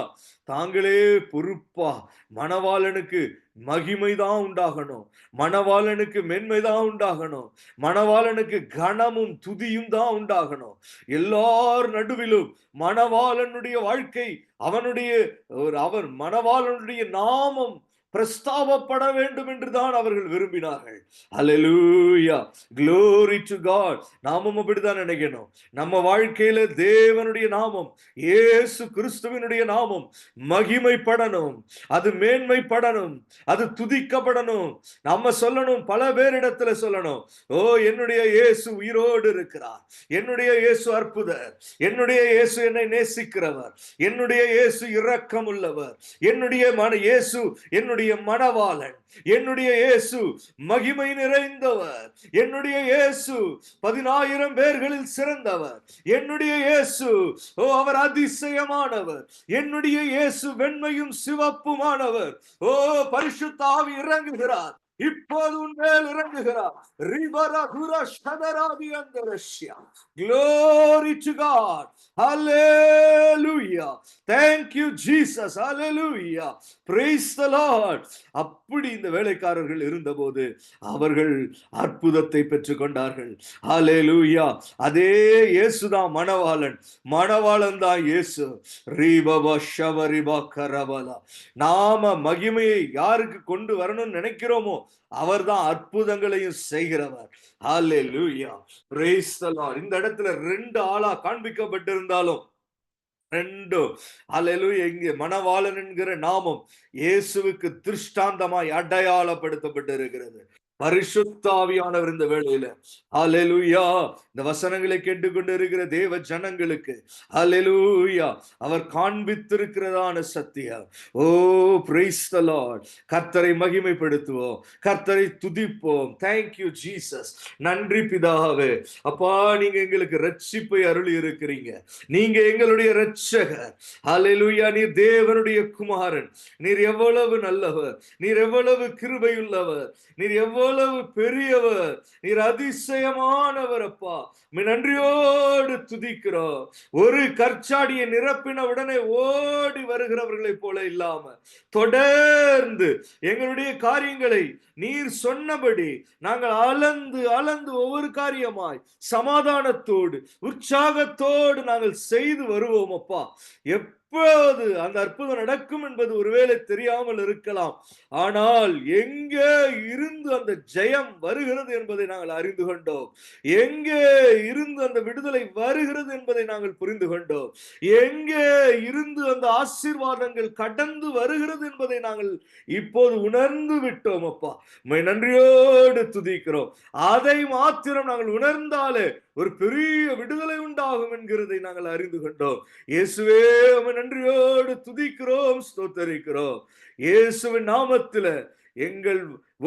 தாங்களே பொறுப்பா மணவாளனுக்கு மகிமைதான் உண்டாகணும், மணவாளனுக்கு மென்மைதான் உண்டாகணும், மணவாளனுக்கு கனமும் துதியும் தான் உண்டாகணும். எல்லார் நடுவிலும் மணவாளனுடைய வாழ்க்கை, அவனுடைய அவர் மணவாளனுடைய நாமம் பிரஸ்தாபப்பட வேண்டும் என்றுதான் அவர்கள் விரும்பினார்கள். அல்லேலூயா. Glory to God. நாமும் அப்படிதான் நினைக்கணும். நம்ம வாழ்க்கையில தேவனுடைய நாமம், இயேசு கிறிஸ்துவினுடைய நாமம் மகிமைப்படணும், அது மேன்மைப்படணும், அது துதிக்கப்படணும். நம்ம சொல்லணும், பல பேரிடத்துல சொல்லணும், ஓ என்னுடைய இயேசு உயிரோடு இருக்கிறார், என்னுடைய இயேசு அற்புதர், என்னுடைய இயேசு என்னை நேசிக்கிறவர், என்னுடைய இயேசு இரக்கம் உள்ளவர், என்னுடைய இயேசு என்னுடைய மணவாளன், என்னுடைய இயேசு மகிமை நிறைந்தவர், என்னுடைய இயேசு 10,000 பேர்களில் சிறந்தவர், என்னுடைய இயேசு ஓ அவர் அதிசயமானவர், என்னுடைய இயேசு வெண்மையும் சிவப்புமானவர். ஓ பரிசுத்த ஆவி இறங்குகிறார், இப்போது உன்மேல் இறங்குகிறார். Glory to God. Hallelujah. Thank you Jesus. Hallelujah. Praise the Lord. அப்படி இந்த வேலைக்காரர்கள் இருந்தபோது அவர்கள் அற்புதத்தை பெற்றுக் கொண்டார்கள். ஹல்லேலூயா. அதே இயேசுதான் மணவாளன், மணவாளன் தான் இயேசு. ரீபபா ஷவரிபா கரபலா. நாம மகிமையை யாருக்கு கொண்டு வரணும்னு நினைக்கிறோமோ அவர்தான் அற்புதங்களையும் செய்கிறவர். ஹalleluya, praise the Lord. இந்த இடத்துல 2 ஆளா காண்பிக்கப்பட்டிருந்தாலும் 2 ஹalleluya, இங்கே மணவாளன் என்கிற நாமம் இயேசுவுக்கு திருஷ்டாந்தமாய் அடையாளப்படுத்தப்பட்டிருக்கிறது. பரிசுத்த ஆவியானவர் இந்த வேளையில ஹalleluya இந்த வசனங்களை கேட்டுக்கொண்டு இருக்கிற தேவ ஜனங்களுக்கு ஹalleluya அவர் காண்பித்திருக்கிறதான சத்தியம். ஓ praise the Lord. கர்த்தரை மகிமைப்படுத்துவோம், கர்த்தரை துதிப்போம். Thank you Jesus. நன்றி பிதாவே. அப்பா, நீங்க எங்களுக்கு ரட்சிப்பை அருளி இருக்கிறீங்க. நீங்க எங்களுடைய இரட்சகர். ஹalleluya, நீர் தேவனுடைய குமாரன். நீர் எவ்வளவு நல்லவர், நீர் எவ்வளவு கிருபையுள்ளவர், நீர் எவ்வளவு பெரியவர், நீர் அதிசயமானவர். அப்பா, நன்றியோடு துதிக்கிறோம். ஒரு கற்சாடியை நிரப்பின உடனே ஓடி வருகிறவர்களை போல இல்லாம தொடர்ந்து எங்களுடைய காரியங்களை நீர் சொன்னபடி நாங்கள் அளந்து அளந்து ஒவ்வொரு காரியமாய் சமாதானத்தோடு உற்சாகத்தோடு நாங்கள் செய்து வருவோம். அப்பா, எப்போது அந்த அற்புதம் நடக்கும் என்பது ஒருவேளை தெரியாமல் இருக்கலாம். ஆனால் எங்கே இருந்து அந்த ஜெயம் வருகிறது என்பதை நாங்கள் அறிந்து கொண்டோம். எங்கே இருந்து அந்த விடுதலை வருகிறது என்பதை நாங்கள் புரிந்து கொண்டோம். எங்கே இருந்து அந்த ஆசீர்வாதங்கள் கடந்து வருகிறது என்பதை நாங்கள் இப்போது உணர்ந்து விட்டோம். அப்பா, உம்மை நன்றியோடு துதிக்கிறோம். அதை மாத்திரம் நாங்கள் உணர்ந்தாலே ஒரு பெரிய விடுதலை உண்டாகும் என்கிறதை நாங்கள் அறிந்து கொண்டோம். இயேசுவே, உம்மை நன்றியோடு துதிக்கிறோம், ஸ்தோத்தரிக்கிறோம். இயேசுவின் நாமத்தில எங்கள்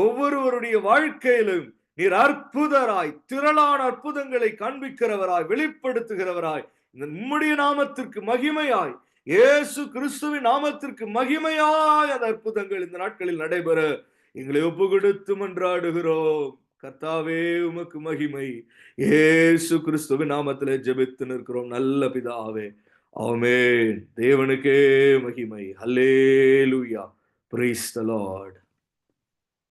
ஒவ்வொருவருடைய வாழ்க்கையிலும் நீர் அற்புதராய், திரளான அற்புதங்களை காண்பிக்கிறவராய், வெளிப்படுத்துகிறவராய், இந்த உம்முடைய நாமத்திற்கு மகிமையாய், இயேசு கிறிஸ்துவின் நாமத்திற்கு மகிமையாய் அந்த அற்புதங்கள் இந்த நாட்களில் நடைபெற எங்களை ஒப்பு கொடுத்து மன்றாடுகிறோம். கர்த்தாவே, உமக்கு மகிமை. இயேசு கிறிஸ்துவின் நாமத்திலே ஜெபித்து நிற்கிறோம் நல்ல பிதாவே. ஆமென். தேவனுக்கே மகிமை. ஹல்லேலூயா. Praise the Lord.